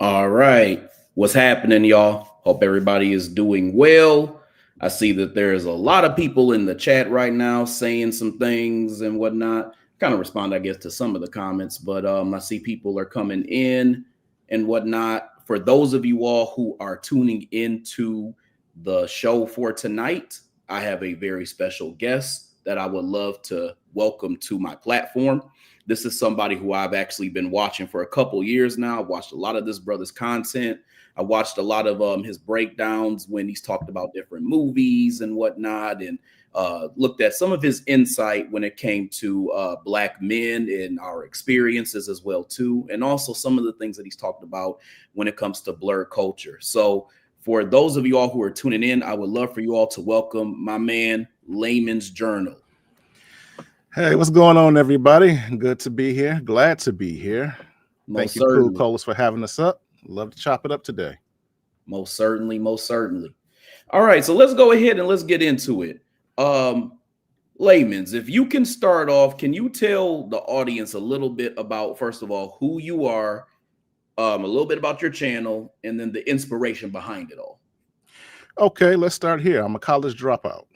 All right. What's happening, y'all? Hope everybody is doing well. I see that there's a lot of people in the chat right now saying some things and whatnot. Kind of respond, I guess, to some of the comments, but I see people are coming in and whatnot. For those of you all who are tuning into the show for tonight, I have a very special guest that I would love to welcome to my platform. This is somebody who I've actually been watching for a couple years now. I've watched a lot of this brother's content. I watched a lot of his breakdowns when he's talked about different movies and whatnot, and looked at some of his insight when it came to Black men and our experiences as well too, and also some of the things that he's talked about when it comes to Blerd culture. So for those of you all who are tuning in, I would love for you all to welcome my man Layman's Journal. Hey, what's going on, everybody? Good to be here. Glad to be here. Most Thank you, Cool certainly. Colas, for having us up. Love to chop it up today. Most certainly, most certainly. All right, so let's go ahead and let's get into it. Laymans, if you can start off, can you tell the audience a little bit about, first of all, who you are, a little bit about your channel, and then the inspiration behind it all? Okay, let's start here. I'm a college dropout.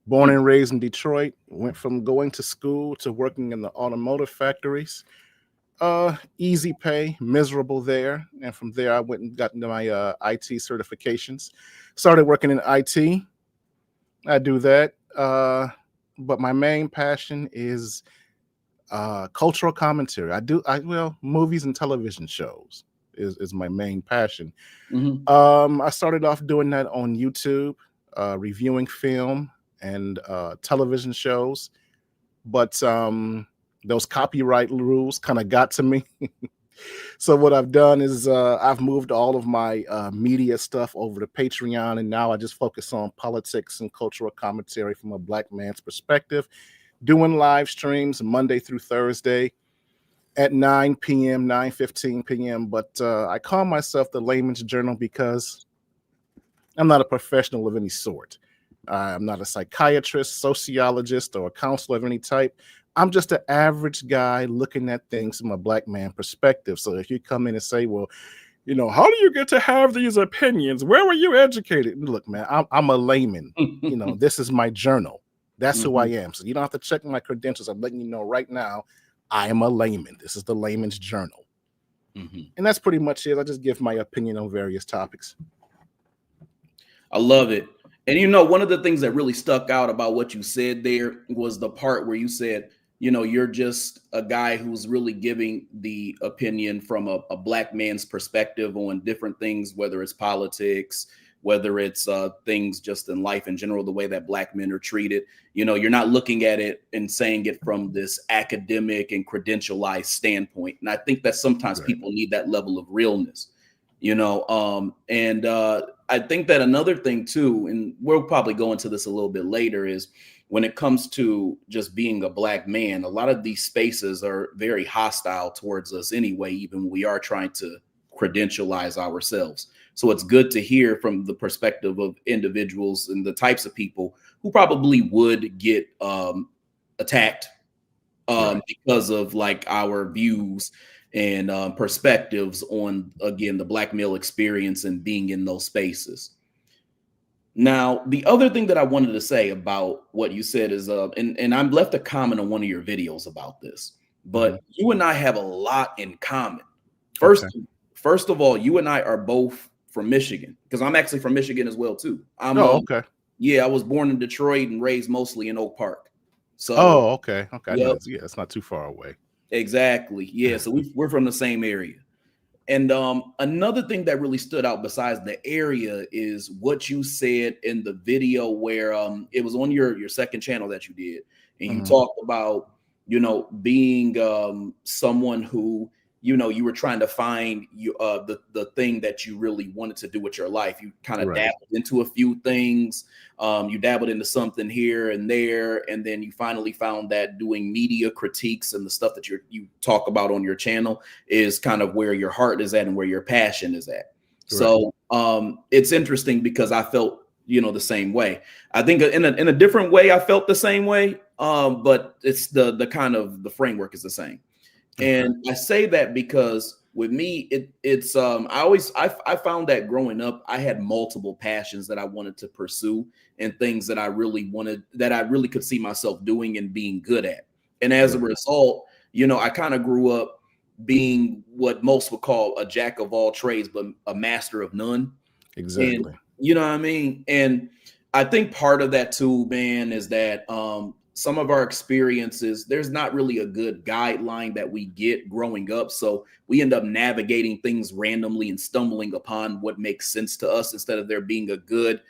Born and raised in Detroit. Went from going to school to working in the automotive factories. Easy pay, miserable there. And from there, I went and got my IT certifications. Started working in IT. I do that. But my main passion is cultural commentary. Movies and television shows is my main passion. I started off doing that on YouTube, reviewing film and television shows, but those copyright rules kind of got to me. So what I've done is I've moved all of my media stuff over to Patreon, and now I just focus on politics and cultural commentary from a Black man's perspective, doing live streams Monday through Thursday at 9 p.m., 9:15 p.m. But I call myself the Layman's Journal because I'm not a professional of any sort. I'm not a psychiatrist, sociologist, or a counselor of any type. I'm just an average guy looking at things from a Black man perspective. So if you come in and say, well, how do you get to have these opinions? Where were you educated? Look, man, I'm a layman. This is my journal. That's who I am. So you don't have to check my credentials. I'm letting you know right now, I am a layman. This is the Layman's Journal. And that's pretty much it. I just give my opinion on various topics. I love it. And one of the things that really stuck out about what you said there was the part where you said, you're just a guy who's really giving the opinion from a Black man's perspective on different things, whether it's politics, whether it's things just in life in general, the way that Black men are treated. You're not looking at it and saying it from this academic and credentialized standpoint. And I think that sometimes people need that level of realness, and I think that another thing too, and we'll probably go into this a little bit later, is when it comes to just being a Black man, a lot of these spaces are very hostile towards us anyway, even when we are trying to credentialize ourselves. So it's good to hear from the perspective of individuals and the types of people who probably would get attacked because of like our views and perspectives on, again, the Black male experience and being in those spaces. Now, the other thing that I wanted to say about what you said is, and I've left a comment on one of your videos about this, but you and I have a lot in common. First of all, you and I are both from Michigan, because I'm actually from Michigan as well too. Okay. Yeah, I was born in Detroit and raised mostly in Oak Park. So. Okay. Yep. Yeah, it's not too far away. Exactly. Yeah. So we're from the same area. And another thing that really stood out besides the area is what you said in the video where it was on your second channel that you did. And you talked about, being someone who, you were trying to find the thing that you really wanted to do with your life. You kind of dabbled into a few things. You dabbled into something here and there, and then you finally found that doing media critiques and the stuff that you talk about on your channel is kind of where your heart is at and where your passion is at. So it's interesting because I felt, the same way. I think in a different way, I felt the same way, but it's the kind of the framework is the same. And I say that because, with me, I found that growing up, I had multiple passions that I wanted to pursue and things that I really could see myself doing and being good at. And as a Right. result, I kind of grew up being what most would call a jack of all trades, but a master of none. And Exactly. you know what I mean? And I think part of that too, man, is that some of our experiences, there's not really a good guideline that we get growing up. So we end up navigating things randomly and stumbling upon what makes sense to us instead of there being a good,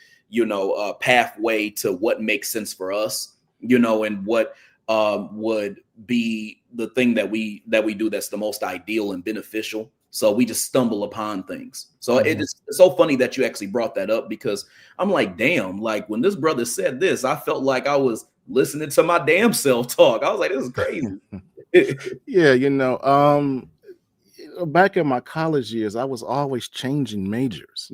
pathway to what makes sense for us, and what would be the thing that we do that's the most ideal and beneficial. So we just stumble upon things. So Mhm. it's so funny that you actually brought that up, because I'm like, damn, like when this brother said this, I felt like I was listening to my damn self talk. I was like, this is crazy. Yeah, back in my college years, I was always changing majors.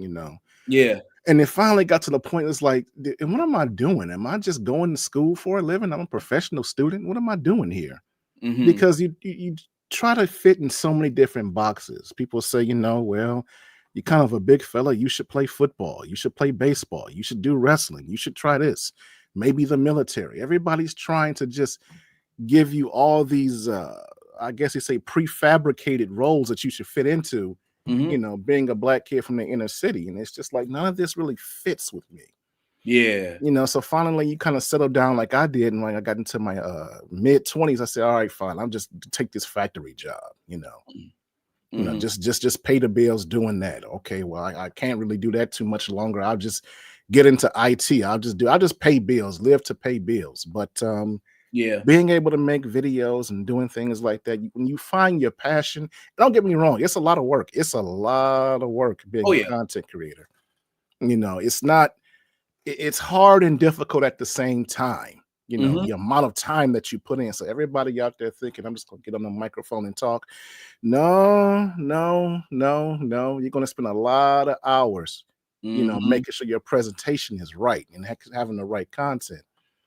Yeah. And it finally got to the point, it's like, what am I doing? Am I just going to school for a living? I'm a professional student. What am I doing here? Hmm. Because you try to fit in so many different boxes. People say, well, you're kind of a big fella. You should play football. You should play baseball. You should do wrestling. You should try this. Maybe the military. Everybody's trying to just give you all these, I guess you say, prefabricated roles that you should fit into, Hmm. being a black kid from the inner city. And it's just like, none of this really fits with me. Yeah. So finally you kind of settle down like I did. And when I got into my mid-20s, I said, all right, fine, I'll just take this factory job, Hmm. just pay the bills doing that. Okay, well, I can't really do that too much longer. I'll just get into IT. I'll just pay bills, live to pay bills. But Yeah. being able to make videos and doing things like that, when you find your passion, don't get me wrong, it's a lot of work. It's a lot of work being Oh a yeah. content creator. It's not it's hard and difficult at the same time. Hmm. The amount of time that you put in. So everybody out there thinking, I'm just gonna get on the microphone and talk. No, no, no, no. You're gonna spend a lot of hours, Hmm. making sure your presentation is right and having the right content.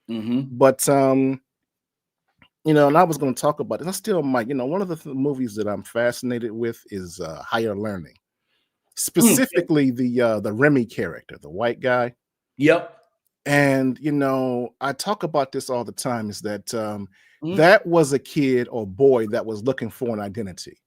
Hmm. But and I was gonna talk about it. I still might, one of the movies that I'm fascinated with is Higher Learning. Yeah. Specifically the Remy character, the white guy. Yep. And I talk about this all the time, is that Hmm. that was a kid or boy that was looking for an identity.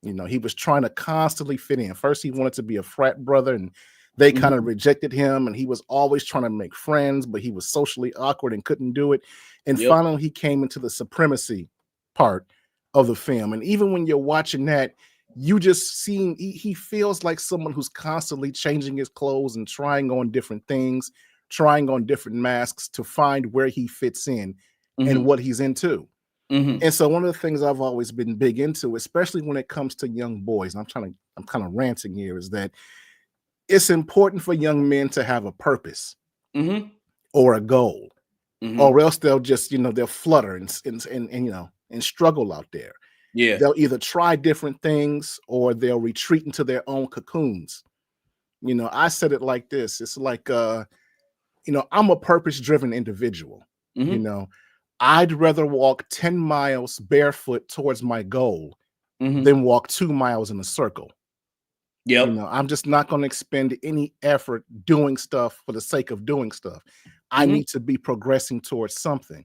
He was trying to constantly fit in. First, he wanted to be a frat brother, and they kind of Hmm. rejected him. And he was always trying to make friends, but he was socially awkward and couldn't do it. And Yep. finally, he came into the supremacy part of the film. And even when you're watching that, you just see he feels like someone who's constantly changing his clothes and trying on different things, trying on different masks to find where he fits in and Hmm. what he's into. Hmm. And so one of the things I've always been big into, especially when it comes to young boys, and I'm kind of ranting here, is that it's important for young men to have a purpose Hmm. or a goal, Hmm. or else they'll just, they'll flutter and struggle out there. Yeah. They'll either try different things or they'll retreat into their own cocoons. I said it like this. It's like I'm a purpose-driven individual. You Hmm. know, I'd rather walk 10 miles barefoot towards my goal Hmm. than walk 2 miles in a circle. Yep. I'm just not going to expend any effort doing stuff for the sake of doing stuff. I Hmm. need to be progressing towards something.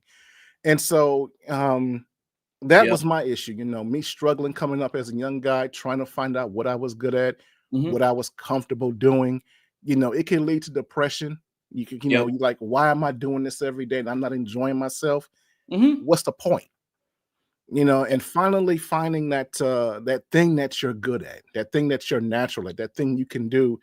And so that Yep. was my issue, me struggling coming up as a young guy, trying to find out what I was good at, Hmm. what I was comfortable doing. It can lead to depression. You can, Yep. you like, why am I doing this every day and I'm not enjoying myself? Hmm. What's the point? And finally finding that thing that you're good at, that thing that you're natural at, that thing you can do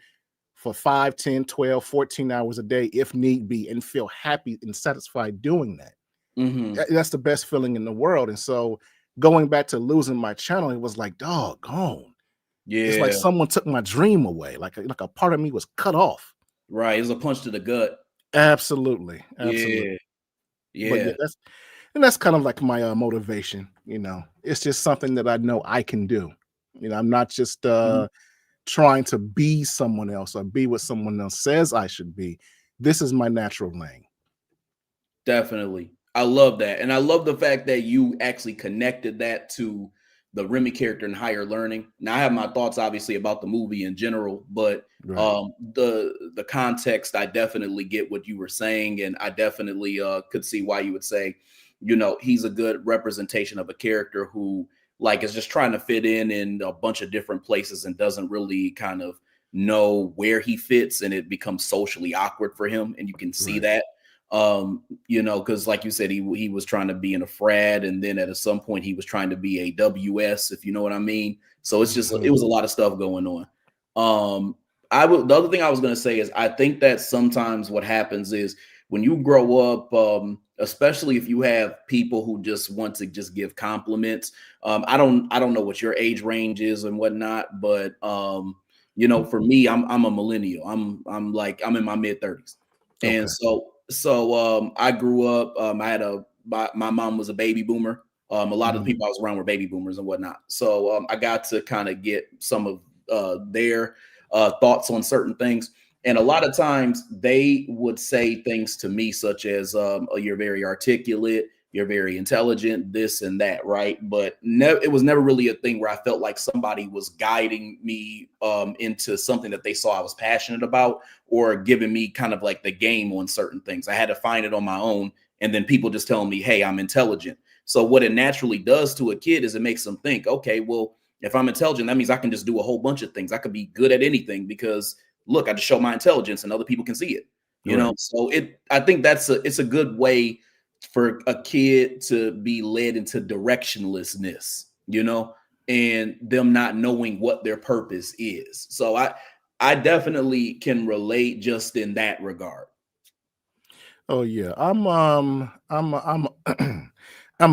for 5, 10, 12, 14 hours a day if need be, and feel happy and satisfied doing that. Hmm. That's the best feeling in the world. And so going back to losing my channel, it was like, doggone. It's like Yeah. someone took my dream away. Like a part of me was cut off. Right. It's a punch to the gut. Absolutely. Absolutely. Yeah. But yeah, Yeah. that's kind of like my motivation. It's just something that I know I can do. I'm not just Mhm. trying to be someone else or be what someone else says I should be. This is my natural lane. Definitely. I love that. And I love the fact that you actually connected that to the Remy character in Higher Learning. Now I have my thoughts obviously about the movie in general, but Right. The context, I definitely get what you were saying, and I definitely could see why you would say, he's a good representation of a character who like is just trying to fit in a bunch of different places and doesn't really kind of know where he fits, and it becomes socially awkward for him, and you can see Right. that. Because like you said, he was trying to be in a frat, and then at some point he was trying to be a WS, if you know what I mean. So it's just it was a lot of stuff going on. The other thing I was going to say is I think that sometimes what happens is when you grow up, especially if you have people who just want to just give compliments. I don't know what your age range is and whatnot, but for me, I'm a millennial. I'm in my mid 30s, and Okay. so I grew up. My mom was a baby boomer. A lot of the people I was around were baby boomers and whatnot. So I got to kind of get some of their thoughts on certain things. And a lot of times they would say things to me such as, oh, you're very articulate, you're very intelligent, this and that, right? But it was never really a thing where I felt like somebody was guiding me into something that they saw I was passionate about, or giving me kind of like the game on certain things. I had to find it on my own. And then people just telling me, hey, I'm intelligent. So what it naturally does to a kid is it makes them think, okay, well, if I'm intelligent, that means I can just do a whole bunch of things. I could be good at anything because look, I just show my intelligence and other people can see it, Right. So I think it's a good way for a kid to be led into directionlessness, and them not knowing what their purpose is. So I definitely can relate just in that regard. Oh yeah, I'm I'm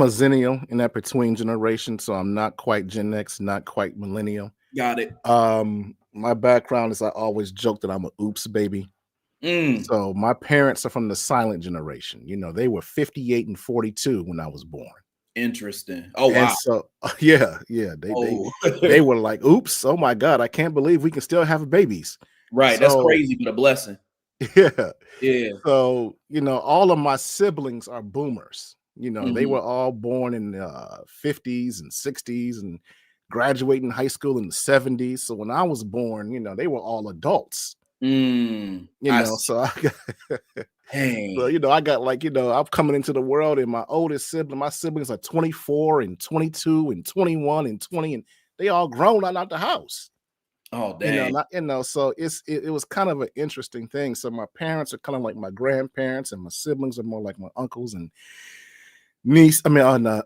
a Zennial in that between generation, so I'm not quite Gen X, not quite millennial. Got it. My background is I always joke that I'm a oops baby. Mm, So my parents are from the silent generation. They were 58 and 42 when I was born. interesting. Oh, And wow. so yeah, they they Oh, they were like, oops, oh my God, I can't believe we can still have babies. right. That's So crazy, but a blessing. yeah. Yeah. So, all of my siblings are boomers. They Mhm. were all born in the 50s and 60s and graduating high school in the 70s. So when I was born, they were all adults. I see. So I got so, Dang. I got like, I'm coming into the world and my siblings are 24 and 22 and 21 and 20, and they all grown out the house. Oh, dang. Not so it was kind of an interesting thing. So my parents are kind of like my grandparents, and my siblings are more like my uncles and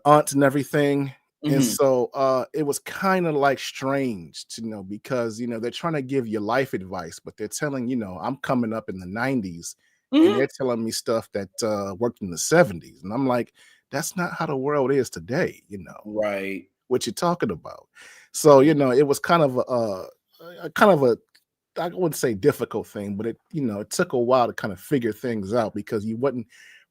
aunts and everything. And Mhm. so it was kind of like strange to because they're trying to give you life advice, but they're telling I'm coming up in the 90s, and Mhm. they're telling me stuff that worked in the 70s, and I'm like, that's not how the world is today. Right. What you're talking about. So it was kind of a I wouldn't say difficult thing, but it took a while to kind of figure things out because you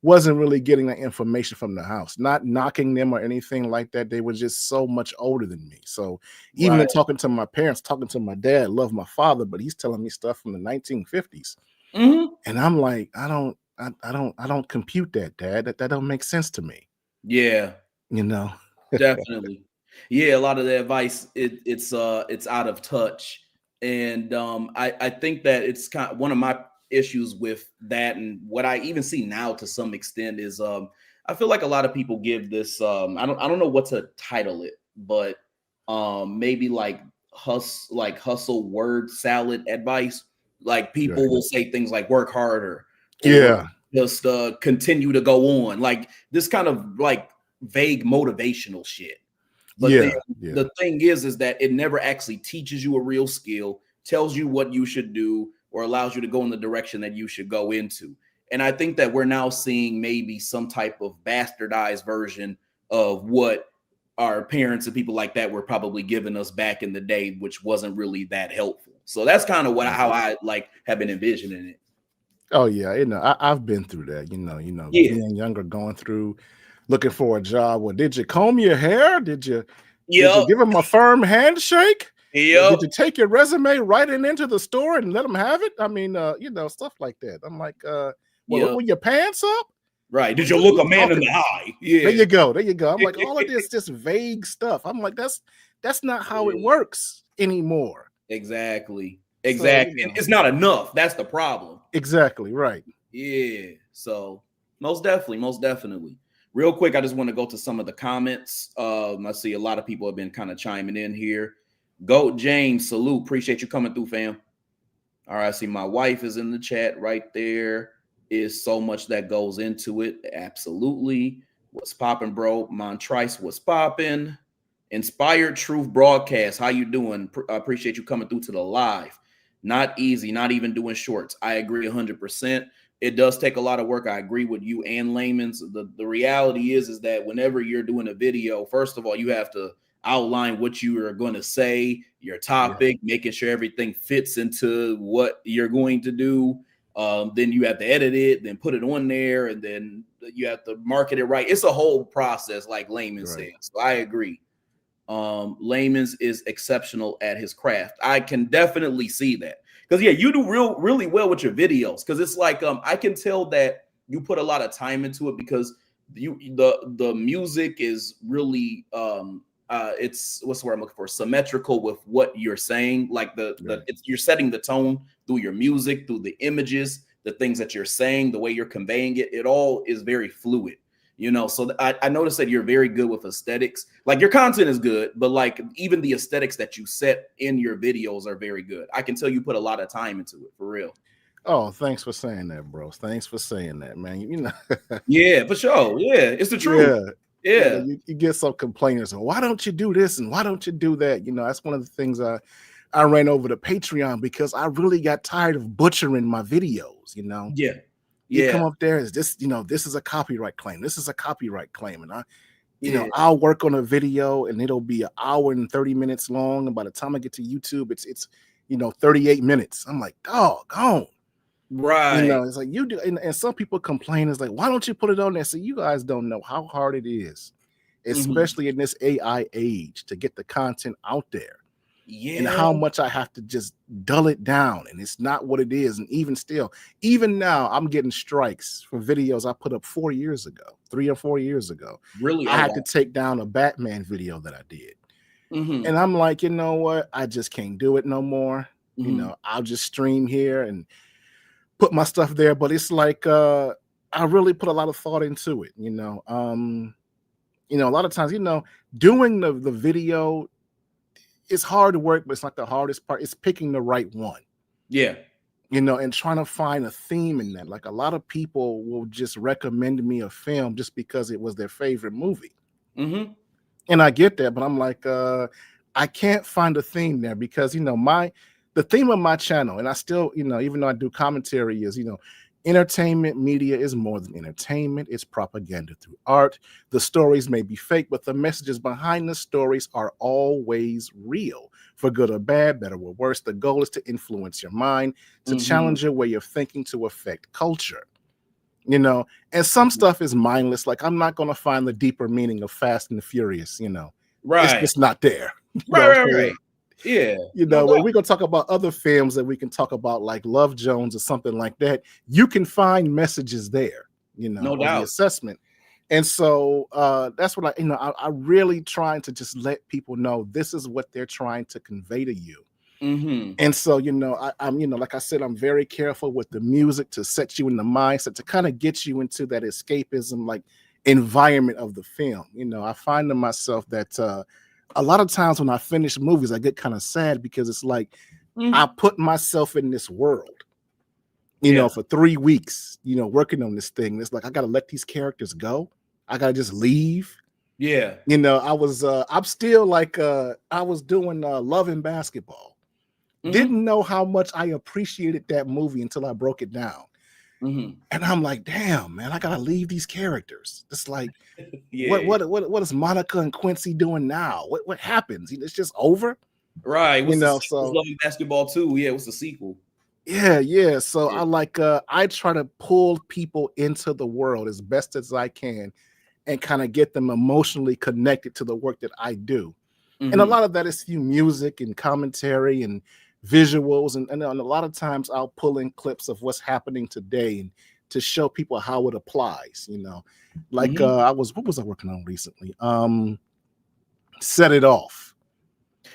wasn't really getting that information from the house. Not knocking them or anything like that. They were just so much older than me. So even Right. in talking to my parents, talking to my dad, love my father, but he's telling me stuff from the 1950s. Mhm. And I'm like, I don't compute that, Dad. That don't make sense to me, Yeah. you know. Definitely. Yeah, a lot of the advice it's out of touch. And I think that it's kind of one of my issues with that, and what I even see now to some extent is I feel like a lot of people give this I don't know what to title it, but maybe like hustle word salad advice. Like people Right. will say things like work harder, or Yeah. just continue to go on. Like this kind of like vague motivational shit. But then Yeah. Yeah. the thing is that it never actually teaches you a real skill, tells you what you should do, or allows you to go in the direction that you should go into. And I think that we're now seeing maybe some type of bastardized version of what our parents and people like that were probably giving us back in the day, which wasn't really that helpful. So that's kind of how I like have been envisioning it. Oh yeah, I've been through that. Yeah. Being younger, going through, looking for a job. Well, did you comb your hair? Did you Yep. give them a firm handshake? Did Yep. you take your resume right into the store and let them have it? I mean, stuff like that. I'm like, well, Yep. were your pants up? Right. Did What, you what are look you a man in talking the about? eye? There Yeah. you go. There you go. I'm like, all of this just vague stuff. I'm like, that's not how it Yeah. works anymore. Exactly. So, Exactly. And it's not enough. That's the problem. exactly right. Yeah. So most definitely, most definitely. Real quick, I just want to go to some of the comments. I see a lot of people have been kind of chiming in here. Goat James, salute. Appreciate you coming through, fam. All right, I see my wife is in the chat right there. Is so much that goes into it. Absolutely. What's popping, bro? Montrice, what's popping? Inspired Truth Broadcast. How you doing? I appreciate you coming through to the live. Not easy, not even doing shorts. I agree 100%. It does take a lot of work. I agree with you and Laymans. The reality is that whenever you're doing a video, first of all, you have to outline what you are going to say, your topic, making sure everything fits into what you're going to do. Then you have to edit it, then put it on there, and then you have to market it right. It's a whole process, like Layman said. So I agree. Layman's is exceptional at his craft. I can definitely see that because yeah, you do really well with your videos because it's like I can tell that you put a lot of time into it because the music is really it's what's the word I'm looking for, symmetrical with what you're saying. Like you're setting the tone through your music, through the images, the things that you're saying, the way you're conveying it. It all is very fluid. So I noticed that you're very good with aesthetics. Like your content is good, but like even the aesthetics that you set in your videos are very good. I can tell you put a lot of time into it, for real. Oh, thanks for saying that, bro. Thanks for saying that, man. Yeah, for sure. Yeah, it's the truth. Yeah. You get some complainers. Why don't you do this and why don't you do that? That's one of the things I ran over to Patreon because I really got tired of butchering my videos. Yeah. You come up there as this, this is a copyright claim. This is a copyright claim. And I'll work on a video and it'll be an hour and 30 minutes long. And by the time I get to YouTube, it's 38 minutes. I'm like, doggone. Right. It's like you do. And some people complain, it's like, why don't you put it on there? So you guys don't know how hard it is, especially in this AI age, to get the content out there. Yeah. And how much I have to just dull it down. And it's not what it is. And even now, I'm getting strikes for videos I put up 4 years ago, 3 or 4 years ago. Really? I had to take down a Batman video that I did. And I'm like, you know what? I just can't do it no more. I'll just stream here and put my stuff there. But it's like I really put a lot of thought into it. A lot of times, doing the video, it's hard work, but it's not the hardest part. It's picking the right one. Yeah. And trying to find a theme in that. Like a lot of people will just recommend me a film just because it was their favorite movie. And I get that, but I'm like, I can't find a theme there because, the theme of my channel, and I still, even though I do commentary, is, entertainment media is more than entertainment. It's propaganda through art. The stories may be fake, but the messages behind the stories are always real, for good or bad, better or worse. The goal is to influence your mind, to challenge your way of thinking, to affect culture. And some stuff is mindless. Like I'm not going to find the deeper meaning of Fast and the Furious. Right. It's just not there. Right. Yeah. We're going to talk about other films that we can talk about, like Love Jones or something like that. You can find messages there, no or doubt. the assessment. And so that's what I really trying to just let people know this is what they're trying to convey to you. And so, I'm, like I said, I'm very careful with the music to set you in the mindset, to kind of get you into that escapism, like environment of the film. I find to myself that a lot of times when I finish movies, I get kind of sad because it's like I put myself in this world, for 3 weeks, working on this thing. It's like I got to let these characters go. I got to just leave. Yeah. I'm still like I was doing Love and Basketball. Didn't know how much I appreciated that movie until I broke it down. And I'm like, damn, man, I gotta leave these characters. It's like, what is Monica and Quincy doing now? What happens? It's just over, right? So Love and Basketball 2. Yeah, it was the sequel. Yeah. So I try to pull people into the world as best as I can, and kind of get them emotionally connected to the work that I do. And a lot of that is through music and commentary and visuals, and a lot of times I'll pull in clips of what's happening today and to show people how it applies. Like Mhm. what was I working on recently? Set It Off,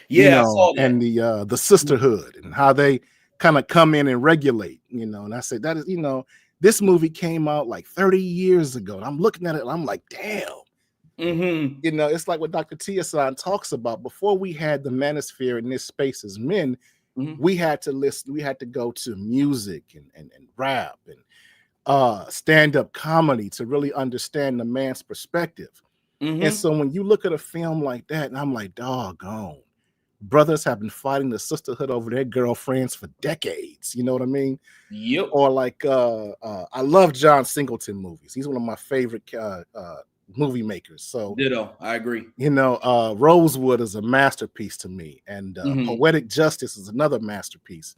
Yeah, I saw that. and the sisterhood and how they kind of come in and regulate, and I said that is, this movie came out like 30 years ago, and I'm looking at it and I'm like, damn. Mhm. It's like what Dr. Tiasan talks about. Before we had the manosphere in this space as men, Mhm. we had to listen, we had to go to music and rap and stand-up comedy to really understand the man's perspective. And Mhm. so when you look at a film like that, and I'm like, doggone, brothers have been fighting the sisterhood over their girlfriends for decades. You know what I mean? Yep. Or like I love John Singleton movies. He's one of my favorite movie makers. So Ditto. I agree. Rosewood is a masterpiece to me, and Mhm. Poetic Justice is another masterpiece.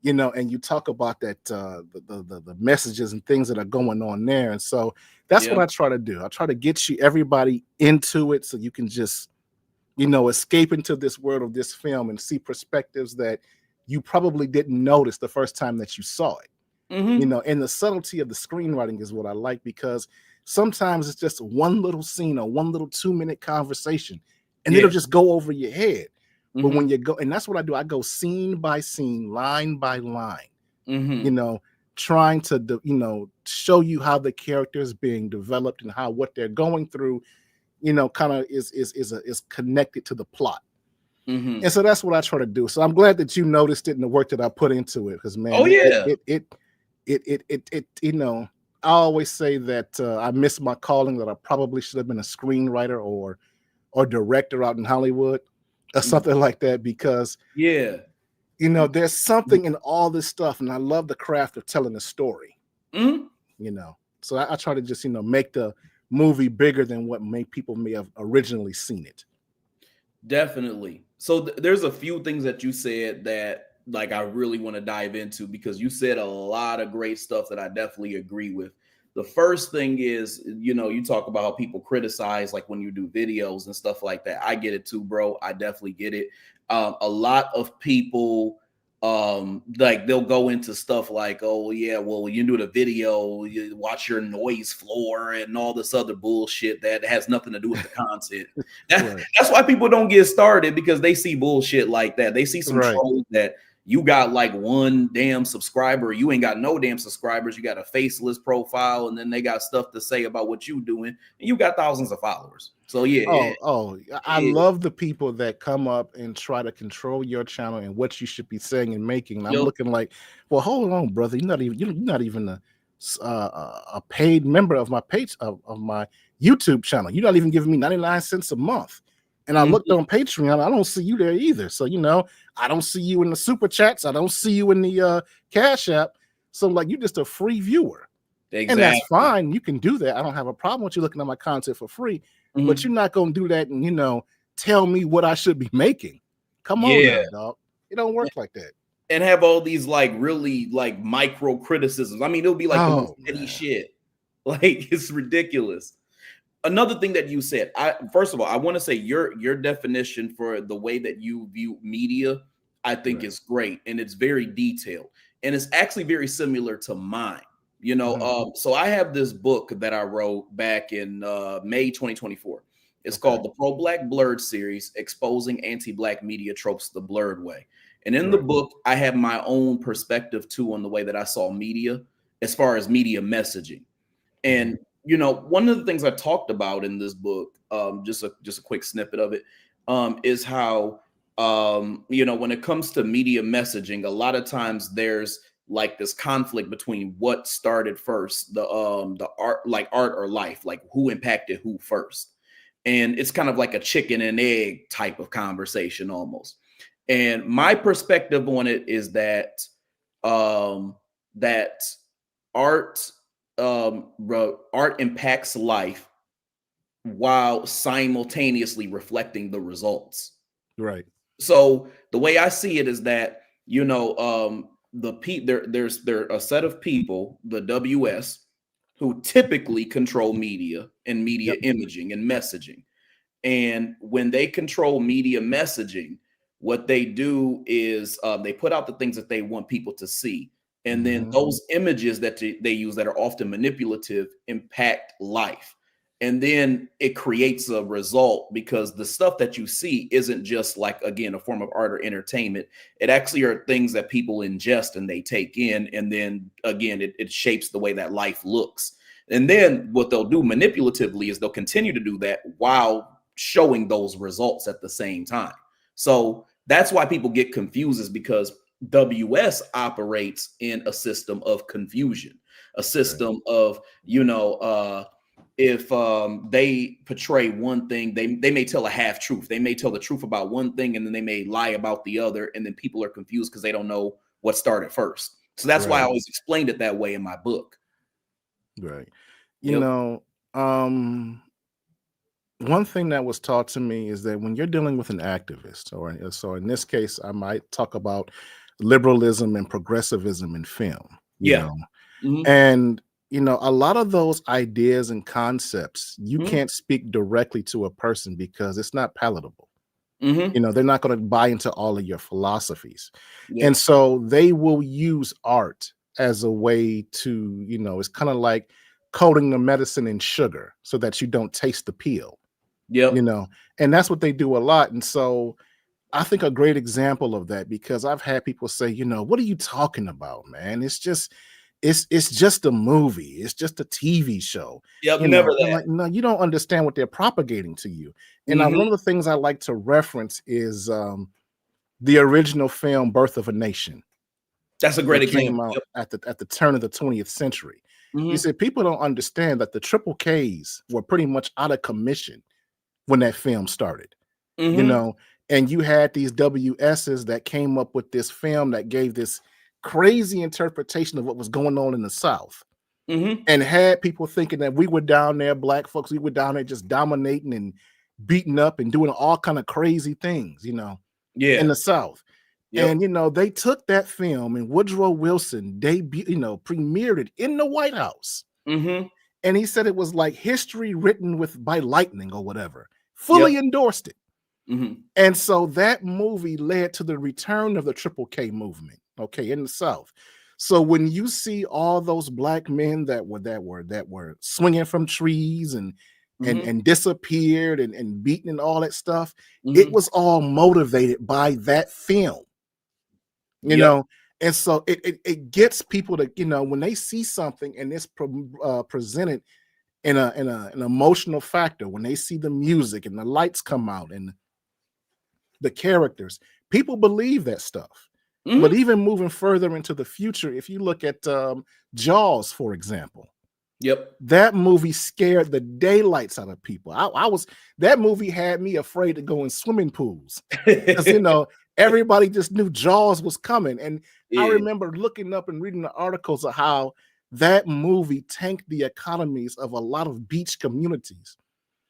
And you talk about that the messages and things that are going on there, and so that's what Yep. I try to do. I try to get you everybody into it so you can just escape into this world of this film and see perspectives that you probably didn't notice the first time that you saw it. Mhm. And the subtlety of the screenwriting is what I like, because sometimes it's just one little scene or one little 2-minute conversation and it'll Yeah. just go over your head. But when Mhm. you go, and that's what I do, I go scene by scene, line by line, you Mhm. know, trying to, show you how the character is being developed and how what they're going through, kind of is connected to the plot. And Mhm. so that's what I try to do. So I'm glad that you noticed it and the work that I put into it, because Oh man, yeah. I always say that I miss my calling, that I probably should have been a screenwriter or director out in Hollywood or Mm. something like that, because Yeah. there's something in all this stuff, and I love the craft of telling a story. Mhm. you know so I try to just make the movie bigger than what people may have originally seen it. Definitely. So there's a few things that you said that like I really want to dive into, because you said a lot of great stuff that I definitely agree with. The first thing is, you talk about how people criticize like when you do videos and stuff like that. I get it too, bro. I definitely get it. A lot of people like they'll go into stuff like, oh yeah, well, when you do the video, you watch your noise floor and all this other bullshit that has nothing to do with the content. Right, That's why people don't get started, because they see bullshit like that. They see some right. trolls that you got like one damn subscriber, you ain't got no damn subscribers, you got a faceless profile, and then they got stuff to say about what you doing, and you got thousands of followers. So yeah, I it, love the people that come up and try to control your channel and what you should be saying and making. And I'm yep. looking like, well, hold on, brother. You're not even a paid member of my page of my YouTube channel. You're not even giving me 99 cents a month. And I looked Mhm. on Patreon. I don't see you there either. So I don't see you in the super chats. I don't see you in the Cash App. So like, you're just a free viewer. And that's Exactly. fine. You can do that. I don't have a problem with you looking at my content for free, but Mhm. you're not going to do that and, tell me what I should be making. Come on Yeah. now, dog. It don't work like that. And have all these like really like micro criticisms. I mean, it'll be like the most Oh, petty man. shit. Like it's ridiculous. Another thing that you said, I first of all, I want to say your definition for the way that you view media, I think Right. is great, and it's very detailed, and it's actually very similar to mine. Mhm. So I have this book that I wrote back in May 2024. It's Okay. called the Pro Black Blerd series, exposing anti-black media tropes the Blerd way. And in the Right. book, I have my own perspective too on the way that I saw media, as far as media messaging. Mhm. And one of the things I talked about in this book, just a quick snippet of it, is how when it comes to media messaging, a lot of times there's like this conflict between what started first, the art or life, like who impacted who first. And it's kind of like a chicken and egg type of conversation almost. And my perspective on it is that art art impacts life while simultaneously reflecting the results. Right. So the way I see it is that there a set of people, the WS, who typically control media and media Yep. imaging and messaging. And when they control media messaging, what they do is they put out the things that they want people to see. And then Mm-hmm. those images that they use that are often manipulative impact life. And then it creates a result because the stuff that you see isn't just like, again, a form of art or entertainment. It actually are things that people ingest and they take in. And then again, it shapes the way that life looks. And then what they'll do manipulatively is they'll continue to do that while showing those results at the same time. So that's why people get confused, is because WS operates in a system of confusion, a Right. system of, if they portray one thing, they may tell a half truth. They may tell the truth about one thing and then they may lie about the other. And then people are confused because they don't know what started first. So that's why I Right. always explained it that way in my book. Right. You Yep. know, one thing that was taught to me is that when you're dealing with an activist, or so in this case, I might talk about liberalism and progressivism in film, Yeah. Hmm. and a lot of those ideas and concepts you Hmm. can't speak directly to a person because it's not palatable. Hmm. They're not going to buy into all of your philosophies, and Yep. so they will use art as a way to, it's kind of like coating the medicine in sugar so that you don't taste the peel, you Yep. know, and that's what they do a lot. And so I think a great example of that, because I've had people say, what are you talking about, man? It's just a movie. It's just a TV show. Yep. Never And I'm that. like, no, you don't understand what they're propagating to you. And Hmm. one of the things I like to reference is the original film Birth of a Nation That's a great that example. came out Yep. at the turn of the 20th century. You Hmm. said people don't understand that the triple Ks were pretty much out of commission when that film started, you Hmm. know, and you had these WSs that came up with this film that gave this crazy interpretation of what was going on in the South, Hmm. and had people thinking that we were down there, black folks, we were down there just dominating and beating up and doing all kind of crazy things, in Yeah. the South. Yep. And they took that film and Woodrow Wilson premiered it in the White House. Hmm. And he said it was like history written with by lightning or whatever. Yep. Fully endorsed it. Hmm. And so that movie led to the return of the Triple K movement, okay, in the South. So when you see all those black men that were swinging from trees and Hmm. disappeared and beaten and all that stuff, it Hmm. was all motivated by that film, you Yep. know. And so it gets people to, when they see something and it's presented in an emotional factor, when they see the music and the lights come out and the characters, people believe that stuff. But Hmm. even moving further into the future, if you look at Jaws, for example, Yep. that movie scared the daylights out of people. That movie had me afraid to go in swimming pools because everybody just knew Jaws was coming. And I Yeah. remember looking up and reading the articles of how that movie tanked the economies of a lot of beach communities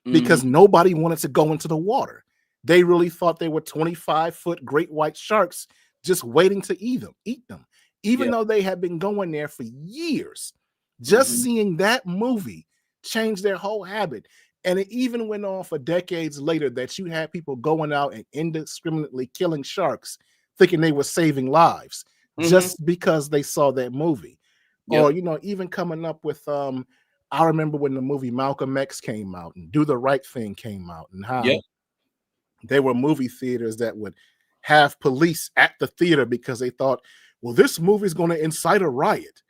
Hmm. because nobody wanted to go into the water. They really thought they were 25-foot great white sharks just waiting to eat them, even Yep. though they had been going there for years. Just Hmm. seeing that movie changed their whole habit. And it even went on for decades later that you had people going out and indiscriminately killing sharks, thinking they were saving lives Hmm. just because they saw that movie. Or, Yep. even coming up with I remember when the movie Malcolm X came out and Do the Right Thing came out, and Yep. how there were movie theaters that would have police at the theater because they thought, well, this movie's going to incite a riot.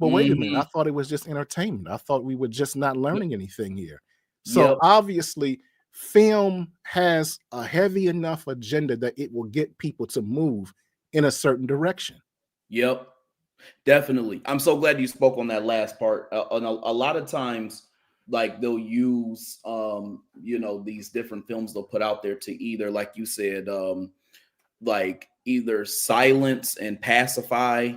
But wait a minute, Hmm. I thought it was just entertainment. I thought we were just not Yep. learning anything here. So Yep. obviously, film has a heavy enough agenda that it will get people to move in a certain direction. Yep. Definitely. I'm so glad you spoke on that last part. And a lot of times, like they'll use, these different films they'll put out there to either, like you said, like either silence and pacify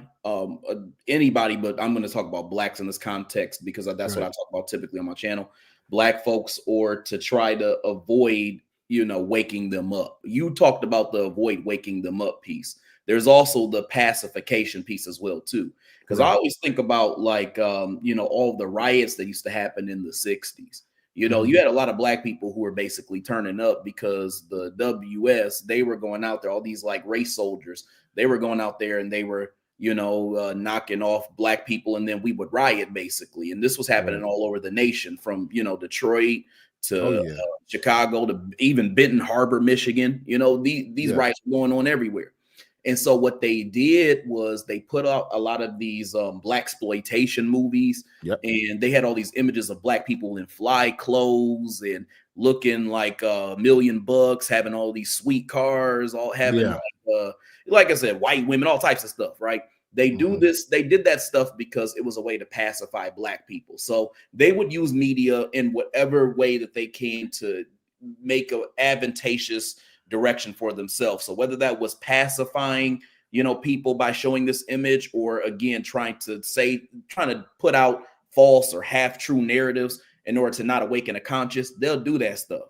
anybody, but I'm going to talk about blacks in this context because that's what I Right. talk about typically on my channel, black folks, or to try to avoid, waking them up. You talked about the avoid waking them up piece. There's also the pacification piece as well too, because I Right. always think about like all the riots that used to happen in the 60s. You Mhm. had a lot of black people who were basically turning up because the WS, they were going out there, all these like race soldiers, they were going out there and they were, knocking off black people, and then we would riot basically. And this was happening Right. all over the nation, from Detroit Oh to yeah. Chicago to even Benton Harbor, Michigan. These Yeah. riots were going on everywhere. And so what they did was they put out a lot of these black exploitation movies, Yep. and they had all these images of black people in fly clothes and looking like $1,000,000, having all these sweet cars, all having Yeah. like I said, white women, all types of stuff, right? They do Hmm. this, they did that stuff because it was a way to pacify black people. So they would use media in whatever way that they can to make an advantageous direction for themselves. So whether that was pacifying, people by showing this image, or again, trying to put out false or half true narratives in order to not awaken a conscience, they'll do that stuff,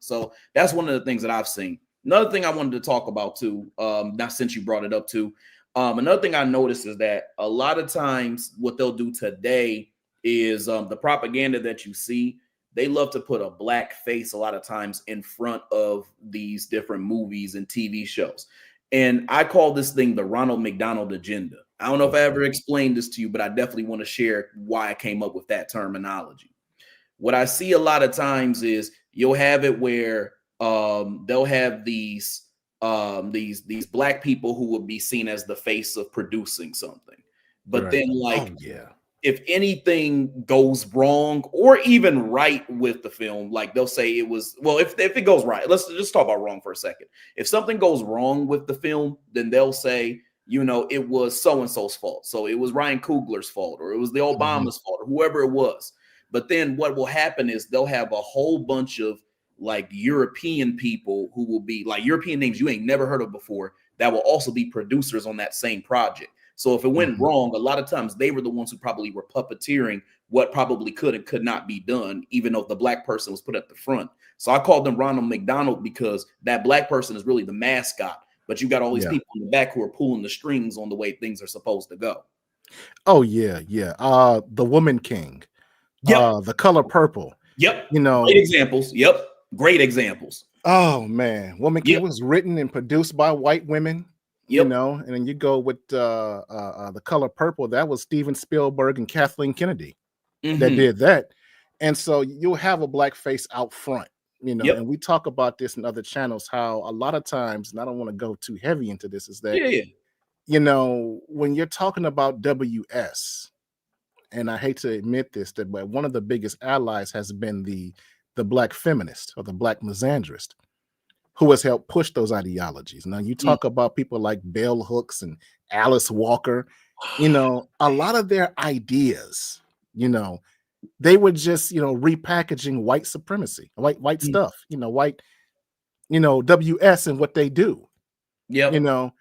So that's one of the things that I've seen. Another thing I wanted to talk about too, now since you brought it up too, another thing I noticed is that a lot of times what they'll do today is the propaganda that you see, they love to put a black face a lot of times in front of these different movies and TV shows. And I call this thing the Ronald McDonald agenda. I don't know if I ever Okay. explained this to you, but I definitely want to share why I came up with that terminology. What I see a lot of times is you'll have it where they'll have these black people who will be seen as the face of producing something. But Right. then, Oh like, yeah. if anything goes wrong or even right with the film, like they'll say it was, well, if it goes right, let's just talk about wrong for a second. If something goes wrong with the film, then they'll say, it was so and so's fault. So it was Ryan Coogler's fault, or it was the Hmm. Obama's fault, or whoever it was. But then what will happen is they'll have a whole bunch of like European people who will be like European names you ain't never heard of before that will also be producers on that same project. So if it went Hmm. wrong, a lot of times they were the ones who probably were puppeteering what probably could and could not be done, even though the black person was put at the front. So I called them Ronald McDonald because that black person is really the mascot, but you got all these Yeah. people in the back who are pulling the strings on the way things are supposed to go. Oh yeah. Yeah. The Woman King. Yep. The Color Purple. Yep. You Great know. examples. Yep. Great examples. Oh man, Woman King Yep. was written and produced by white women. Yep. And then you go with The Color Purple. That was Steven Spielberg and Kathleen Kennedy that Hmm. did that. And so you'll have a black face out front, Yep. and we talk about this in other channels, how a lot of times, and I don't want to go too heavy into this, is that, Yeah. Yeah. when you're talking about WS, and I hate to admit this, that but one of the biggest allies has been the black feminist or the black misandrist who has helped push those ideologies. Now you Mm. talk about people like Bell Hooks and Alice Walker, a lot of their ideas, they were just, repackaging white supremacy, white Mm. stuff, white, WS and what they do, you Yep. know,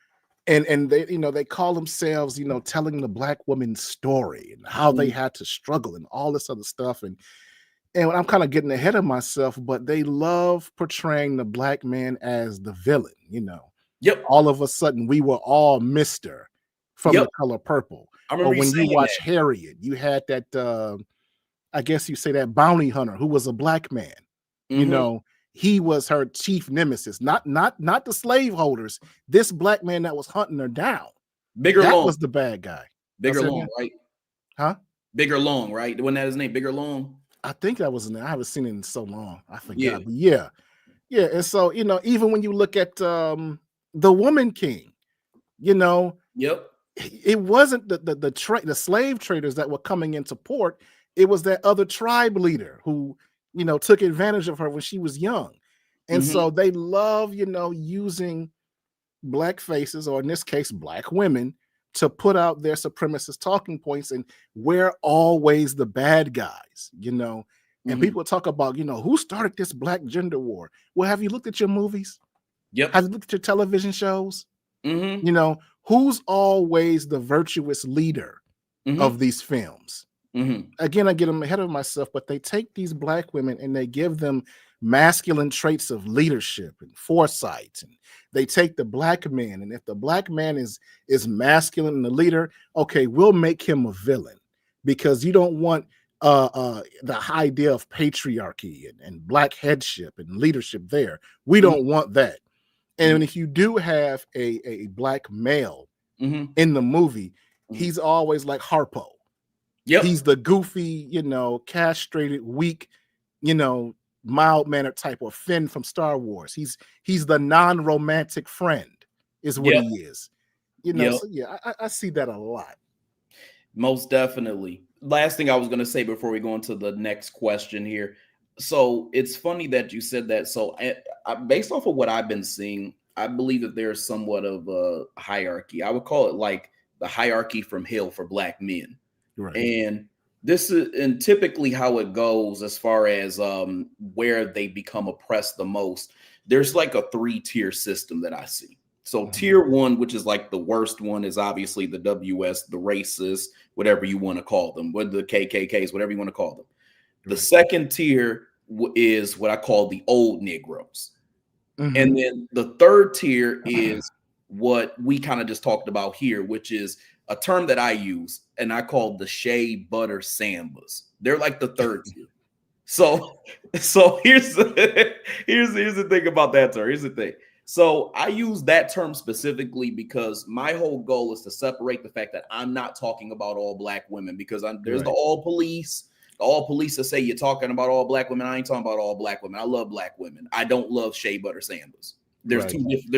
and they, they call themselves, telling the black woman's story and how they Mm. had to struggle and all this other stuff. And I'm kind of getting ahead of myself, but they love portraying the black man as the villain. Yep. All of a sudden, we were all Mister from Yep. The Color Purple. I Or remember you when you saying watch that. Harriet, you had that, I guess you say that bounty hunter who was a black man. You Hmm. know, he was her chief nemesis, not the slaveholders. This black man that was hunting her down, Bigger that Long. was the bad guy. I Bigger said Long, again, right? huh? Bigger Long, right? Wasn't that his name? Bigger Long. I think that was in there. I haven't seen it in so long. I Yeah. forgot. But yeah. Yeah, and so, even when you look at, The Woman King, you know, Yep. it wasn't the slave traders that were coming into port. It was that other tribe leader who, took advantage of her when she was young. And Hmm. so they love, using black faces, or in this case, black women, to put out their supremacist talking points, and we're always the bad guys. And Hmm. people talk about, who started this black gender war. Well, have you looked at your movies? Yep. Have you looked at your television shows? Hmm. Who's always the virtuous leader Hmm. of these films? Hmm. Again, I get them ahead of myself, but they take these black women and they give them masculine traits of leadership and foresight. And they take the black man, and if the black man is masculine and the leader, okay, we'll make him a villain, because you don't want the idea of patriarchy and black headship and leadership there. We Hmm. don't want that. And if you do have a black male Mm-hmm. in the movie, Mm-hmm. he's always like Harpo. Yep. He's the goofy, castrated, weak, mild-mannered type, or Finn from Star Wars. He's the non-romantic friend, is what Yep. he is. Yep. So yeah, I see that a lot. Most definitely. Last thing I was going to say before we go into the next question here. So it's funny that you said that. So based off of what I've been seeing, I believe that there's somewhat of a hierarchy. I would call it like the hierarchy from hell for Black men. Right. And this is and typically how it goes as far as where they become oppressed the most. There's like a 3-tier system that I see. So tier 1, which is like the worst one, is obviously the WS, the racists, whatever you want to call them, with the KKKs, whatever you want to call them. The second tier is what I call the old Negroes. And then the third tier is what we kind of just talked about here, which is a term that I use, and I call the shea butter sambas. They're like the third tier. So here's the thing about that term. Here's the thing. So I use that term specifically because my whole goal is to separate the fact that I'm not talking about all Black women, because there's the all police that say you're talking about all Black women. I ain't talking about all Black women. I love Black women. I don't love shea butter sambas. There's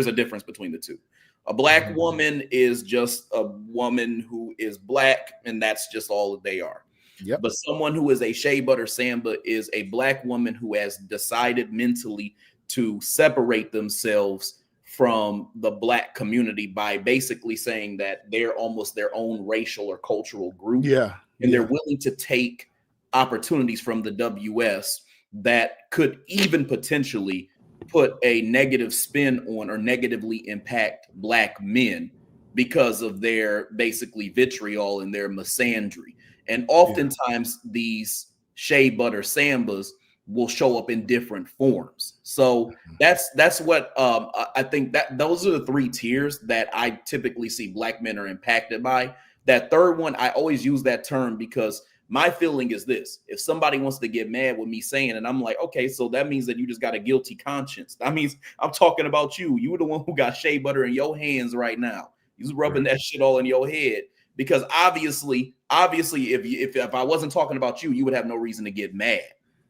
a difference between the two. A Black woman is just a woman who is Black, and that's just all that they are. Yep. But someone who is a shea butter samba is a Black woman who has decided mentally to separate themselves from the Black community by basically saying that they're almost their own racial or cultural group. Yeah. And they're willing to take opportunities from the WS that could even potentially put a negative spin on or negatively impact Black men because of their basically vitriol and their misandry. And oftentimes these shea butter sambas will show up in different forms. So that's what I think that those are the 3 tiers that I typically see Black men are impacted by. That third one, I always use that term because my feeling is this: if somebody wants to get mad with me saying, and I'm like, okay, so that means that you just got a guilty conscience. That means I'm talking about you. You were the one who got shea butter in your hands right now. You're rubbing that shit all in your head. Because obviously, if I wasn't talking about you, you would have no reason to get mad,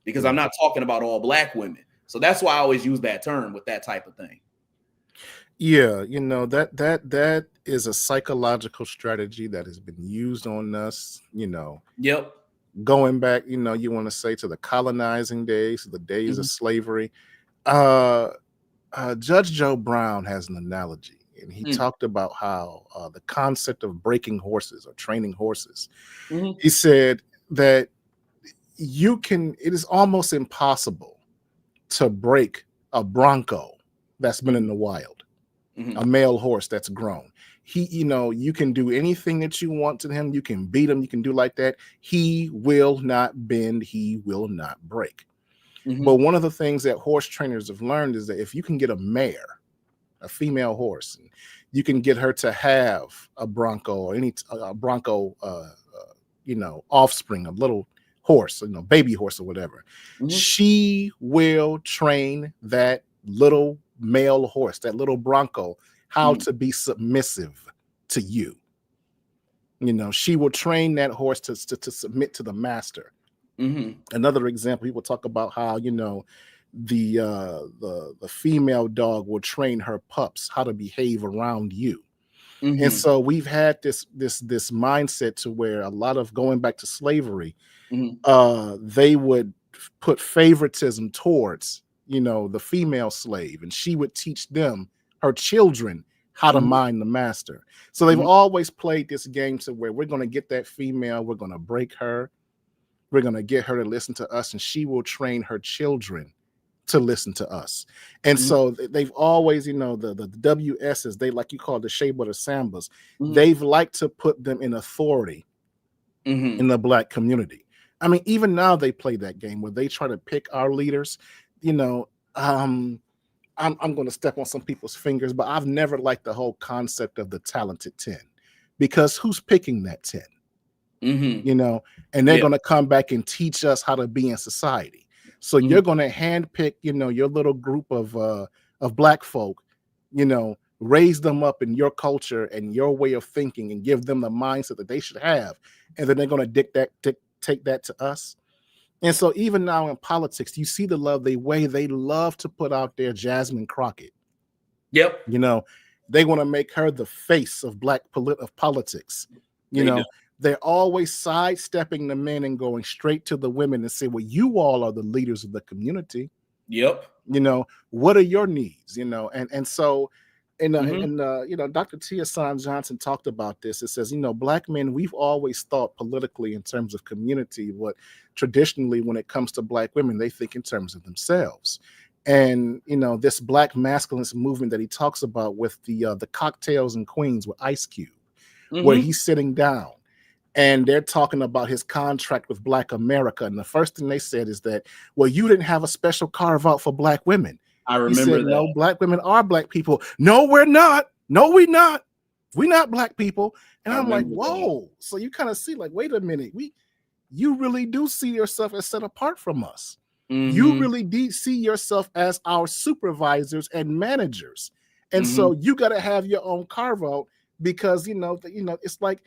because I'm not talking about all Black women. So that's why I always use that term with that type of thing. Yeah, that is a psychological strategy that has been used on us, Yep. Going back, you want to say to the colonizing days, the days of slavery. Judge Joe Brown has an analogy, and he talked about how the concept of breaking horses or training horses. He said that it is almost impossible to break a bronco that's been in the wild, a male horse that's grown. You can do anything that you want to him. You can beat him. You can do like that. He will not bend. He will not break. But one of the things that horse trainers have learned is that if you can get a mare, a female horse, and you can get her to have a bronco or any bronco, offspring, a little horse, baby horse or whatever, she will train that little male horse, that little bronco, how to be submissive to you. She will train that horse to submit to the master. Another example, people talk about how the female dog will train her pups how to behave around you. And so we've had this mindset to where a lot of, going back to slavery, they would put favoritism towards the female slave, and she would teach her children how to mind the master. So they've always played this game to where we're going to get that female, we're going to break her, we're going to get her to listen to us, and she will train her children to listen to us. And so they've always, the WSs, they, like you call the shea butter sambas, they've liked to put them in authority in the Black community. I mean, even now they play that game where they try to pick our leaders. I'm going to step on some people's fingers, but I've never liked the whole concept of the talented 10, because who's picking that 10? And they're going to come back and teach us how to be in society. So you're going to handpick, your little group of Black folk, raise them up in your culture and your way of thinking and give them the mindset that they should have, and then they're going to dictate that to us. And so even now in politics, you see the love they love to put out there Jasmine Crockett. Yep. You know, they want to make her the face of of politics. You They do. know, they're always sidestepping the men and going straight to the women and say, well, you all are the leaders of the community. Yep. You know, what are your needs? You know, and so Mm-hmm. you know, Dr. Tia San Johnson talked about this. It says, you know, black men, we've always thought politically in terms of community, but traditionally when it comes to black women, they think in terms of themselves. And you know, this black masculinist movement that he talks about with the cocktails and queens with Ice Cube, where Mm-hmm. he's sitting down and they're talking about his contract with Black America. And the first thing they said is that, well, you didn't have a special carve out for black women. I He said, remember no, that. black women are black people. No, we're not. No, we're not. We're not black people. And I I'm like, remember that. whoa. So you kind of see, like, wait a minute. You really do see yourself as set apart from us. You Mm-hmm. really see yourself as our supervisors and managers. And Mm-hmm. so you got to have your own carve out, because it's like,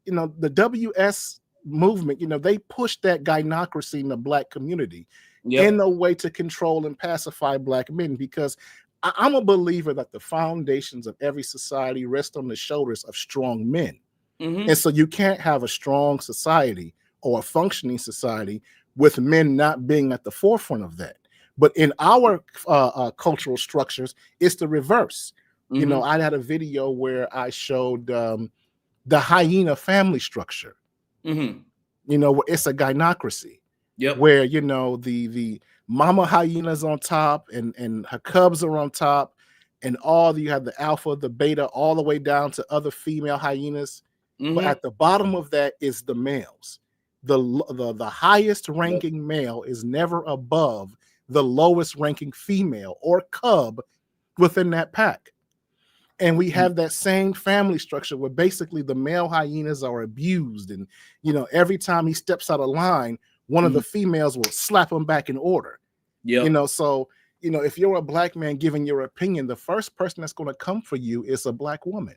the WS movement, they push that gynocracy in the black community in Yep. a way to control and pacify black men, because I'm a believer that the foundations of every society rest on the shoulders of strong men. And Mm-hmm. so you can't have a strong society or a functioning society with men not being at the forefront of that. But in our cultural structures, it's the reverse. Mm-hmm. I had a video where I showed the hyena family structure. Mm-hmm. It's a gynocracy Yep. where the mama hyena's on top, and her cubs are on top, and all you have the alpha, the beta, all the way down to other female hyenas. But Mm-hmm. at the bottom of that is the males. The highest Yep. ranking male is never above the lowest ranking female or cub within that pack. And we have that same family structure where basically the male hyenas are abused, and every time he steps out of line, one of Mm-hmm. the females will slap him back in order. Yep. So if you're a black man giving your opinion, the first person that's going to come for you is a black woman.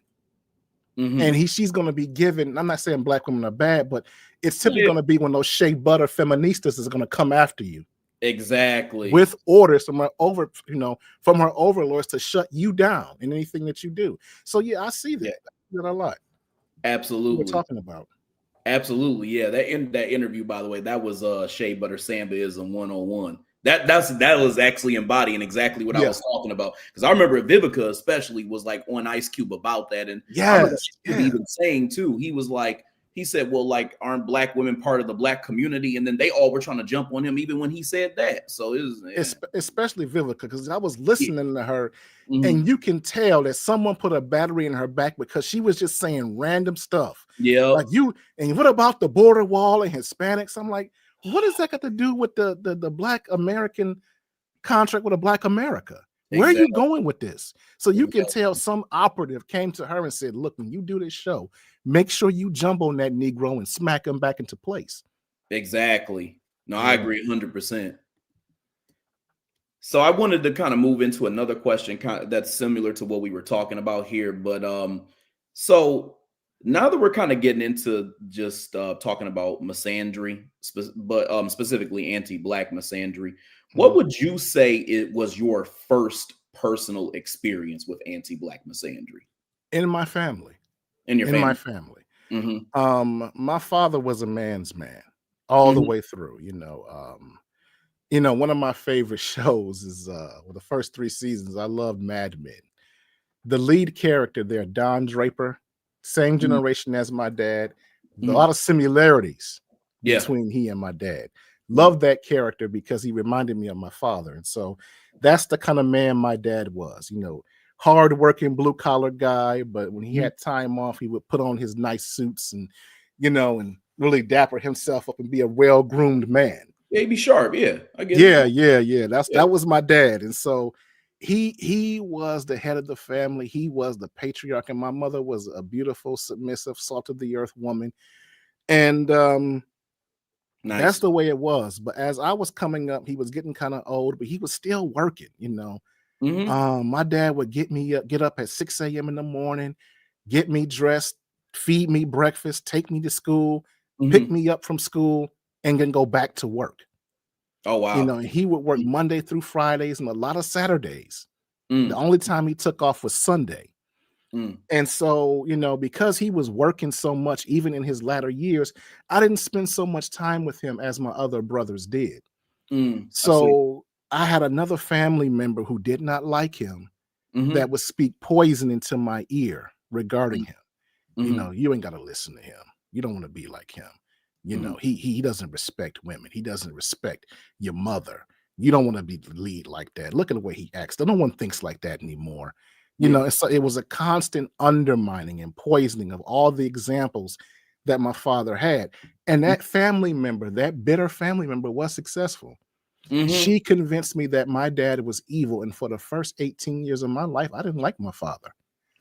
And Mm-hmm. she's going to be given, I'm not saying black women are bad, but it's typically Yeah. going to be when those shea butter feministas is going to come after you Exactly. with orders from from her overlords to shut you down in anything that you do. So yeah, I see that. Yeah. I see that a lot. We're Absolutely. talking about. Absolutely. Yeah. That interview, by the way, that was Shea Butter Sambaism 101. That was actually embodying exactly what I Yeah. was talking about. Because I remember Vivica especially was like on Ice Cube about that. And I remember Yes. Ice Cube Yeah. even saying too, he said, well, like, aren't black women part of the black community? And then they all were trying to jump on him even when he said that. So it was, yeah. Especially Vivica, because I was listening to her, Mm-hmm. and you can tell that someone put a battery in her back, because she was just saying random stuff. Yep. Like, and what about the border wall and Hispanics? I'm like, what does that got to do with the Black American contract with a Black America? Where are you Exactly. going with this? So you can Exactly. tell some operative came to her and said, look, when you do this show, make sure you jump on that Negro and smack him back into place. Exactly. No, I Yeah. agree 100%. So I wanted to kind of move into another question that's similar to what we were talking about here, but so now that we're kind of getting into just talking about misandry, but specifically anti-black misandry, what Mhm. would you say it was your first personal experience with anti-black misandry In my family. in your In my family? family. Mm-hmm. My father was a man's man all the Mm-hmm. way through. One of my favorite shows is the first 3 seasons. I loved Mad Men. The lead character there, Don Draper, same Mm-hmm. generation as my dad. A Mm-hmm. lot of similarities Yeah. between he and my dad. Yeah. Loved that character because he reminded me of my father. And so that's the kind of man my dad was, hardworking blue collar guy. But when he Mm-hmm. had time off, he would put on his nice suits and really dapper himself up and be a well groomed man. Yeah, be sharp. Yeah, I get it. Yeah. Yeah. That was my dad. And so he was the head of the family. He was the patriarch, and my mother was a beautiful, submissive, salt of the earth woman. And that's Nice. the way it was. But as I was coming up, he was getting kind of old, but he was still working. Mm-hmm. My dad would get up at 6 a.m. in the morning, get me dressed, feed me breakfast, take me to school, pick Mm-hmm. me up from school, and then go back to work. Oh wow. And he would work Monday through Fridays and a lot of Saturdays. The Mm, only time he took off was Sunday. mm, And so, because he was working so much, even in his latter years, I didn't spend so much time with him as my other brothers did. I see. So I had another family member who did not like him that Mm-hmm. would speak poison into my ear regarding him. Mm-hmm. You ain't got to listen to him. You don't want to be like him. Mm-hmm. He doesn't respect women. He doesn't respect your mother. You don't want to be the lead like that. Look at the way he acts. No one thinks like that anymore. Yeah. And so it was a constant undermining and poisoning of all the examples that my father had. And that family member, that bitter family member, was successful. Mm-hmm. She convinced me that my dad was evil. And for the first 18 years of my life, I didn't like my father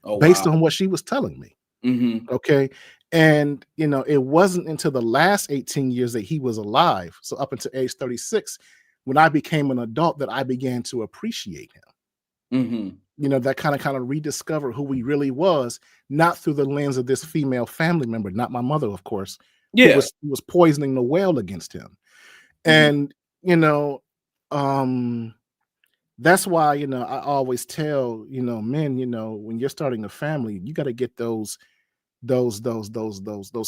Oh based wow. on what she was telling me. Mm-hmm. Okay. And, it wasn't until the last 18 years that he was alive. So up until age 36, when I became an adult, that I began to appreciate him. Mm-hmm. That kind of rediscover who he really was, not through the lens of this female family member, not my mother, of course, Yeah. who was poisoning the well against him. Mm-hmm. And, you know, um, that's why, I always tell, men, when you're starting a family, you got to get those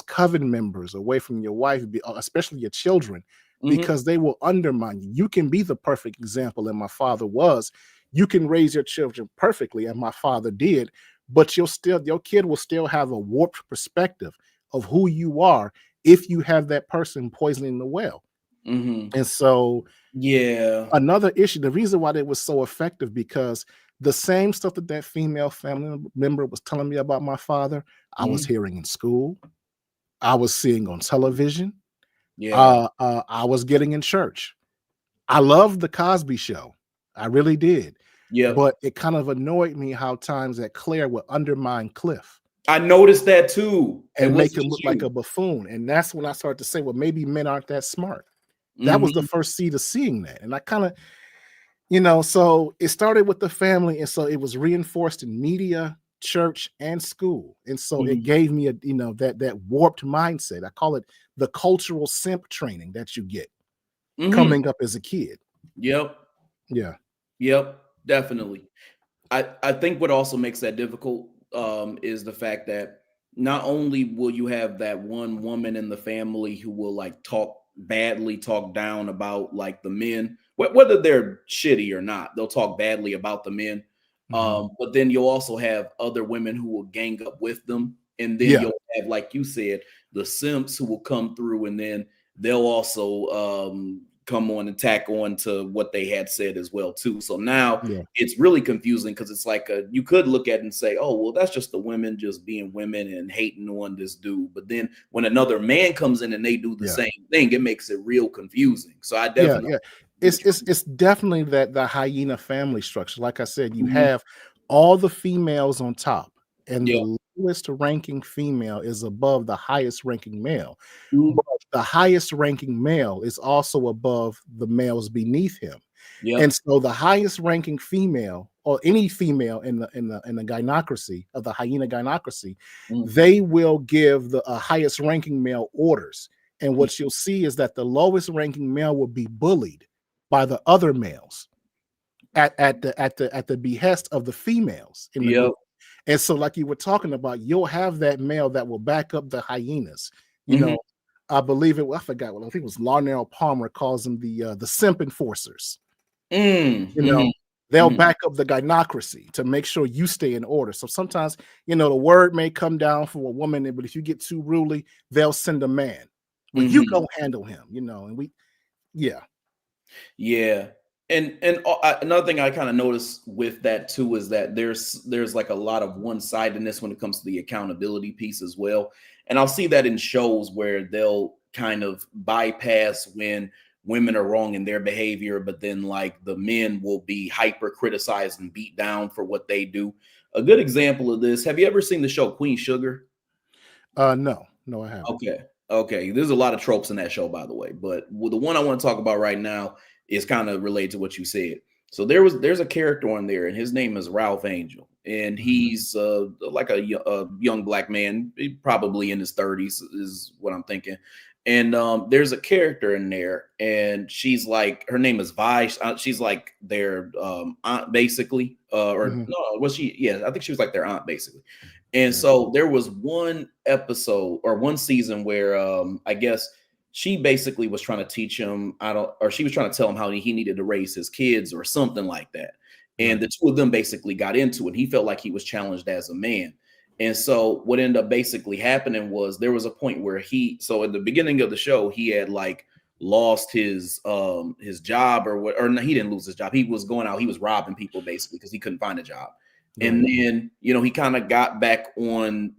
coven members away from your wife, especially your children, Mm-hmm. because they will undermine you. You can be the perfect example, and my father was. You can raise your children perfectly, and my father did, but your kid will still have a warped perspective of who you are if you have that person poisoning the well. Mm-hmm. And so Yeah. another issue, the reason why they was so effective, because the same stuff that female family member was telling me about my father, I was Mm-hmm. hearing in school, I was seeing on television, Yeah. I was getting in church. I loved the Cosby Show, I really did, Yep. but it kind of annoyed me how times that Claire would undermine Cliff I noticed that too. It and make wasn't him just look like a you. buffoon, and that's when I started to say, well, maybe men aren't that smart. That was the Mm-hmm. first seed of seeing that, and I kind of so it started with the family, and so it was reinforced in media, church, and school. And so it Mm-hmm. gave me that warped mindset. I call it the cultural simp training that you get Mm-hmm. coming up as a kid. Yep. Yeah. Yep. Definitely. I think what also makes that difficult is the fact that not only will you have that one woman in the family who will like talk down about like the men, whether they're shitty or not, they'll talk badly about the men. Mhm. But then you'll also have other women who will gang up with them, and then Yeah. you'll have, like you said, the simps who will come through, and then they'll also come on and tack on to what they had said as well too. So now Yeah. it's really confusing because it's like you could look at it and say, oh, well, that's just the women just being women and hating on this dude. But then when another man comes in and they do the Yeah. same thing, it makes it real confusing. So I Yeah. definitely Yeah. get It's what it's you're it's definitely that the hyena family structure. Like I said, you saying. have all the females on top, and Yeah. the lowest ranking female is above the highest ranking male. Mhm. But the highest ranking male is also above the males beneath him. And Yep. so the highest ranking female, or any female in the gynocracy of the hyena gynocracy, Mm. they will give the highest ranking male orders. And what you'll see is that the lowest ranking male will be bullied by the other males at the behest of the females in the Yep. group. And so, like you were talking about, you'll have that male that will back up the hyenas. You Hmm. know, I believe it. I forgot what I think it was. Larnell Palmer calls them the simp enforcers. Mm. You know, Hmm. they'll Hmm. back up the gynocracy to make sure you stay in order. So sometimes, the word may come down from a woman, but if you get too ruly, they'll send a man. Well, you Hmm. go handle him. And yeah, Yeah. And another thing I kind of noticed with that too is that there's like a lot of one-sidedness when it comes to the accountability piece as well. And I'll see that in shows where they'll kind of bypass when women are wrong in their behavior, but then like the men will be hyper criticized and beat down for what they do. A good example of this, have you ever seen the show Queen Sugar? no, I haven't. Okay. Okay. There's a lot of tropes in that show, by the way. But the one I want to talk about right now is kind of related to what you said. So there's a character on there, and his name is Ralph Angel, and Mhm. he's like a young black man, probably in his 30s, is what I'm thinking. And there's a character in there, and she's like, her name is Vi. She's like their aunt, basically, or Mhm. no, was she? Yeah, I think she was like their aunt, basically. And Right. so there was one episode or one season where I guess she basically was trying to teach him, I don't, or she was trying to tell him how he needed to raise his kids or something like that. And Right. the two of them basically got into it. He felt like he was challenged as a man. And so what ended up basically happening was there was a point where so at the beginning of the show, he had like lost his job or what, or no, he didn't lose his job. He was going out, he was robbing people basically because he couldn't find a job. And Right. then, he kind of got back on,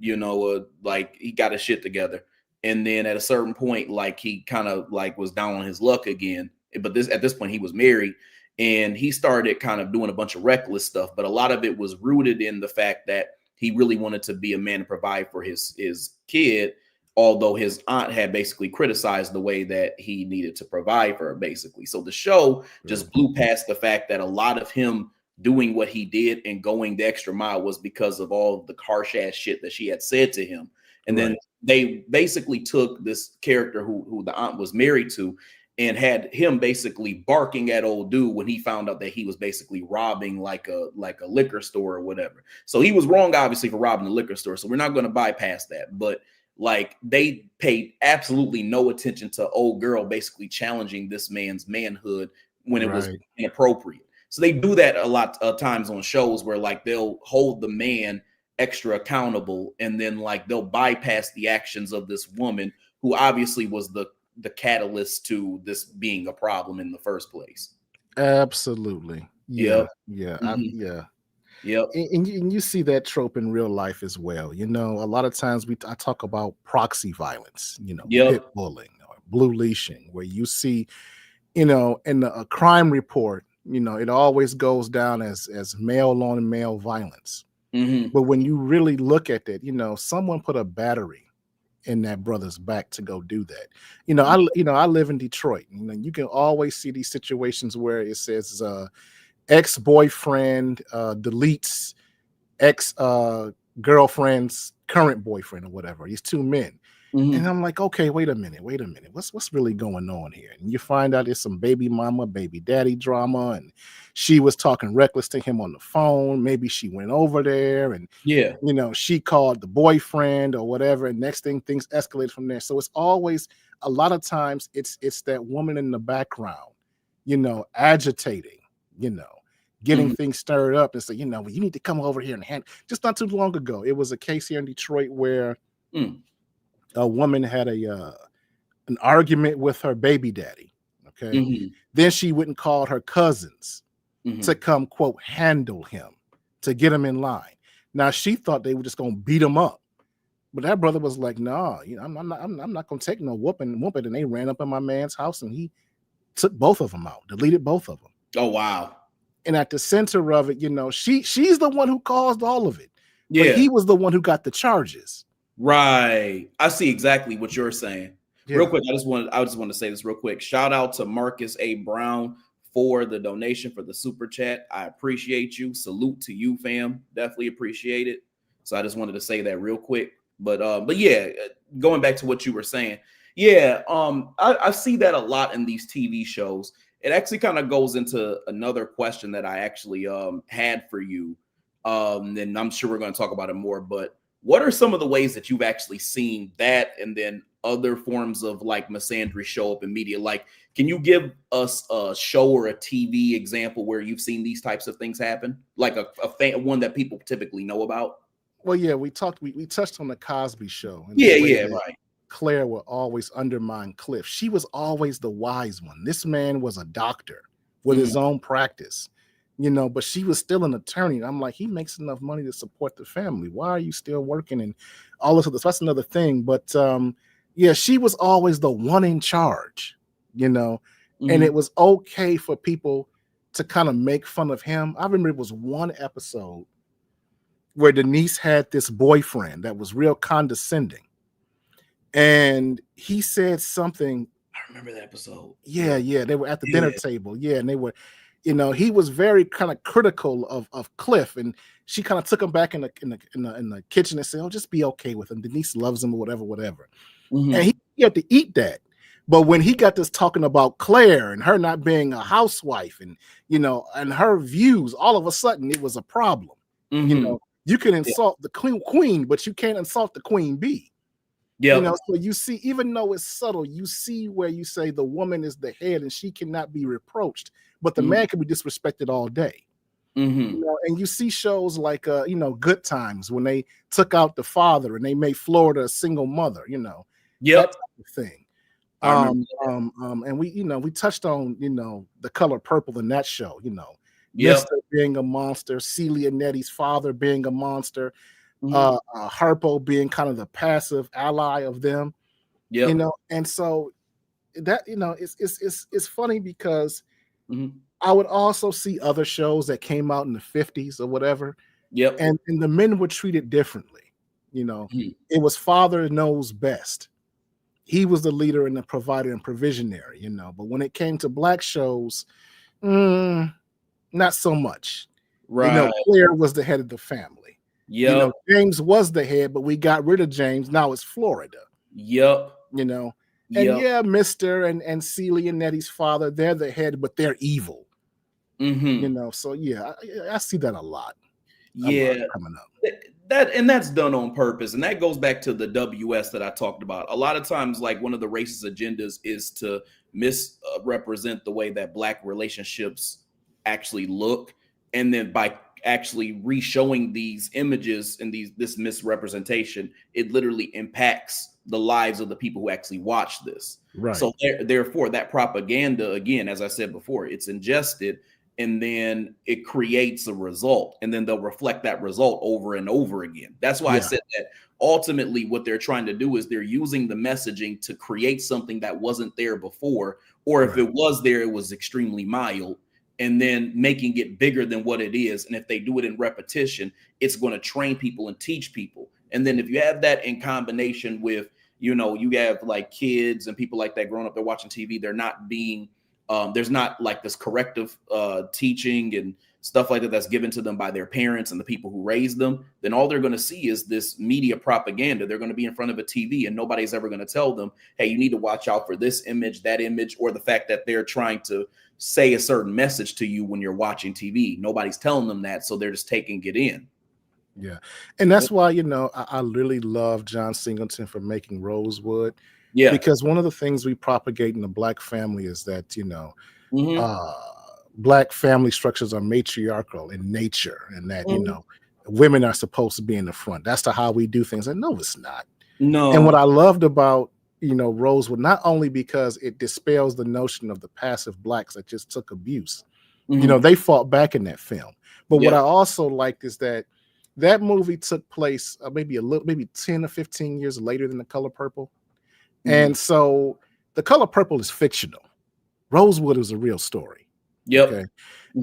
like he got his shit together. And then at a certain point, like he kind of like was down on his luck again. But at this point, he was married and he started kind of doing a bunch of reckless stuff. But a lot of it was rooted in the fact that he really wanted to be a man to provide for his kid, although his aunt had basically criticized the way that he needed to provide for her, basically. So the show Right. just blew past the fact that a lot of him doing what he did and going the extra mile was because of all the harsh ass shit that she had said to him. And then Right. they basically took this character who the aunt was married to and had him basically barking at old dude when he found out that he was basically robbing like a liquor store or whatever. So he was wrong, obviously, for robbing the liquor store. So we're not going to bypass that. But like they paid absolutely no attention to old girl basically challenging this man's manhood when it was Right. inappropriate. So they do that a lot of times on shows where like they'll hold the man extra accountable and then like they'll bypass the actions of this woman who obviously was the catalyst to this being a problem in the first place. Absolutely. Yeah. Yep. Yeah. Hmm. Yeah. Yep. And you see that trope in real life as well. A lot of times I talk about proxy violence, pit Yep. bullying or blue leashing, where you see, in a crime report, it always goes down as male on male violence. Hmm. But when you really look at it, someone put a battery in that brother's back to go do that. I live in Detroit. You can always see these situations where it says ex-boyfriend deletes ex girlfriend's current boyfriend or whatever. These two men. And Hmm. I'm like, okay, wait a minute. What's really going on here? And you find out it's some baby mama, baby daddy drama, and she was talking reckless to him on the phone. Maybe she went over there and Yeah. she called the boyfriend or whatever. And next thing things escalate from there. So it's always a lot of times it's that woman in the background, agitating, you know, getting Hmm. things stirred up and say, well, you need to come over here and hand. Just not too long ago, it was a case here in Detroit where Mm. a woman had an argument with her baby daddy. Okay. Hmm. Then she wouldn't call her cousins to Hmm. come, quote, handle him, to get him in line. Now she thought they were just gonna beat him up. But that brother was like, nah, I'm not gonna take no whooping. And they ran up in my man's house and he took both of them out, deleted both of them. Oh wow. And at the center of it, she's the one who caused all of it. But Yeah. he was the one who got the charges. Right. I see exactly what you're saying. Real Yeah. quick, I just want to say this real quick. Shout out to Marcus A. Brown for the donation for the super chat. I appreciate you. Salute to you, fam. Definitely appreciate it. So I just wanted to say that real quick. But yeah, going back to what you were saying, yeah, I see that a lot in these TV shows. It actually kind of goes into another question that I actually had for you. And I'm sure we're going to talk about it more, but what are some of the ways that you've actually seen that and then other forms of like misandry show up in media? Like, can you give us a show or a TV example where you've seen these types of things happen? Like one that people typically know about? Well, yeah, we touched on the Cosby Show and the Yeah, way yeah, that right. Claire will always undermine Cliff. She was always the wise one. This man was a doctor with Mhm. his own practice, but she was still an attorney. And I'm like, he makes enough money to support the family. Why are you still working and all this other? So that's another thing. But yeah, she was always the one in charge, and it Mhm. was okay for people to kind of make fun of him. I remember it was one episode where Denise had this boyfriend that was real condescending. And he said something. I remember that episode. Yeah, Yeah. yeah. They were at the dinner Yeah. table. Yeah, and they were. he was very kind of critical of Cliff, and she kind of took him back in the kitchen and said, "Oh, just be okay with him. Denise loves him, or whatever." And he had to eat that. But when he got this talking about Claire and her not being a housewife, and and her views, all of a sudden it was a problem. You can insult the queen, but you can't insult the queen bee. So you see, even though it's subtle, you see where you say the woman is the head and she cannot be reproached, but the man can be disrespected all day. And you see shows like Good Times, when they took out the father and they made Florida a single mother, that type of thing. And we touched on The Color Purple in that show, Mister being a monster, Celia Netti's father being a monster, Harpo being kind of the passive ally of them, and so that it's funny because I would also see other shows that came out in the 50s or whatever, and the men were treated differently. It was father knows best. He was the leader and the provider and provisionary, but when it came to black shows, not so much. Right. Claire was the head of the family. James was the head, but we got rid of James. Now it's Florida. And Mister and Celia Netti's father, they're the head, but they're evil. So I see that a lot. Coming up. That's done on purpose, and that goes back to the WS that I talked about. A lot of times, like, one of the racist agendas is to misrepresent the way that black relationships actually look, and then by actually re-showing these images and this misrepresentation, it literally impacts the lives of the people who actually watch this. Right. So therefore, that propaganda, again, as I said before, it's ingested, and then it creates a result, and then they'll reflect that result over and over again. That's why I said that ultimately what they're trying to do is they're using the messaging to create something that wasn't there before, or if it was there, it was extremely mild, and then making it bigger than what it is. And if they do it in repetition, it's going to train people and teach people. And then if you have that in combination with, you have like kids and people like that growing up, they're watching TV, they're not being there's not like this corrective teaching and stuff like that that's given to them by their parents and the people who raised them, then all they're going to see is this media propaganda. They're going to be in front of a TV and nobody's ever going to tell them, hey, you need to watch out for this image, that image, or the fact that they're trying to say a certain message to you when you're watching TV. Nobody's telling them that, so they're just taking it in. Yeah. And that's why, I really love John Singleton for making Rosewood. Yeah, because one of the things we propagate in the black family is that, black family structures are matriarchal in nature, and that, women are supposed to be in the front. That's how we do things. And no, it's not. No. And what I loved about, Rosewood, not only because it dispels the notion of the passive blacks that just took abuse, they fought back in that film. But what I also liked is that movie took place maybe 10 or 15 years later than The Color Purple. And so The Color Purple is fictional. Rosewood is a real story. Okay.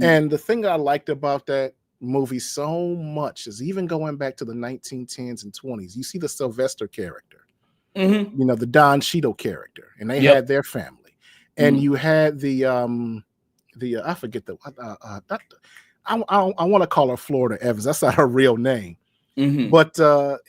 And the thing I liked about that movie so much is, even going back to the 1910s and 20s, you see the Sylvester character, the Don Cheadle character, and they had their family. And you had the I forget I want to call her Florida Evans. That's not her real name. But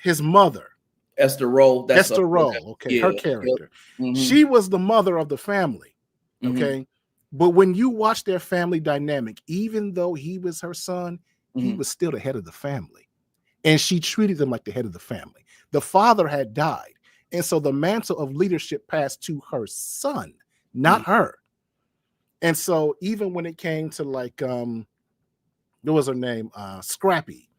his mother, Esther Roll. Esther Roll, okay, her character. She was the mother of the family, okay? But when you watch their family dynamic, even though he was her son, he was still the head of the family. And she treated him like the head of the family. The father had died. And so the mantle of leadership passed to her son, not her. And so even when it came to like, what was her name? Scrappy.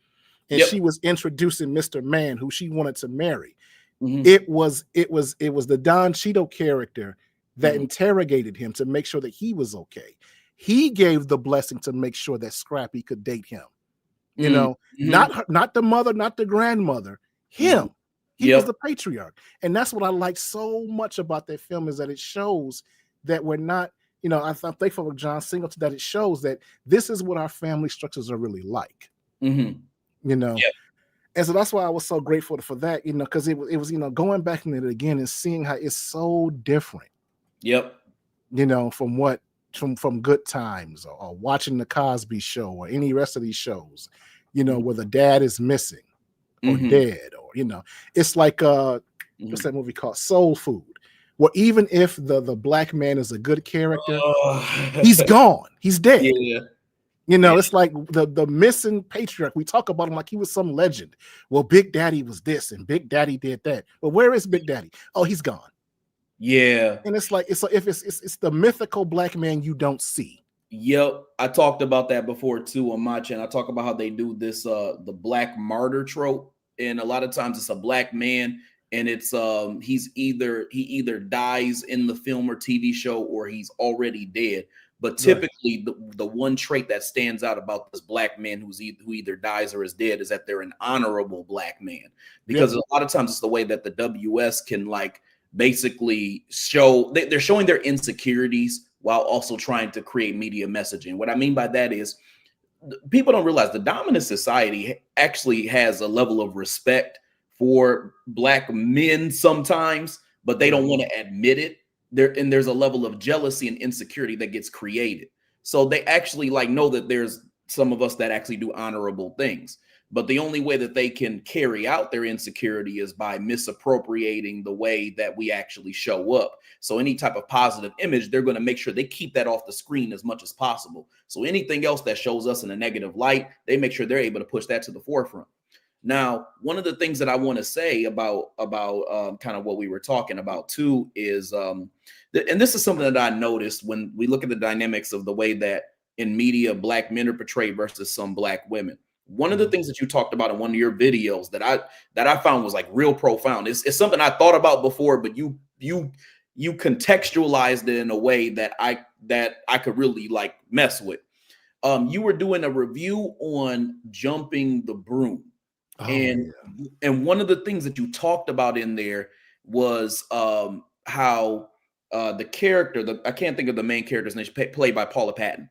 And she was introducing Mr. Man, who she wanted to marry. It was the Don Cheadle character that interrogated him to make sure that he was okay. He gave the blessing to make sure that Scrappy could date him. Not the mother, not the grandmother, him. He was the patriarch. And that's what I like so much about that film, is that it shows that we're not, I'm thankful for John Singleton, that it shows that this is what our family structures are really like. And so that's why I was so grateful for that, because it was going back in it again and seeing how it's so different. From what from Good Times or watching the Cosby Show or any rest of these shows, you know, where the dad is missing or dead, or it's like what's that movie called, Soul Food, where even if the black man is a good character, he's gone, he's dead. Yeah. It's like the missing patriarch. We talk about him like he was some legend. Well, Big Daddy was this and Big Daddy did that. Well, where is Big Daddy? Oh, he's gone. Yeah. And it's like it's the mythical black man you don't see. Yep, I talked about that before too on my channel. I talk about how they do this the black martyr trope, and a lot of times it's a black man, and it's he either dies in the film or TV show, or he's already dead. But typically, the one trait that stands out about this black man who either dies or is dead is that they're an honorable black man, because a lot of times it's the way that the WS can like basically show they're showing their insecurities while also trying to create media messaging. What I mean by that is people don't realize the dominant society actually has a level of respect for black men sometimes, but they don't want to admit it. There's a level of jealousy and insecurity that gets created. So they actually like know that there's some of us that actually do honorable things. But the only way that they can carry out their insecurity is by misappropriating the way that we actually show up. So any type of positive image, they're going to make sure they keep that off the screen as much as possible. So anything else that shows us in a negative light, they make sure they're able to push that to the forefront. Now, one of the things that I want to say about kind of what we were talking about too is, and this is something that I noticed when we look at the dynamics of the way that in media black men are portrayed versus some black women. One of the things that you talked about in one of your videos that I found was like real profound. It's something I thought about before, but you contextualized it in a way that I could really like mess with. You were doing a review on jumping the broom. And one of the things that you talked about in there was how the character, I can't think of the main character's name, played by Paula Patton.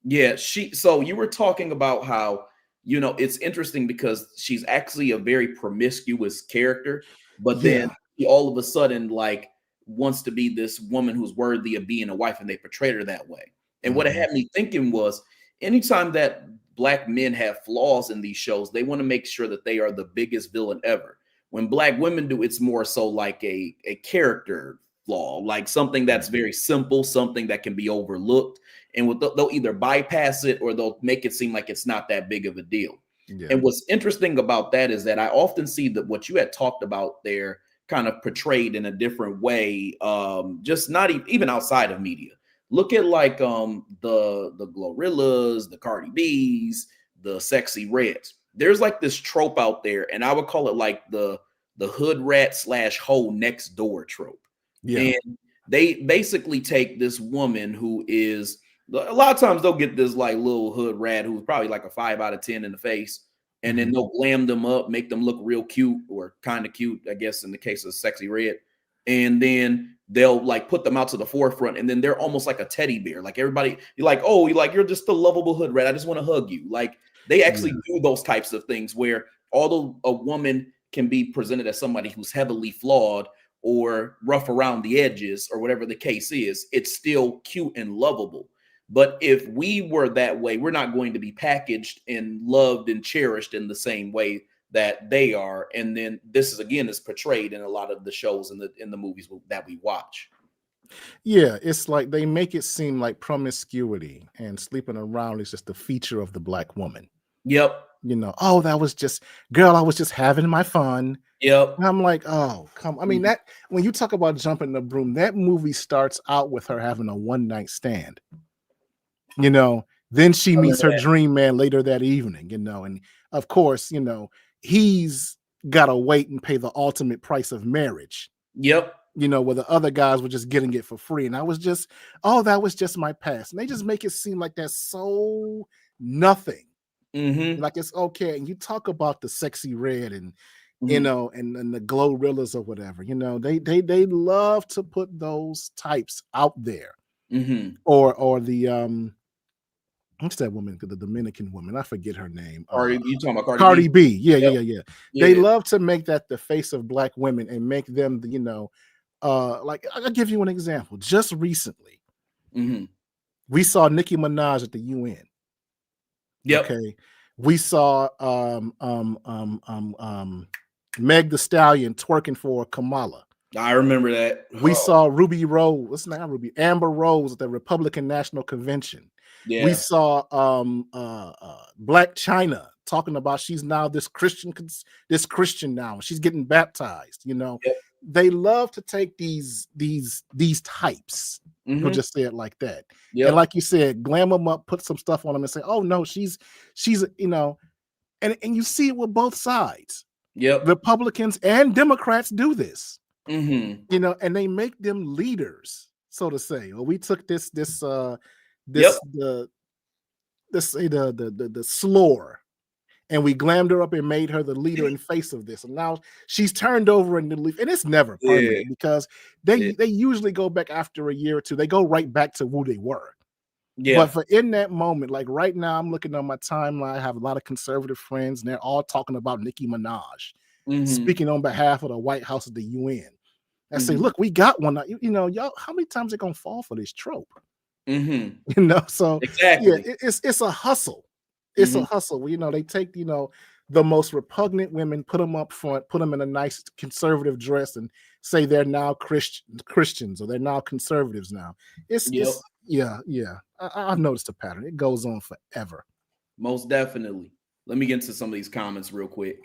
Yeah, so you were talking about how, it's interesting because she's actually a very promiscuous character, but then she all of a sudden like wants to be this woman who's worthy of being a wife, and they portrayed her that way. And what it had me thinking was, anytime that black men have flaws in these shows, they want to make sure that they are the biggest villain ever. When black women do, it's more so like a character flaw, like something that's very simple, something that can be overlooked. And they'll either bypass it or they'll make it seem like it's not that big of a deal. And what's interesting about that is that I often see that what you had talked about there kind of portrayed in a different way, just not even outside of media. Look at like the Glorillas, the Cardi B's, the Sexy Reds. There's like this trope out there, and I would call it like the hood rat / hoe next door trope. And they basically take this woman who is, a lot of times they'll get this like little hood rat who's probably like a 5 out of 10 in the face, and then they'll glam them up, make them look real cute, or kind of cute, I guess, in the case of Sexy Red. And then they'll like put them out to the forefront, and then they're almost like a teddy bear. Like everybody, you're like, oh, you're just a lovable hood rat. I just want to hug you. Like they actually do those types of things where although a woman can be presented as somebody who's heavily flawed or rough around the edges or whatever the case is, it's still cute and lovable. But if we were that way, we're not going to be packaged and loved and cherished in the same way that they are. And then this is portrayed in a lot of the shows and in the movies that we watch. Yeah, it's like they make it seem like promiscuity and sleeping around is just a feature of the black woman. Yep. Oh, that was just, girl, I was just having my fun. Yep. And I'm like, oh, come. I mean, that when you talk about jumping the broom, that movie starts out with her having a one-night stand. Then she meets her dream man later that evening, and of course, he's got to wait and pay the ultimate price of marriage. Yep. Where the other guys were just getting it for free. And I was just, oh, that was just my past. And they just make it seem like that's so nothing. Like it's okay. And you talk about the Sexy Red and, and the Glorillas or whatever, they love to put those types out there. Or the, what's that woman? The Dominican woman. I forget her name. Are you talking about Cardi B? Yeah. They love to make that the face of black women and make them, like I'll give you an example. Just recently, Mm-hmm. We saw Nicki Minaj at the UN. Yep. Okay. We saw Meg the Stallion twerking for Kamala. I remember that. We saw Ruby Rose. What's not Ruby? Amber Rose at the Republican National Convention. Yeah. We saw Black China talking about she's now this Christian now. She's getting baptized. You know, Yep. they love to take these types. We'll just say it like that. Yep. And like you said, glam them up, put some stuff on them, and say, "Oh no, she's you know," and you see it with both sides. Yep. Republicans and Democrats do this. Mm-hmm. You know, and they make them leaders, so to say. Well, we took the slore, and we glammed her up and made her the leader and face of this. And now she's turned over in the leaf, and it's never permanent because they usually go back after a year or two. They go right back to who they were. Yeah. But for in that moment, like right now, I'm looking on my timeline. I have a lot of conservative friends, and they're all talking about Nicki Minaj, speaking on behalf of the White House at the UN. I say, look, we got one. You know, y'all, how many times are gonna fall for this trope? You know, so exactly. Yeah, it's a hustle. It's a hustle. You know, they take, you know, the most repugnant women, put them up front, put them in a nice conservative dress, and say they're now Christians or they're now conservatives now. It's yeah. I've noticed a pattern. It goes on forever. Most definitely. Let me get into some of these comments real quick.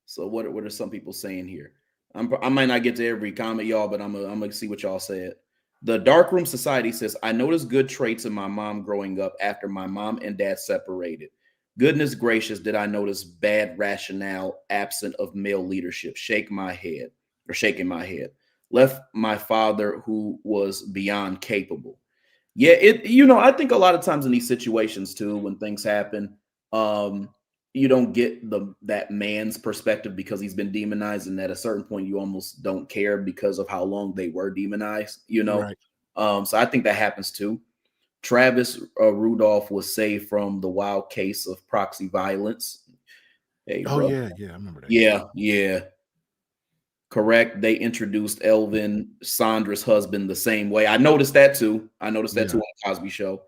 So what are some people saying here? I might not get to every comment, y'all, but I'm gonna see what y'all said. The Darkroom Society says, I noticed good traits in my mom growing up after my mom and dad separated. Goodness gracious, did I notice bad rationale absent of male leadership? Shaking my head. Left my father who was beyond capable. Yeah, I think a lot of times in these situations too, when things happen, you don't get that man's perspective because he's been demonized, and at a certain point you almost don't care because of how long they were demonized, Right. So I think that happens too. Travis Rudolph was saved from the wild case of proxy violence. Hey, oh bro. yeah, I remember that. Yeah. Correct. They introduced Elvin Sandra's husband the same way. I noticed that too. On the Cosby Show.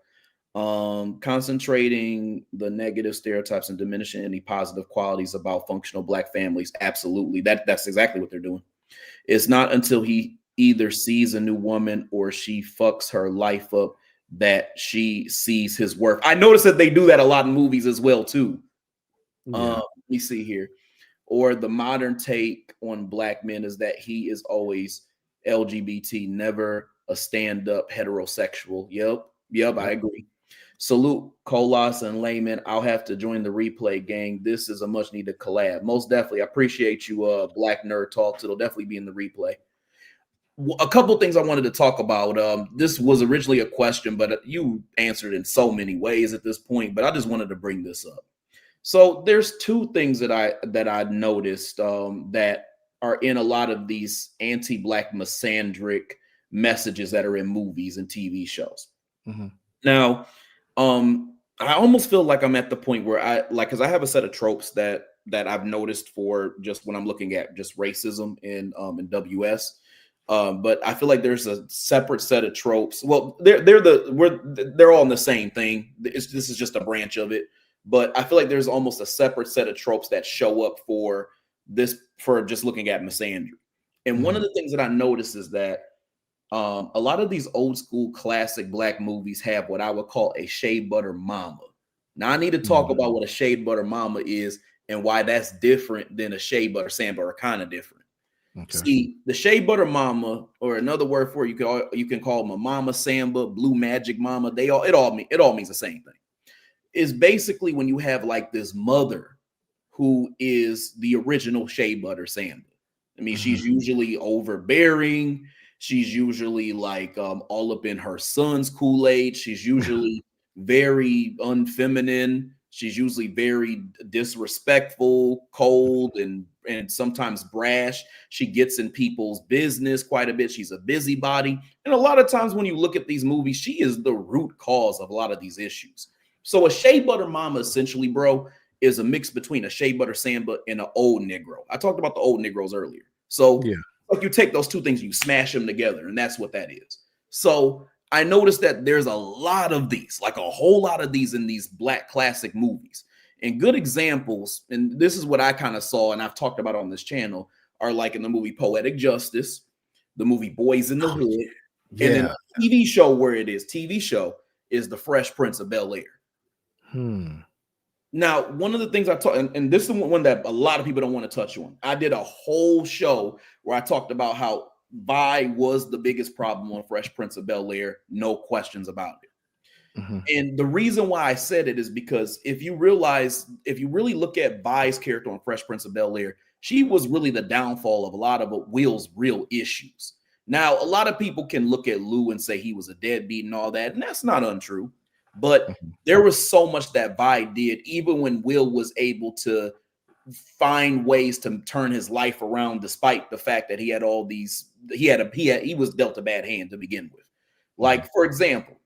Concentrating the negative stereotypes and diminishing any positive qualities about functional Black families. Absolutely. That's exactly what they're doing. It's not until he either sees a new woman or she fucks her life up that she sees his worth. I noticed that they do that a lot in movies as well too. Let me see here. Or the modern take on Black men is that he is always LGBT, never a stand-up heterosexual. Yep, I agree. Salute Colas and Layman. I'll have to join the replay gang. This is a much needed collab. Most definitely. I appreciate you, Black Nerd Talks. It'll definitely be in the replay. A couple things I wanted to talk about. This was originally a question, but you answered in so many ways at this point, but I just wanted to bring this up. So there's two things that I noticed that are in a lot of these anti-Black misandric messages that are in movies and TV shows. Now, I almost feel like I'm at the point where because I have a set of tropes that I've noticed for just when I'm looking at just racism in WS. But I feel like there's a separate set of tropes. Well, they're all in the same thing. This is just a branch of it. But I feel like there's almost a separate set of tropes that show up for just looking at misandry. And one of the things that I noticed is that a lot of these old school classic Black movies have what I would call a shea butter mama. Now I need to talk about what a shea butter mama is and why that's different than a shea butter samba, or kind of different. Okay. See, the shea butter mama, or another word for it, you can call them a mama samba, blue magic mama. It all means the same thing. Is basically when you have like this mother who is the original shea butter samba. I mean, she's usually overbearing. She's usually like all up in her son's Kool-Aid. She's usually very unfeminine. She's usually very disrespectful, cold, and sometimes brash. She gets in people's business quite a bit. She's a busybody. And a lot of times when you look at these movies, she is the root cause of a lot of these issues. So a shea butter mama, essentially, bro, is a mix between a shea butter samba and an old Negro. I talked about the old Negroes earlier. So like you take those two things, you smash them together, and that's what that is. So I noticed that there's a lot of these, like a whole lot of these in these Black classic movies. And good examples, and this is what I kind of saw, and I've talked about on this channel, are like in the movie Poetic Justice, the movie Boys in the Hood, and then Yeah. the TV show where it is, TV show is The Fresh Prince of Bel-Air. Now, one of the things I talked, and this is one that a lot of people don't want to touch on. I did a whole show where I talked about how Vi was the biggest problem on Fresh Prince of Bel-Air, no questions about it. And the reason why I said it is because if you really look at Vi's character on Fresh Prince of Bel-Air, she was really the downfall of a lot of Will's real issues. Now, a lot of people can look at Lou and say he was a deadbeat and all that, and that's not untrue. But there was so much that Vi did, even when Will was able to find ways to turn his life around, despite the fact that he had all these, he was dealt a bad hand to begin with. Like, for example,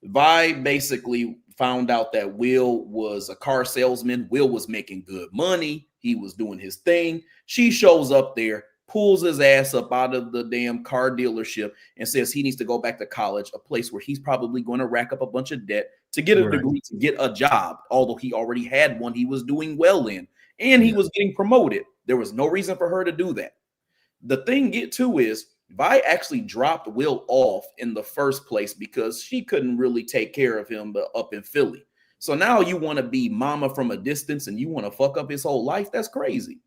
Vi basically found out that Will was a car salesman. Will was making good money. He was doing his thing. She shows up there, pulls his ass up out of the damn car dealership and says he needs to go back to college, a place where he's probably going to rack up a bunch of debt to get a degree, to get a job, although he already had one he was doing well in, and he was getting promoted. There was no reason for her to do that. The thing too is Vi actually dropped Will off in the first place because she couldn't really take care of him up in Philly. So now you want to be mama from a distance and you want to fuck up his whole life? That's crazy.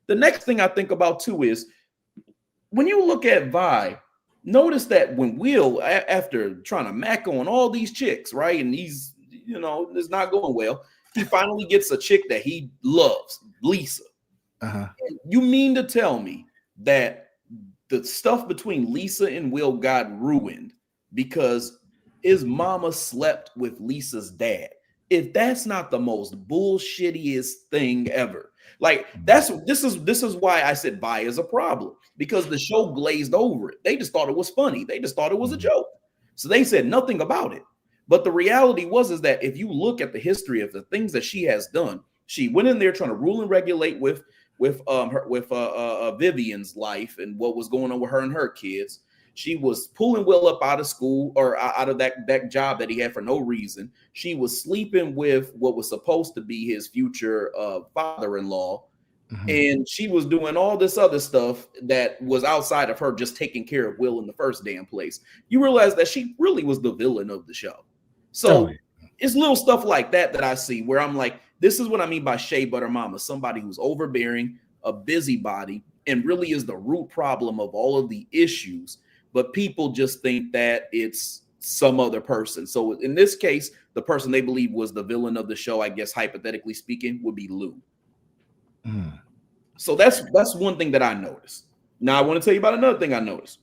The next thing I think about too is when you look at Vi, notice that when Will, after trying to mac on all these chicks, right, and he's, it's not going well, he finally gets a chick that he loves, Lisa. You mean to tell me that the stuff between Lisa and Will got ruined because his mama slept with Lisa's dad? If that's not the most bullshittiest thing ever. Like, this is why I said Vi is a problem, because the show glazed over it. They just thought it was funny. They just thought it was a joke. So they said nothing about it. But the reality is that if you look at the history of the things that she has done, she went in there trying to rule and regulate with Vivian's life and what was going on with her and her kids. She was pulling Will up out of school, or out of that job that he had for no reason. She was sleeping with what was supposed to be his future father-in-law. And she was doing all this other stuff that was outside of her just taking care of Will in the first damn place. You realize that she really was the villain of the show. So it's little stuff like that I see where I'm like, this is what I mean by shea butter mama, somebody who's overbearing, a busybody, and really is the root problem of all of the issues. But people just think that it's some other person. So in this case, the person they believe was the villain of the show, I guess, hypothetically speaking, would be Lou. So that's one thing that I noticed. Now I want to tell you about another thing I noticed.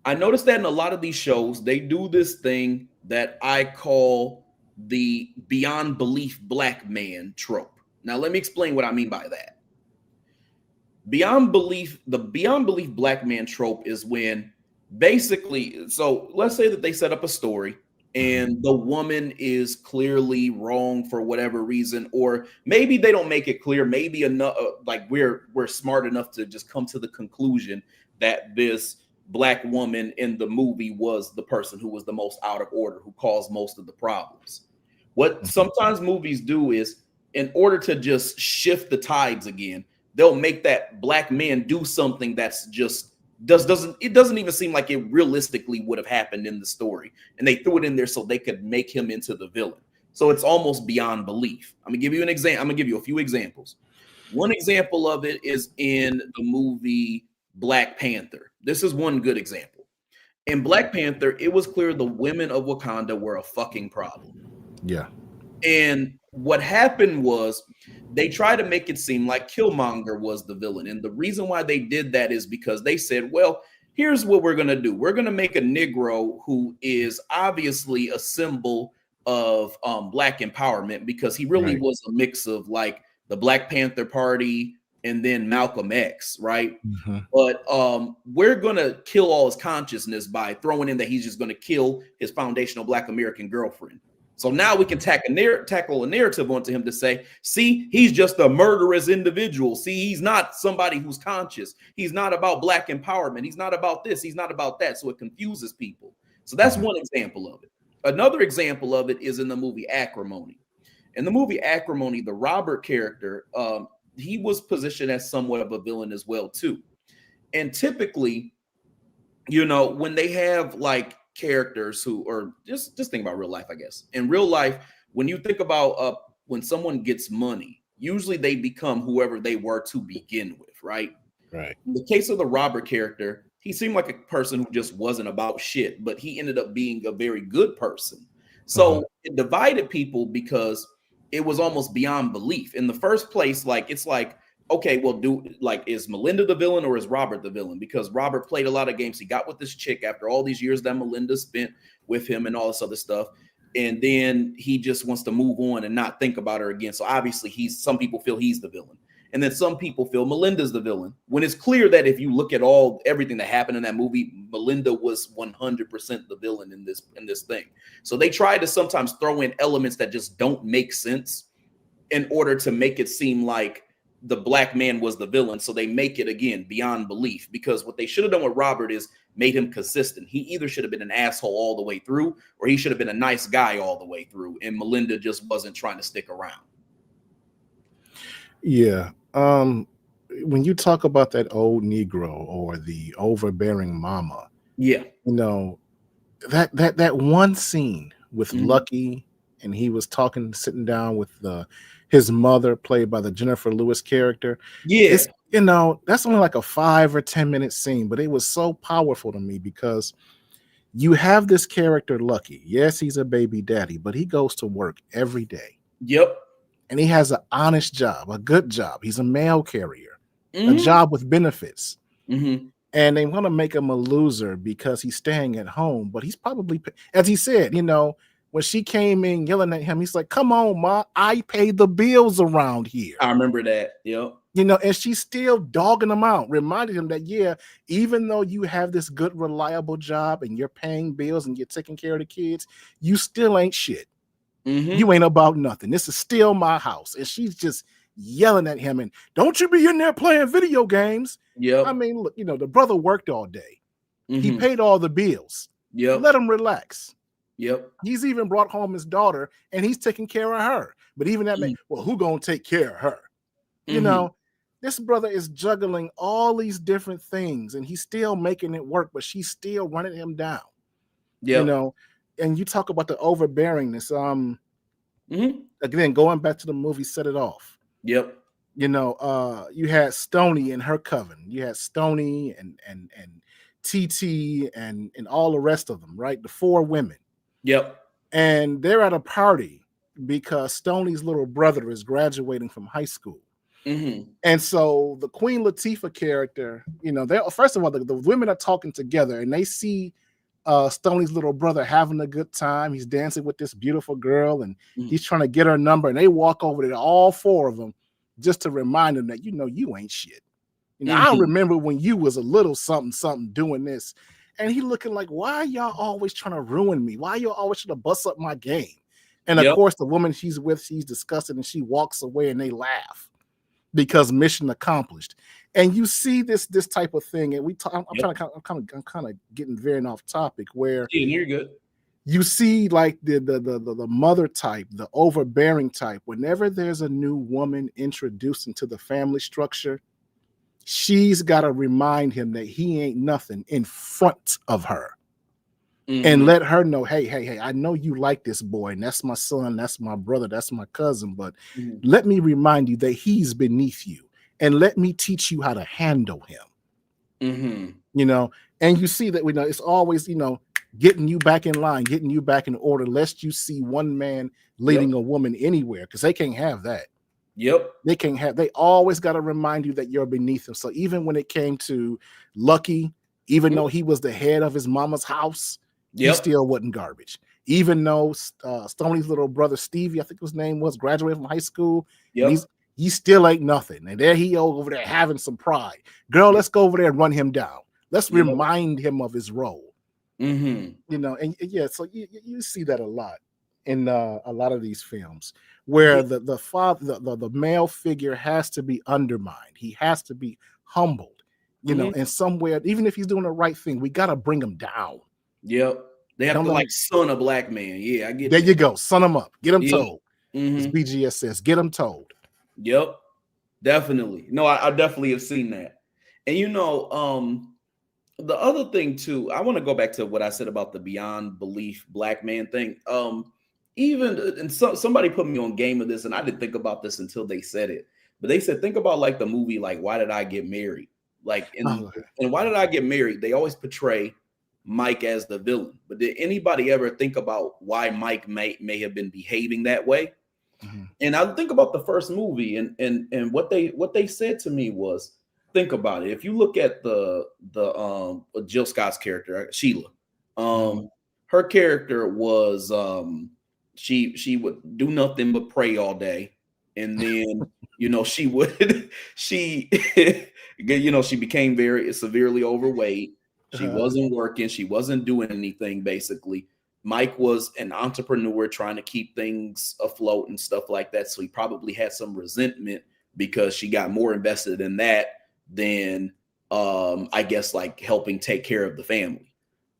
I noticed that in a lot of these shows, they do this thing that I call the beyond belief black man trope. Now, let me explain what I mean by that. The beyond belief black man trope is when basically, so let's say that they set up a story and the woman is clearly wrong for whatever reason, or maybe they don't make it clear. Maybe enough, like we're smart enough to just come to the conclusion that this black woman in the movie was the person who was the most out of order, who caused most of the problems. What sometimes movies do is, in order to just shift the tides again, they'll make that black man do something that's just doesn't even seem like it realistically would have happened in the story, and they threw it in there so they could make him into the villain. So it's almost beyond belief. I'm gonna give you an example. I'm gonna give you a few examples. One example of it is in the movie Black Panther. This is one good example. In Black Panther, it was clear the women of Wakanda were a fucking problem. Yeah. And what happened was they tried to make it seem like Killmonger was the villain. And the reason why they did that is because they said, well, here's what we're going to do. We're going to make a Negro who is obviously a symbol of black empowerment, because he really was a mix of like the Black Panther Party and then Malcolm X, right? But we're going to kill all his consciousness by throwing in that he's just going to kill his foundational Black American girlfriend. So now we can tackle a narrative onto him to say, see, he's just a murderous individual. See, he's not somebody who's conscious. He's not about black empowerment. He's not about this. He's not about that. So it confuses people. So that's Mhm. one example of it. Another example of it is in the movie Acrimony. In the movie Acrimony, the Robert character, he was positioned as somewhat of a villain as well too. And typically, when they have like characters who, or just think about real life, I guess. In real life, when you think about when someone gets money, usually they become whoever they were to begin with, right? Right. In the case of the Robert character, he seemed like a person who just wasn't about shit, but he ended up being a very good person. Mhm. So it divided people because it was almost beyond belief. In the first place, like it's like, okay, well, is Melinda the villain or is Robert the villain? Because Robert played a lot of games. He got with this chick after all these years that Melinda spent with him and all this other stuff. And then he just wants to move on and not think about her again. So obviously, some people feel he's the villain. And then some people feel Melinda's the villain. When it's clear that if you look at everything that happened in that movie, Melinda was 100% the villain in this thing. So they try to sometimes throw in elements that just don't make sense in order to make it seem like the black man was the villain. So they make it again beyond belief, because what they should have done with Robert is made him consistent. He either should have been an asshole all the way through, or he should have been a nice guy all the way through. And Melinda just wasn't trying to stick around. Yeah. When you talk about that old Negro or the overbearing mama, Yeah. you know, that one scene with Mhm. Lucky, and he was talking, sitting down with his mother, played by the Jennifer Lewis character. Yeah. It's that's only like a 5 or 10 minute scene, but it was so powerful to me because you have this character Lucky. Yes, he's a baby daddy, but he goes to work every day Yep. and he has an honest job, a good job. He's a mail carrier, a Mhm. job with benefits. Mhm. And they want to make him a loser because he's staying at home. But he's probably, as he said, when she came in yelling at him, he's like, "Come on, ma, I pay the bills around here." I remember that. Yep. And she's still dogging him out, reminding him that, yeah, even though you have this good, reliable job and you're paying bills and you're taking care of the kids, you still ain't shit. You Mhm. ain't about nothing. This is still my house. And she's just yelling at him and, "Don't you be in there playing video games." I Yep. mean, look, the brother worked all day. He Mhm. paid all the bills. Yep. Let him relax. Yep. He's even brought home his daughter and he's taking care of her. But even that man, well, who gonna take care of her? You Mhm. know, this brother is juggling all these different things and he's still making it work, but she's still running him down. You Yep. know, and you talk about the overbearingness. Mhm. Again, going back to the movie Set It Off. Yep. You had Stony and her coven. You had Stony and TT and all the rest of them, right? The four women. Yep. And they're at a party because Stony's little brother is graduating from high school. Mhm. And so the Queen Latifah character, they first of all, the women are talking together and they see Stony's little brother having a good time. He's dancing with this beautiful girl and Mhm. he's trying to get her number. And they walk over to all four of them just to remind them that, you ain't shit. I Mhm. remember when you was a little something, something doing this. And he looking like, why y'all always trying to ruin me? Why y'all always trying to bust up my game? And of Yep. course, the woman she's with, she's disgusted and she walks away and they laugh because mission accomplished. And you see this type of thing, and we talk. Yep. I'm kind of getting veering off topic where Yeah, you're good. you see like the mother type, the overbearing type. Whenever there's a new woman introduced into the family structure, she's got to remind him that he ain't nothing in front of her. And Mhm. let her know, hey, I know you like this boy, and that's my son, that's my brother, that's my cousin, but Mhm. let me remind you that he's beneath you, and let me teach you how to handle him. Mhm. And you see that it's always getting you back in line, getting you back in order, lest you see one man leading Yep. a woman anywhere, because they can't have that. Yep. They always got to remind you that you're beneath them. So even when it came to Lucky, even Mhm. though he was the head of his mama's house, he Yep. still wasn't garbage. Even though Stoney's little brother Stevie, I think his name was, graduated from high school, and Yep. he still ain't nothing. And there he over there having some pride. Girl, let's go over there and run him down. Let's Yep. remind him of his role. Mhm. And yeah, so you see that a lot in a lot of these films where Yeah. the father, the male figure has to be undermined. He has to be humbled, Mhm. in somewhere, even if he's doing the right thing, we got to bring him down. Yep. They have to like son a black man. Yeah, I get There that. you go. Son him up. Get him Yeah. told. As BGS says, get him told. Yep. Definitely. No, I definitely have seen that. And the other thing too, I want to go back to what I said about the beyond belief black man thing. Even and somebody put me on game of this, and I didn't think about this until they said it. But they said, think about like the movie, like Why Did I Get Married? Like in Why Did I Get Married? They always portray Mike as the villain. But did anybody ever think about why Mike may have been behaving that way? And I think about the first movie, and what they said to me was, think about it. If you look at the Jill Scott's character, Sheila, her character was she would do nothing but pray all day, and then she would she she became very severely overweight. She wasn't working. She wasn't doing anything basically. Mike was an entrepreneur trying to keep things afloat and stuff like that. So he probably had some resentment because she got more invested in that than I guess like helping take care of the family.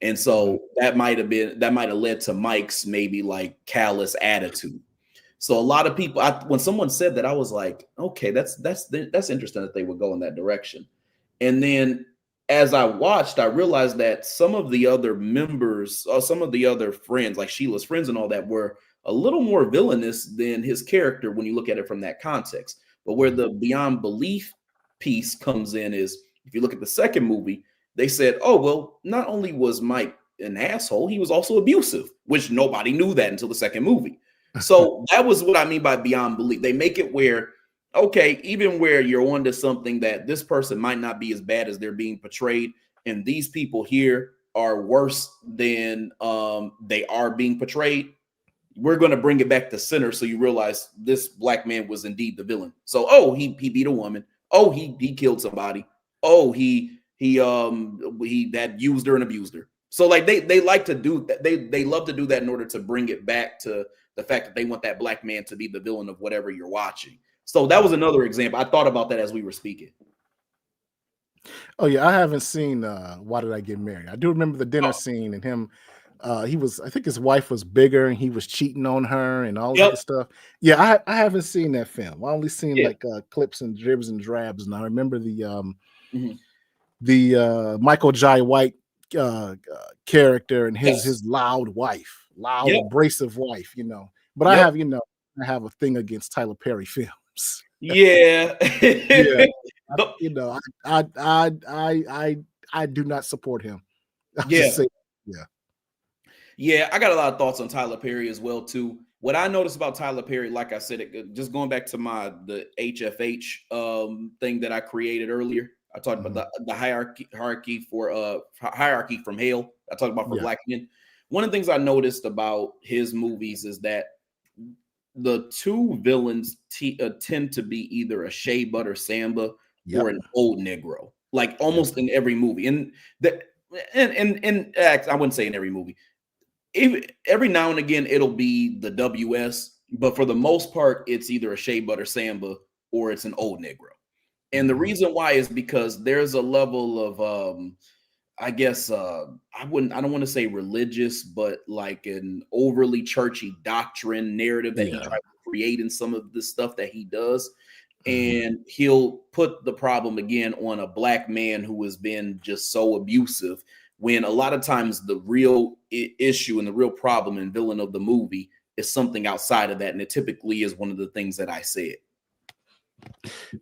And so that might have led to Mike's maybe like callous attitude. So a lot of people, when someone said that, I was like, okay, that's interesting that they would go in that direction. And then as I watched, I realized that some of the other members, some of the other friends, like Sheila's friends and all that, were a little more villainous than his character when you look at it from that context. But where the beyond belief piece comes in is, if you look at the second movie, they said, oh, well, not only was Mike an asshole, he was also abusive, which nobody knew that until the second movie. So that was what I mean by beyond belief. They make it where, okay, even where you're onto something that this person might not be as bad as they're being portrayed, and these people here are worse than they are being portrayed, we're going to bring it back to center so you realize this black man was indeed the villain. So, oh, he beat a woman. Oh, he killed somebody. Oh, he that used her and abused her. So like they like to do that. They love to do that in order to bring it back to the fact that they want that black man to be the villain of whatever you're watching. So that was another example. I thought about that as we were speaking. Oh yeah, I haven't seen Why Did I Get Married? I do remember the dinner scene and him. I think his wife was bigger and he was cheating on her and all that stuff. Yeah, I haven't seen that film. I only seen like clips and dribs and drabs, and I remember the Michael Jai White character and his loud wife, abrasive wife, But I have a thing against Tyler Perry films. Yeah. I do not support him. Yeah, I got a lot of thoughts on Tyler Perry as well too. What I noticed about Tyler Perry, like I said, just going back to the HFH thing that I created earlier. I talked about the hierarchy from hell. I talked about for black men. One of the things I noticed about his movies is that the two villains tend to be either a Shea Butter Samba or an old Negro, like almost in every movie. And I wouldn't say in every movie. Every now and again, it'll be the WS, but for the most part, it's either a Shea Butter Samba or it's an old Negro. And the reason why is because there's a level of, I guess, I don't want to say religious, but like an overly churchy doctrine narrative that he tries to create in some of the stuff that he does. And he'll put the problem again on a black man who has been just so abusive, when a lot of times the real issue and the real problem and villain of the movie is something outside of that. And it typically is one of the things that I said.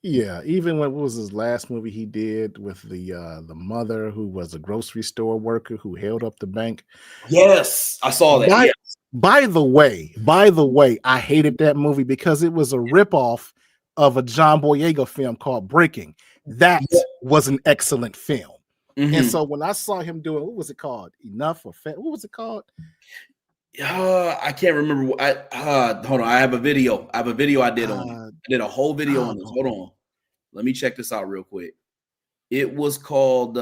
Yeah, even what was his last movie he did with the mother who was a grocery store worker who held up the bank. Yes, I saw that. By the way, I hated that movie because it was a ripoff of a John Boyega film called Breaking. That was an excellent film. And so when I saw him doing, what was it called? Enough or What was it called? I can't remember. Hold on. I have a video. I did on it. I did a whole video on this. Hold on. Let me check this out real quick. It was called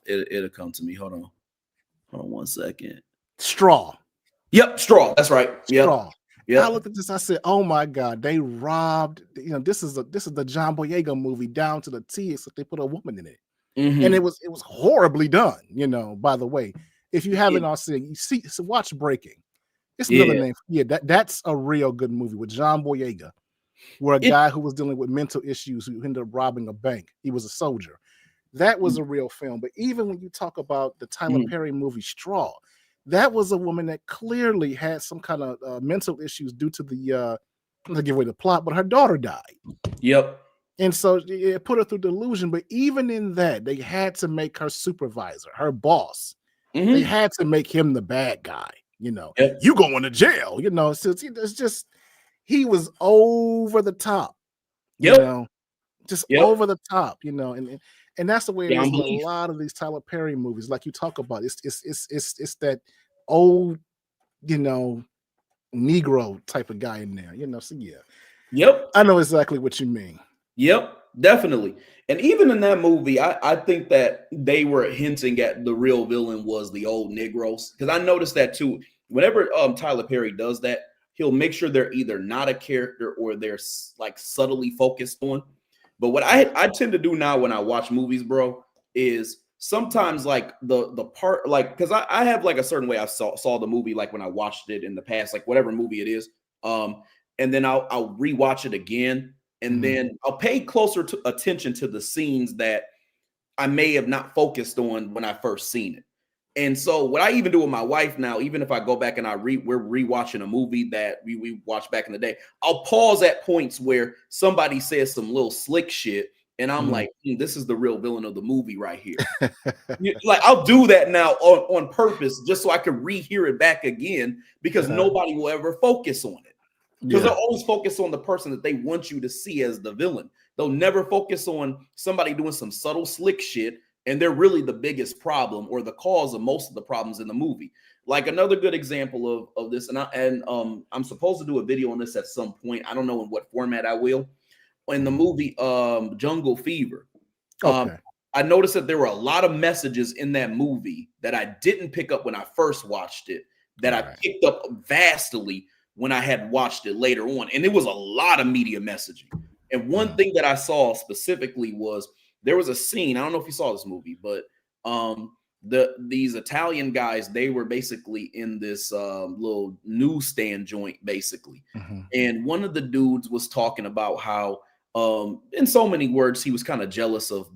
it'll come to me. Hold on 1 second. Straw. Yep, Straw. That's right. Straw. Yeah. I looked at this. I said, "Oh my God, they robbed! This is the John Boyega movie down to the T, except they put a woman in it." And Hmm. it was horribly done, by the way. If you Yeah. haven't all seen, you see, so watch Breaking. It's another Yeah. name. Yeah, that's a real good movie with John Boyega, where a It, guy who was dealing with mental issues who ended up robbing a bank. He was a soldier. That was a real film. But even when you talk about the Tyler mhm. Perry movie Straw, that was a woman that clearly had some kind of mental issues due to not to give away the plot, but her daughter died. Yep. And so it put her through delusion. But even in that, they had to make her supervisor, her boss. They Hmm. had to make him the bad guy. Yep. You going to jail. So it's just he was over the top. You Yep. know, just Yep. over the top. And that's the way it is Beyond with a belief. lot of these Tyler Perry movies, like you talk about. It's that old, you know, Negro type of guy in there. So yeah, Yep. I know exactly what you mean. Yep, definitely. And even in that movie, I think that they were hinting at the real villain was the old Negroes. Because I noticed that too. Whenever Tyler Perry does that, he'll make sure they're either not a character or they're like subtly focused on. But what I tend to do now when I watch movies, bro, is sometimes like the part like because I have like a certain way I saw the movie like when I watched it in the past, like whatever movie it is. And then I'll rewatch it again and Mhm. then I'll pay closer attention to the scenes that I may have not focused on when I first seen it. And so what I even do with my wife now, even if I go back and we're rewatching a movie that we watched back in the day, I'll pause at points where somebody says some little slick shit, and I'm Mhm. like, this is the real villain of the movie right here. Like I'll do that now on purpose, just so I can rehear it back again because Uh-huh. nobody will ever focus on it because they'll Yeah. always focus on the person that they want you to see as the villain. They'll never focus on somebody doing some subtle slick shit, and they're really the biggest problem or the cause of most of the problems in the movie. Like another good example of this, I'm supposed to do a video on this at some point. I don't know in what format I will. In the Mhm. movie Jungle Fever, um, Okay. I noticed that there were a lot of messages in that movie that I didn't pick up when I first watched it, that I Right. picked up vastly when I had watched it later on. And it was a lot of media messaging. And one Mhm. thing that I saw specifically was there was a scene. I don't know if you saw this movie, but these Italian guys, they were basically in this little newsstand joint, basically. Mhm. And one of the dudes was talking about how in so many words he was kind of jealous of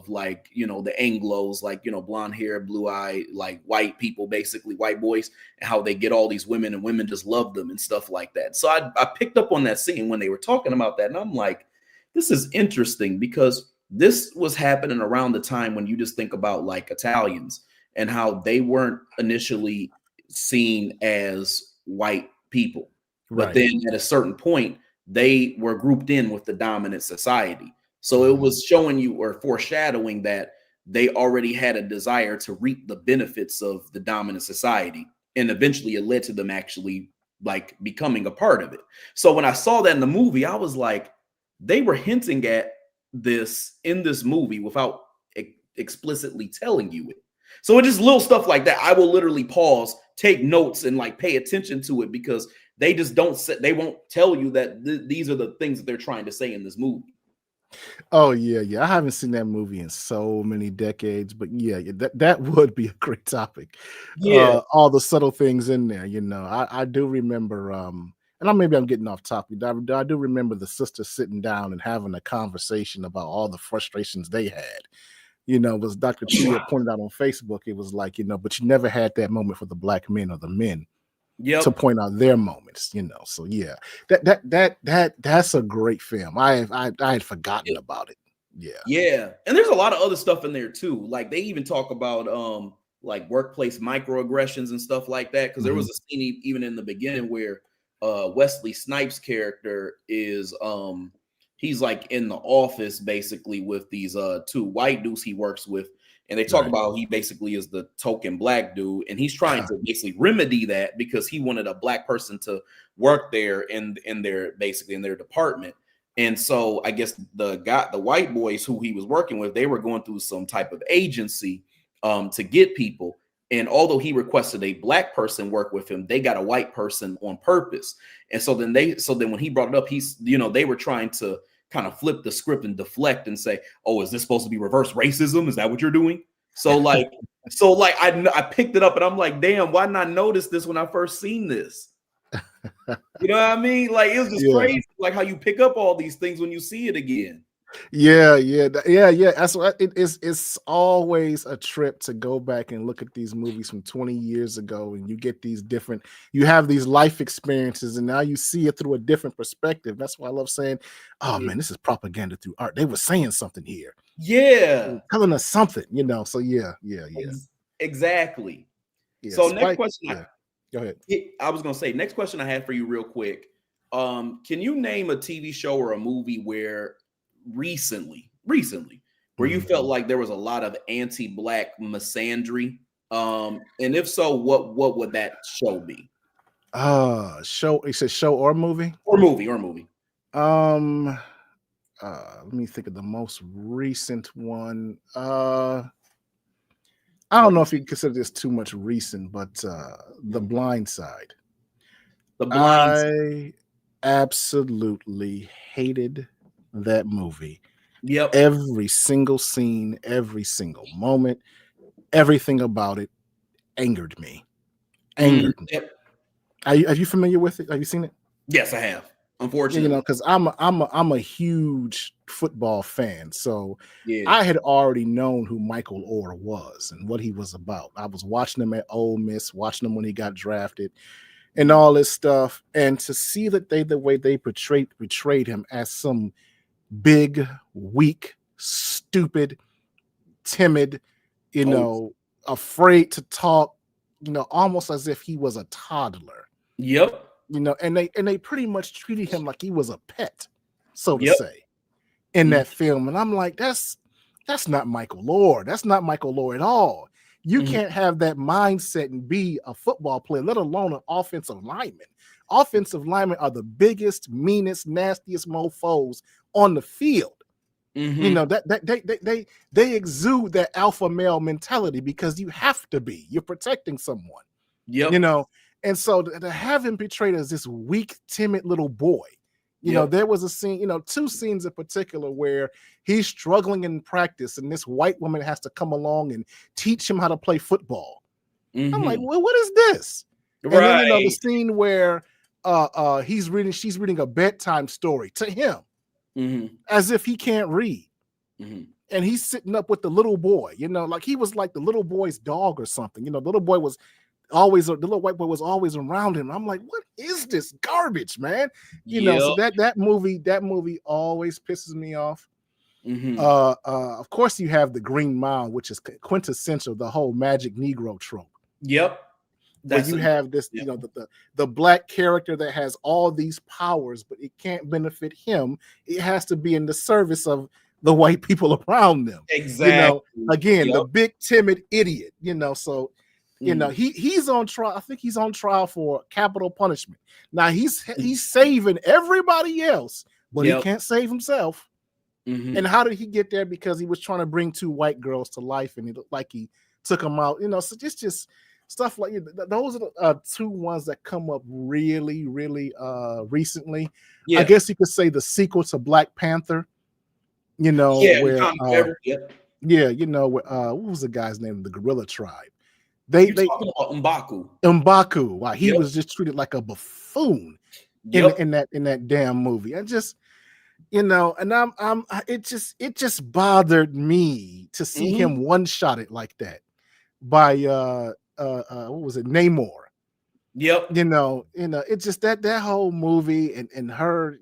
like the Anglos, like blonde hair, blue eye, like white people, basically white boys, and how they get all these women and women just love them and stuff like that. So I picked up on that scene when they were talking about that, and I'm like, this is interesting because this was happening around the time when you just think about like Italians and how they weren't initially seen as white people, but Right. then at a certain point they were grouped in with the dominant society. So it Mhm. was showing you or foreshadowing that they already had a desire to reap the benefits of the dominant society. And eventually it led to them actually like becoming a part of it. So when I saw that in the movie, I was like, they were hinting at this in this movie without explicitly telling you it. So it's just little stuff like that. I will literally pause, take notes, and like pay attention to it because they just don't they won't tell you that these are the things that they're trying to say in this movie. Oh yeah, yeah. I haven't seen that movie in so many decades, but yeah, that would be a great topic. Yeah. All the subtle things in there, I do remember, and maybe I'm getting off topic. I do remember the sisters sitting down and having a conversation about all the frustrations they had. Was Dr. Chia pointed out on Facebook, it was like, but you never had that moment for the black men or the men to Yep. point out their moments. So yeah, that's a great film. I had forgotten about it. Yeah. Yeah. And there's a lot of other stuff in there too. Like they even talk about like workplace microaggressions and stuff like that. Cause there Mhm. was a scene even in the beginning where Wesley Snipes' character is he's like in the office basically with these two white dudes he works with. And they talk Right. about how he basically is the token black dude, and he's trying to basically remedy that because he wanted a black person to work there in their basically in their department. And so I guess the white boys who he was working with, they were going through some type of agency to get people. And although he requested a black person work with him, they got a white person on purpose. And so then when he brought it up, they were trying to kind of flip the script and deflect and say, "Oh, is this supposed to be reverse racism? Is that what you're doing?" So like, I picked it up and I'm like, damn, why not notice this when I first seen this? You know what I mean? Like, it was just crazy, like how you pick up all these things when you see it again. Yeah. That's what it's always a trip to go back and look at these movies from 20 years ago, and you get these different, you have these life experiences, and now you see it through a different perspective. That's why I love saying, oh man, this is propaganda through art. They were saying something here. Yeah. Telling us something, So yeah. Exactly. Yeah, so next question. Go ahead. I was gonna say, next question I had for you real quick. Can you name a TV show or a movie where recently where you felt like there was a lot of anti-black misandry? And if so, what would that show be? Show, you said show or movie? Or movie. Let me think of the most recent one. I don't know if you consider this too much recent, but The Blind Side. The Blind Side. I absolutely hated that movie. Yep. Every single scene, every single moment, everything about it angered me. Yep. Are you familiar with it? Have you seen it? Yes, I have. Unfortunately, because I'm a huge football fan, so I had already known who Michael Orr was and what he was about. I was watching him at Ole Miss, watching him when he got drafted, and all this stuff. And to see that the way they portrayed him as some big, weak, stupid, timid, afraid to talk, almost as if he was a toddler. Yep. And they pretty much treated him like he was a pet, so to say, in that film. And I'm like, that's not Michael Orr. That's not Michael Orr at all. You can't have that mindset and be a football player, let alone an offensive lineman. Offensive linemen are the biggest, meanest, nastiest mofos on the field. That they exude that alpha male mentality because you have to be. You're protecting someone. And so to have him portrayed as this weak, timid little boy, there was a scene, two scenes in particular where he's struggling in practice and this white woman has to come along and teach him how to play football. I'm like, well, what is this? Right. And then, the scene where she's reading a bedtime story to him as if he can't read. And he's sitting up with the little boy, like he was like the little boy's dog or something. The little boy was the little white boy was always around him. I'm like, what is this garbage, man? So that movie always pisses me off. Of course, you have The Green Mile, which is quintessential, the whole magic Negro trope. Yep. Where you have this, the black character that has all these powers, but it can't benefit him. It has to be in the service of the white people around them. Exactly. Again, the big timid idiot. So. He's on trial. I think he's on trial for capital punishment. Now he's saving everybody else, but he can't save himself. And how did he get there? Because he was trying to bring two white girls to life, and it looked like he took them out. So just stuff like those are the two ones that come up really, really recently. I guess you could say the sequel to Black Panther. What was the guy's name? The Gorilla Tribe. They talking about M'Baku. Wow, he was just treated like a buffoon in that damn movie. I just, and it just bothered me to see him one-shotted like that by what was it, Namor? Yep. It's just that whole movie and her,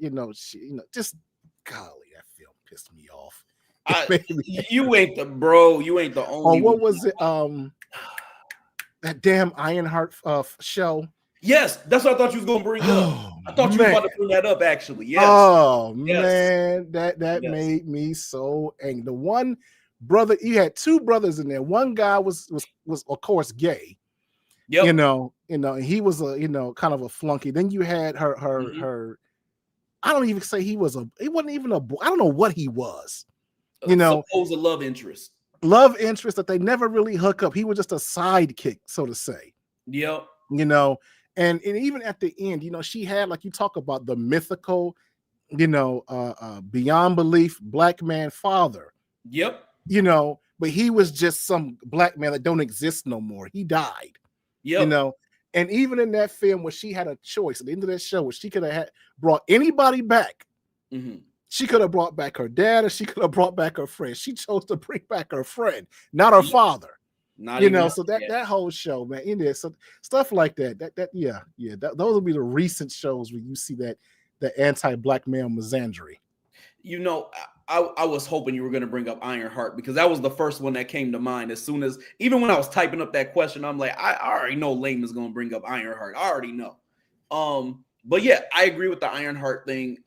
just golly, that film pissed me off. You ain't the only. Oh, what was it? That damn Ironheart show. Yes, that's what I thought you was gonna bring up. I thought you were about to bring that up, actually. Yes. Oh man, that made me so angry. The one brother, you had two brothers in there. One guy was of course gay. Yep. He was a kind of a flunky. Then you had her. I don't even say he wasn't even a boy. I don't know what he was. Suppose a love interest that they never really hook up. He was just a sidekick, so to say. Yep. And even at the end, she had, like you talk about, the mythical beyond belief, black man father. Yep. But he was just some black man that don't exist no more. He died. Yep. And even in that film where she had a choice at the end of that show where she could have brought anybody back. Mm-hmm. She could have brought back her dad or she could have brought back her friend. She chose to bring back her friend, not her father. Not even so that whole show, man, so stuff like that. Those will be the recent shows where you see that the anti-black male misandry. I was hoping you were going to bring up Ironheart because that was the first one that came to mind. As soon as, even when I was typing up that question, I'm like, I already know Layman's going to bring up Ironheart. I already know. But yeah, I agree with the Ironheart thing.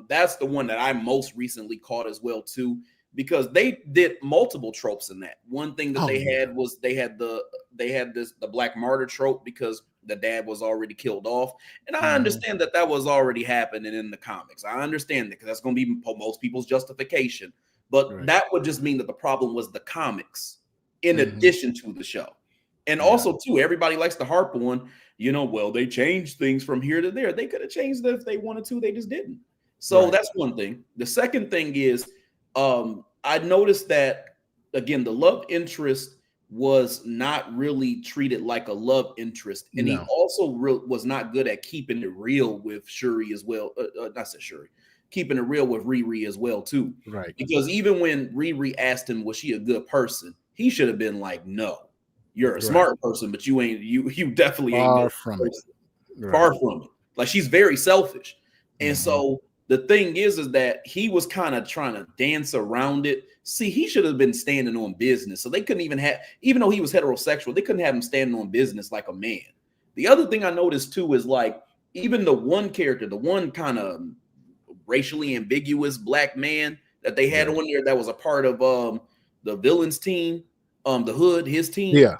That's the one that I most recently caught as well too, because they did multiple tropes in that. One thing that had was they had the black martyr trope because the dad was already killed off. And I understand that was already happening in the comics. I understand that because that's going to be most people's justification. But that would just mean that the problem was the comics in addition to the show. And also, too, everybody likes to harp on, well, they changed things from here to there. They could have changed it if they wanted to. They just didn't. So that's one thing. The second thing is I noticed that, again, the love interest was not really treated like a love interest. And he also was not good at keeping it real with Shuri as well. Not said Shuri. Keeping it real with Riri as well, too. Right. Because even when Riri asked him, was she a good person? He should have been like, no. You're a smart person, but you ain't. You definitely ain't. Far from it. Far from it. Like, she's very selfish, and so the thing is that he was kind of trying to dance around it. See, he should have been standing on business. So they couldn't even have, even though he was heterosexual, they couldn't have him standing on business like a man. The other thing I noticed too is like even the one character, the one kind of racially ambiguous black man that they had on there that was a part of the villains team. The Hood, his team. Yeah.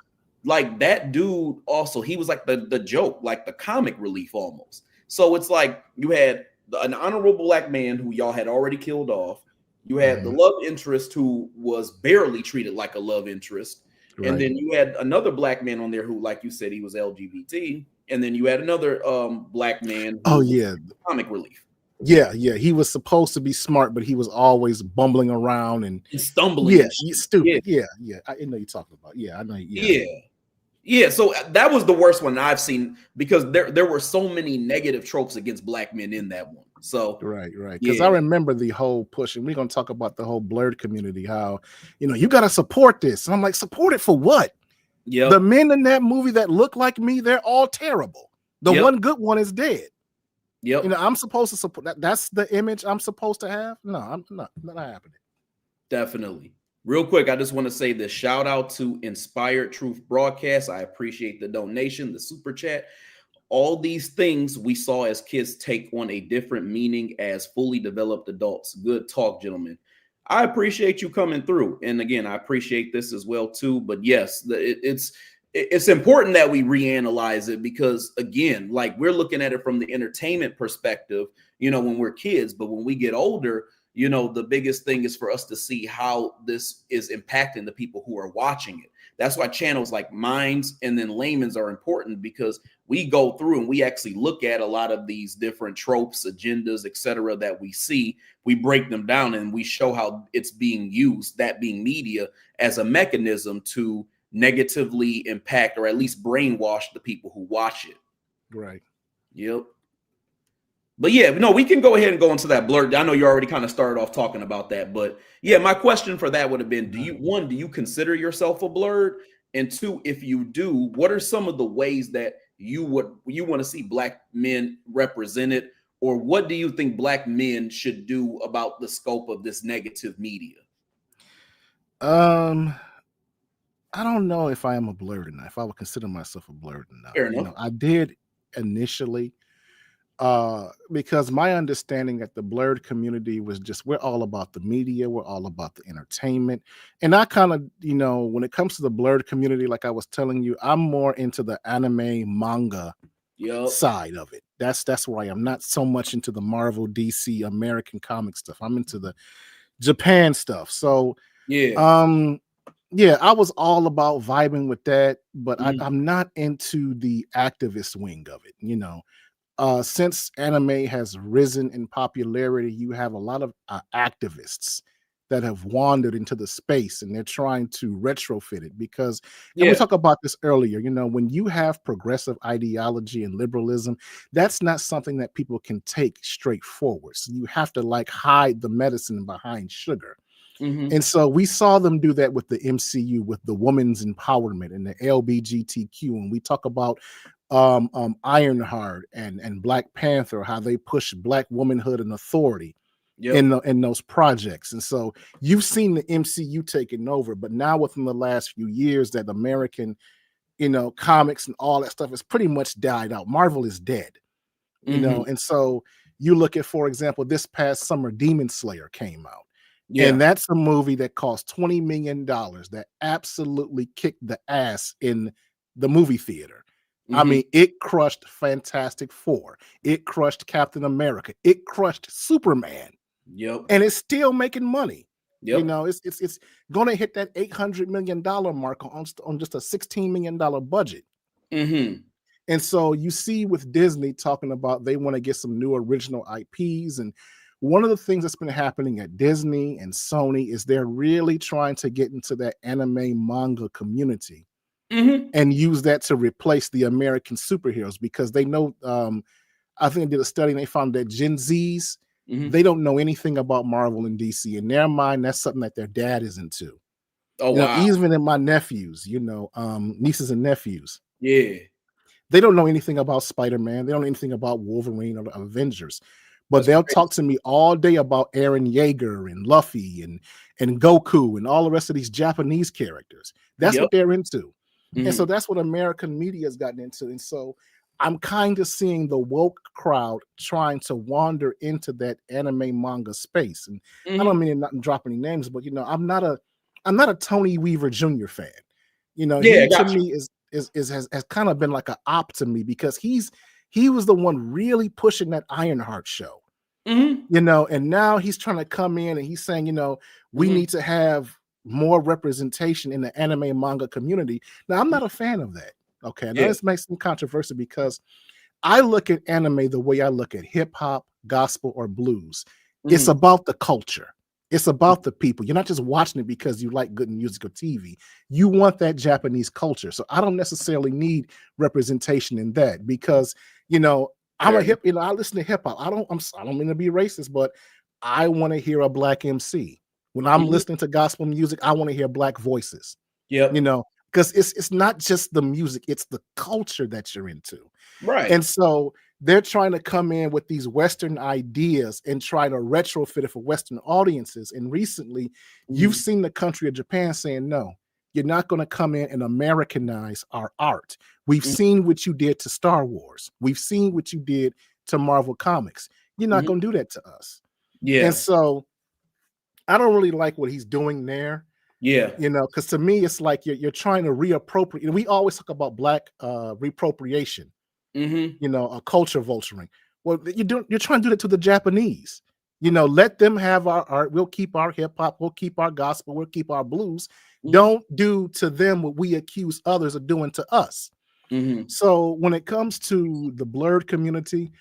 Like that dude also, he was like the joke, like the comic relief almost. So it's like you had an honorable black man who y'all had already killed off. You had the love interest who was barely treated like a love interest. Right. And then you had another black man on there who, like you said, he was LGBT. And then you had another black man who was comic relief. Yeah, he was supposed to be smart, but he was always bumbling around and stumbling. Yeah, stupid. Yeah. I know you're talking about. Yeah, I know. Yeah. So that was the worst one I've seen because there were so many negative tropes against black men in that one. So right. Because I remember the whole push, and we're gonna talk about the whole Blerd community. How you got to support this, and I'm like, support it for what? Yeah. The men in that movie that look like me, they're all terrible. The one good one is dead. Yep. I'm supposed to support that. That's the image I'm supposed to have. No, I'm not happening. Definitely. Real quick, I just want to say this shout out to Inspired Truth Broadcast. I appreciate the donation, the super chat. All these things we saw as kids take on a different meaning as fully developed adults. Good talk, gentlemen. I appreciate you coming through. And again, I appreciate this as well, too. But yes, it's important that we reanalyze it because, again, like we're looking at it from the entertainment perspective, when we're kids. But when we get older, the biggest thing is for us to see how this is impacting the people who are watching it. That's why channels like Minds and then Laymans are important because we go through and we actually look at a lot of these different tropes, agendas, etc. that we see. We break them down and we show how it's being used, that being media, as a mechanism to negatively impact or at least brainwash the people who watch it. Right. Yep. But yeah, no, we can go ahead and go into that Blerd. I know you already kind of started off talking about that, but yeah, my question for that would have been, do you consider yourself a Blerd? And two, if you do, what are some of the ways that you want to see black men represented, or what do you think black men should do about the scope of this negative media? I don't know if I am a Blerd or not, if I would consider myself a Blerd or not. Fair enough. I did initially, because my understanding that the Blerd community was just, we're all about the media, we're all about the entertainment. And I kind of, when it comes to the Blerd community, like I was telling you, I'm more into the anime manga side of it. That's where I am, not so much into the Marvel, DC, American comic stuff. I'm into the Japan stuff. So I was all about vibing with that, but I'm not into the activist wing of it. since anime has risen in popularity, you have a lot of activists that have wandered into the space and they're trying to retrofit it because, and we Yeah. talked about this earlier, when you have progressive ideology and liberalism, that's not something that people can take straightforward. So you have to like hide the medicine behind sugar. Hmm. And so we saw them do that with the MCU, with the women's empowerment and the LBGTQ. And we talk about Ironheart and Black Panther, how they push Black womanhood and authority Yep. in those projects. And so you've seen the MCU taking over, but now within the last few years, that American, comics and all that stuff has pretty much died out. Marvel is dead, Hmm. and so you look at, for example, this past summer, Demon Slayer came out. Yeah. And that's a movie that cost $20 million that absolutely kicked the ass in the movie theater. I Hmm. mean, it crushed Fantastic Four. It crushed Captain America. It crushed Superman. Yep. And it's still making money. Yep. It's going to hit that $800 million mark on just a $16 million budget. Hmm. And so you see with Disney talking about they want to get some new original IPs. And one of the things that's been happening at Disney and Sony is they're really trying to get into that anime manga community Hmm. and use that to replace the American superheroes because they know, I think they did a study and they found that Gen Zs, Hmm. they don't know anything about Marvel and DC. In their mind, that's something that their dad is into. Oh wow. Even in my nephews, nieces and nephews, Yeah. they don't know anything about Spider-Man. They don't know anything about Wolverine or the Avengers. But That's they'll crazy. talk to me all day about Eren Yeager and Luffy and Goku and all the rest of these Japanese characters. That's Yep. what they're into. And so Hmm. that's what American media has gotten into. And so I'm kind of seeing the woke crowd trying to wander into that anime manga space. And I don't Hmm. mean not drop any names, but I'm not a Tony Weaver Jr. fan. Yeah, He to got me has kind of been like an op to me because he was the one really pushing that Ironheart show, you. Hmm. and now he's trying to come in and he's saying, we Hmm. need to have more representation in the anime manga community. Now, I'm not a fan of that. Okay. Now Yeah. this makes some controversy because I look at anime the way I look at hip hop, gospel, or blues. It's Hmm. about the culture. It's about the people. You're not just watching it because you like good music or TV. You want that Japanese culture. So I don't necessarily need representation in that because, you know, I'm a Fair enough. hip, I listen to hip hop. I don't mean to be racist, but I want to hear a black MC. When I'm Hmm. listening to gospel music, I want to hear black voices, you Yep. know, because it's not just the music, it's the culture that you're into. Right. And so they're trying to come in with these Western ideas and try to retrofit it for Western audiences. And recently, you've Hmm. seen the country of Japan saying, no, you're not going to come in and Americanize our art. We've seen what you did to Star Wars. We've seen what you did to Marvel Comics. You're not Hmm. going to do that to us. And Yeah. so I don't really like what he's doing there, Yeah. because to me, it's like you're trying to reappropriate. We always talk about black reappropriation, Hmm. a culture vulturing. Well, you're trying to do that to the Japanese. Let them have our art. We'll keep our hip hop. We'll keep our gospel. We'll keep our blues. Hmm. Don't do to them what we accuse others of doing to us. Hmm. So when it comes to the Blerd community,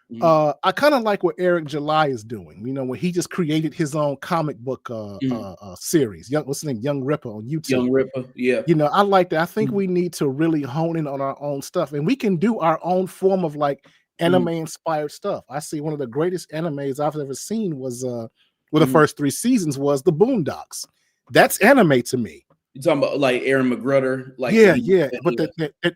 Hmm. I kind of like what Eric July is doing. When he just created his own comic book Hmm. series. What's his name? Young Ripper on YouTube. Young Ripper. Yeah. I like that. I think Mhm. we need to really hone in on our own stuff, and we can do our own form of like Mhm. anime inspired stuff. I see one of the greatest animes I've ever seen was the Mhm. first 3 seasons was the Boondocks. That's anime to me. You talking about like Aaron McGrutter, like Yeah, yeah, but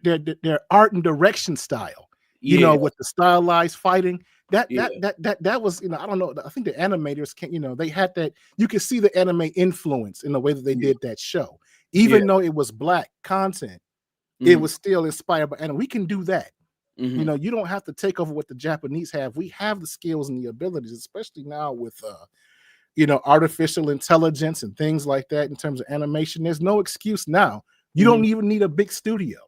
yeah, their art and direction style, yeah, with the stylized fighting, that yeah, that that that that was, I don't know. I think the animators can, they had that. You could see the anime influence in the way that they yeah, did that show, yeah. even though it was black content. It Mhm. was still inspired by, and we can do that. Mhm. You don't have to take over what the Japanese have. We have the skills and the abilities, especially now with artificial intelligence and things like that in terms of animation. There's no excuse now. You Mhm. don't even need a big studio.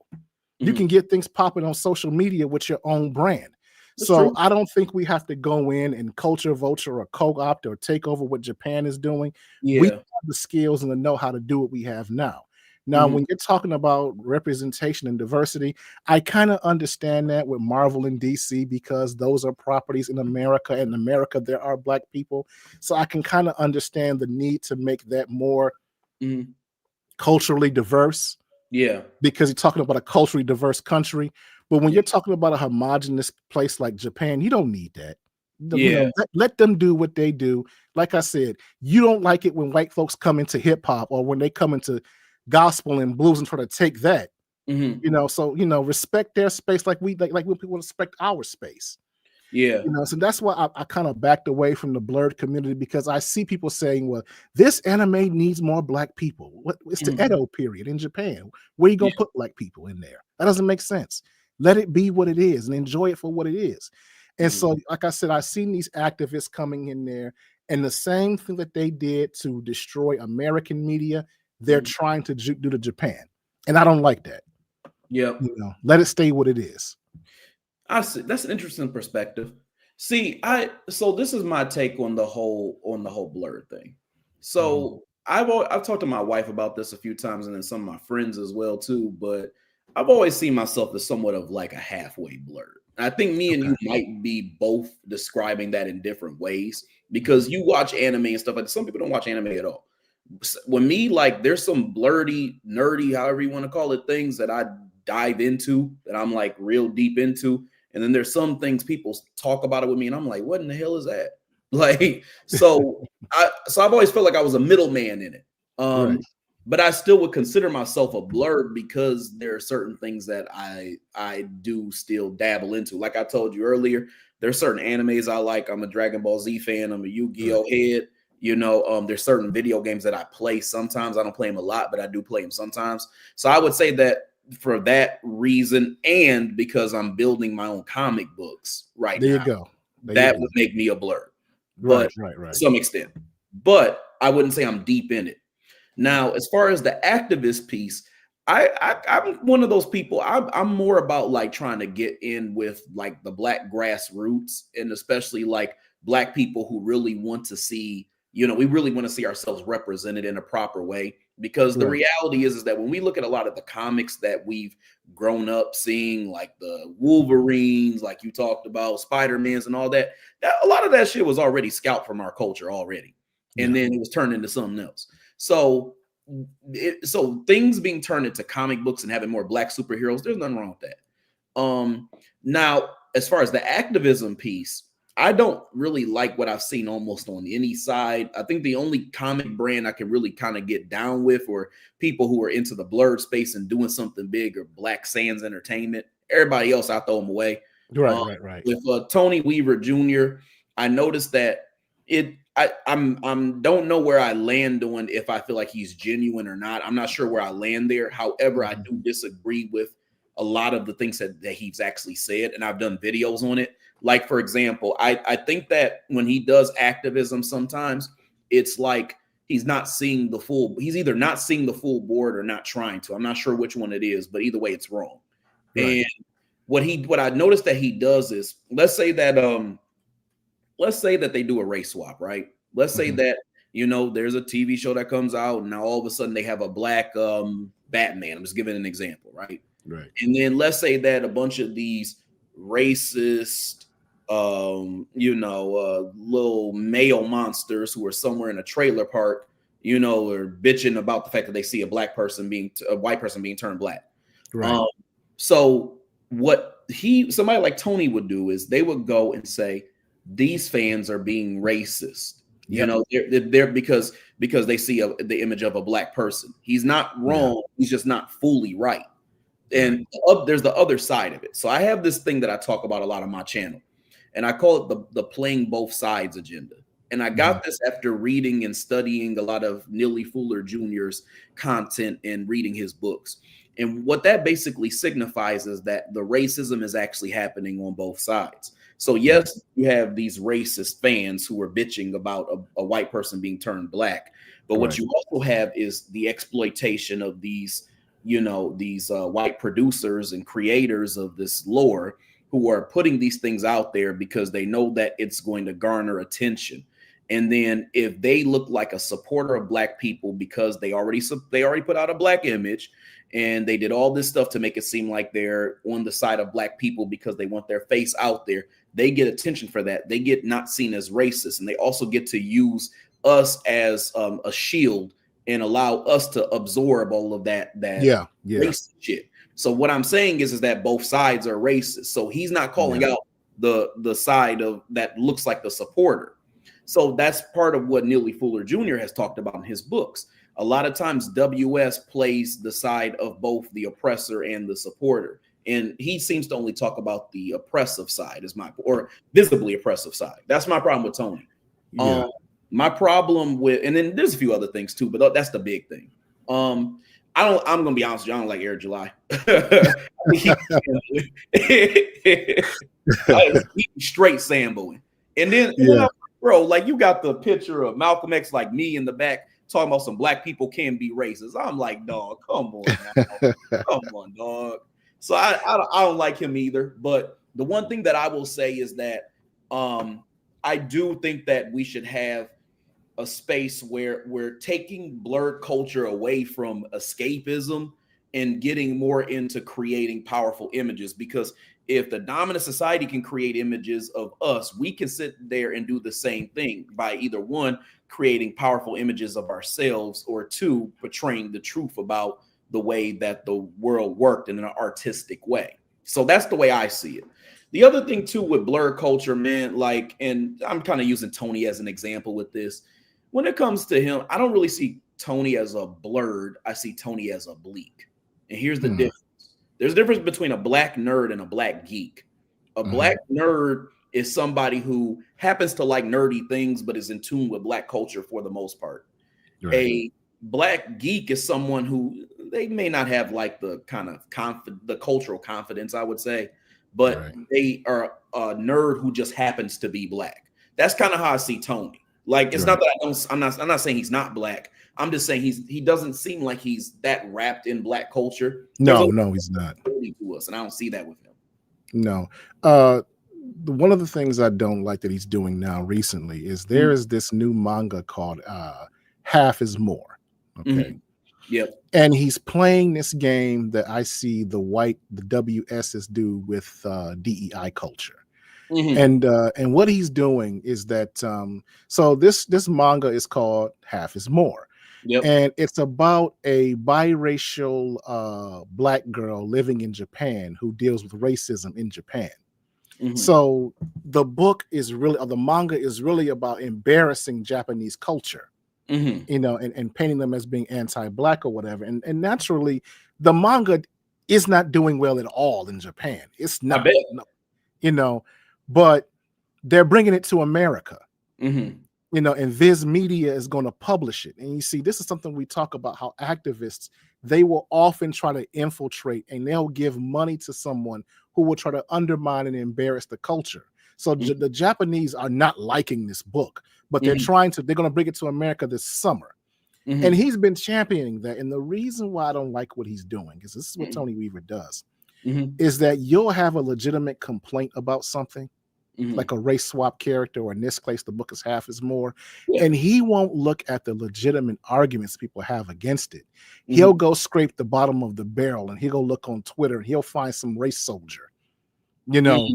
You Mhm. can get things popping on social media with your own brand. That's true. So I don't think we have to go in and culture vulture or co-opt or take over what Japan is doing. We Yeah. have the skills and the know how to do what we have now. Now, when you're talking about representation and diversity, I kind of understand that with Marvel and DC because those are properties in America. And in America, there are Black people. So I can kind of understand the need to make that more culturally diverse. Yeah. Because you're talking about a culturally diverse country. But when you're talking about a homogenous place like Japan, you don't need that. Yeah. Let them do what they do. Like I said, you don't like it when white folks come into hip hop or when they come into gospel and blues and try to take that. So respect their space like when people respect our space. Yeah. So that's why I kind of backed away from the Blerd community because I see people saying, well, this anime needs more Black people. It's the Edo period in Japan. Where are you going to put Black people in there? That doesn't make sense. Let it be what it is and enjoy it for what it is. And so, like I said, I've seen these activists coming in there and the same thing that they did to destroy American media, they're trying to do to Japan. And I don't like that. Yeah. Let it stay what it is. I see. That's an interesting perspective. See, so this is my take on the whole Blerd thing. So I've talked to my wife about this a few times, and then some of my friends as well too. But I've always seen myself as somewhat of like a halfway Blerd. I think me and you might be both describing that in different ways because you watch anime and stuff like that. Some people don't watch anime at all. When me, like, there's some blerdy, nerdy, however you want to call it, things that I dive into that I'm like real deep into. And then there's some things people talk about it with me, and I'm like, what in the hell is that? Like, so I've always felt like I was a middleman in it. But I still would consider myself a Blerd because there are certain things that I do still dabble into. Like I told you earlier, there's certain animes I like. I'm a Dragon Ball Z fan. I'm a Yu-Gi-Oh head. There's certain video games that I play sometimes. I don't play them a lot, but I do play them sometimes. So I would say that for that reason, and because I'm building my own comic books right now, there you go. That would make me a Blerd, but to some extent. But I wouldn't say I'm deep in it. Now, as far as the activist piece, I'm one of those people. I'm more about like trying to get in with like the Black grassroots, and especially like Black people who really want to see, we really want to see ourselves represented in a proper way. Because the reality is that when we look at a lot of the comics that we've grown up seeing, like the Wolverines, like you talked about, Spider-Mans and all that, a lot of that shit was already scalped from our culture already. And then it was turned into something else. So things being turned into comic books and having more Black superheroes, there's nothing wrong with that. Now, as far as the activism piece, I don't really like what I've seen almost on any side. I think the only comic brand I can really kind of get down with or people who are into the Blerd space and doing something big or Black Sands Entertainment. Everybody else, I throw them away. Right. With Tony Weaver Jr., I noticed that I'm don't know where I land on if I feel like he's genuine or not. I'm not sure where I land there. However, I do disagree with a lot of the things that he's actually said, and I've done videos on it. Like, for example, I think that when he does activism, sometimes it's like he's either not seeing the full board or not trying to. I'm not sure which one it is, but either way, it's wrong. And what I noticed that he does is, let's say that they do a race swap, right? Let's say that, there's a TV show that comes out and now all of a sudden they have a Black Batman. I'm just giving an example, right? And then let's say that a bunch of these racist, little male monsters who are somewhere in a trailer park, are bitching about the fact that they see a white person being turned Black. So what somebody like Tony would do is they would go and say, these fans are being racist. They're because they see the image of a Black person. He's not wrong. He's just not fully right. And there's the other side of it. So I have this thing that I talk about a lot on my channel, and I call it the playing both sides agenda. And I got this after reading and studying a lot of Neely Fuller Jr.'s content and reading his books. And what that basically signifies is that the racism is actually happening on both sides. So yes, you have these racist fans who are bitching about a white person being turned Black. But what you also have is the exploitation of these white producers and creators of this lore who are putting these things out there because they know that it's going to garner attention. And then if they look like a supporter of black people because they already put out a black image and they did all this stuff to make it seem like they're on the side of black people because they want their face out there, they get attention for that. They get not seen as racist, and they also get to use us as a shield and allow us to absorb all of that racist shit. So what I'm saying is that both sides are racist. So he's not calling out the side of that looks like the supporter. So that's part of what Neely Fuller Jr. has talked about in his books. A lot of times WS plays the side of both the oppressor and the supporter. And he seems to only talk about the oppressive side or visibly oppressive side. That's my problem with Tony. Yeah. My problem with, and then there's a few other things too, but that's the big thing. I'm gonna be honest with you, I don't like Air July. He's straight Samboing. And then bro, like you got the picture of Malcolm X like me in the back talking about some black people can be racist. I'm like, dog, come on now. Come on, dog. So I don't like him either. But the one thing that I will say is that I do think that we should have a space where we're taking Blerd culture away from escapism and getting more into creating powerful images. Because if the dominant society can create images of us, we can sit there and do the same thing by either one, creating powerful images of ourselves, or two, portraying the truth about the way that the world worked in an artistic way. So that's the way I see it. The other thing too with Blerd culture, man, like, and I'm kind of using Tony as an example with this. When it comes to him, I don't really see Tony as a Blerd. I see Tony as a Bleak. And here's the difference. There's a difference between a black nerd and a black geek. A black nerd is somebody who happens to like nerdy things, but is in tune with black culture for the most part. Right. A black geek is someone who they may not have like the kind of the cultural confidence, I would say, but they are a nerd who just happens to be black. That's kind of how I see Tony. Like, it's not that I'm not saying he's not black. I'm just saying he doesn't seem like he's that wrapped in black culture. No, he's not. To us, and I don't see that with him. No. One of the things I don't like that he's doing now recently is there is this new manga called Half is More. Okay. Yep. And he's playing this game that I see the WSs do with DEI culture. And what he's doing is that so this manga is called Half is More. Yep. And it's about a biracial black girl living in Japan who deals with racism in Japan. So the manga is really about embarrassing Japanese culture, you know, and painting them as being anti-black or whatever. And naturally, the manga is not doing well at all in Japan. It's not, you know, but they're bringing it to America. You know, and Viz Media is going to publish it. And you see, this is something we talk about, how activists, they will often try to infiltrate and they'll give money to someone who will try to undermine and embarrass the culture. So the Japanese are not liking this book, but they're they're going to bring it to America this summer. And he's been championing that. And the reason why I don't like what he's doing is this is what Tony Weaver does, is that you'll have a legitimate complaint about something, like a race swap character, or in this case, the book is Half is More. And he won't look at the legitimate arguments people have against it. He'll go scrape the bottom of the barrel and he'll go look on Twitter and he'll find some race soldier, you know,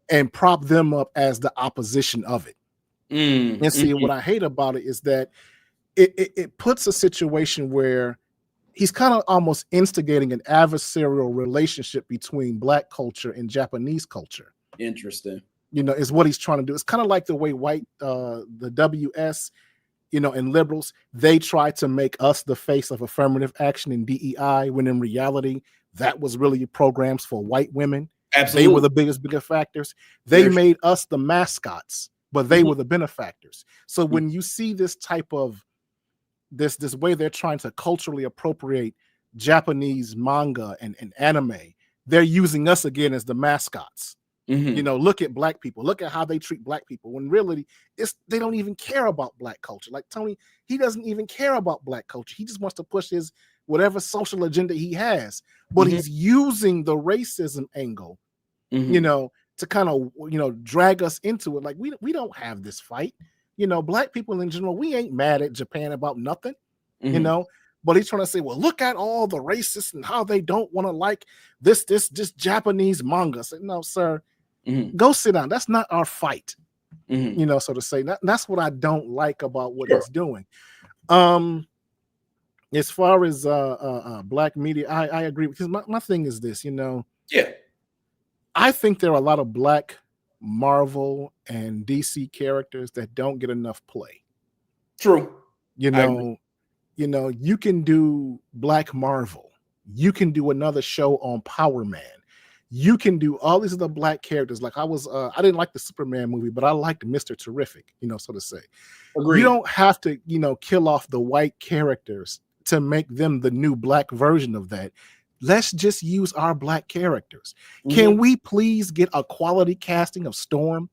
and prop them up as the opposition of it. And see, what I hate about it is that it puts a situation where he's kind of almost instigating an adversarial relationship between black culture and Japanese culture. Interesting. You know, is what he's trying to do. It's kind of like the way the WS, you know, and liberals, they try to make us the face of affirmative action in DEI, when in reality, that was really programs for white women. Absolutely. They were the biggest factors. They made us the mascots, but they were the benefactors. So when you see this type of this way they're trying to culturally appropriate Japanese manga and anime, they're using us again as the mascots. You know, look at black people. Look at how they treat black people. When really, they don't even care about black culture. Like Tony, he doesn't even care about black culture. He just wants to push his whatever social agenda he has. But he's using the racism angle, you know, to kind of, you know, drag us into it. Like we don't have this fight. black people in general, we ain't mad at Japan about nothing, Mhm. but he's trying to say, well, look at all the racists and how they don't want to like this Japanese manga. I said, no, sir, Mhm. go sit down. That's not our fight, Mhm. so to say. That's what I don't like about what Sure. he's doing. As far as black media, I agree, because my thing is this, Yeah. I think there are a lot of black Marvel and DC characters that don't get enough play. True. You I agree. know, you can do Black Marvel. You can do another show on Power Man. You can do all these other black characters. Like I didn't like the Superman movie, but I liked Mr. Terrific, so to say. You Agreed. don't have to, kill off the white characters to make them the new black version of that. Let's just use our black characters. Can Mhm. we please get a quality casting of Storm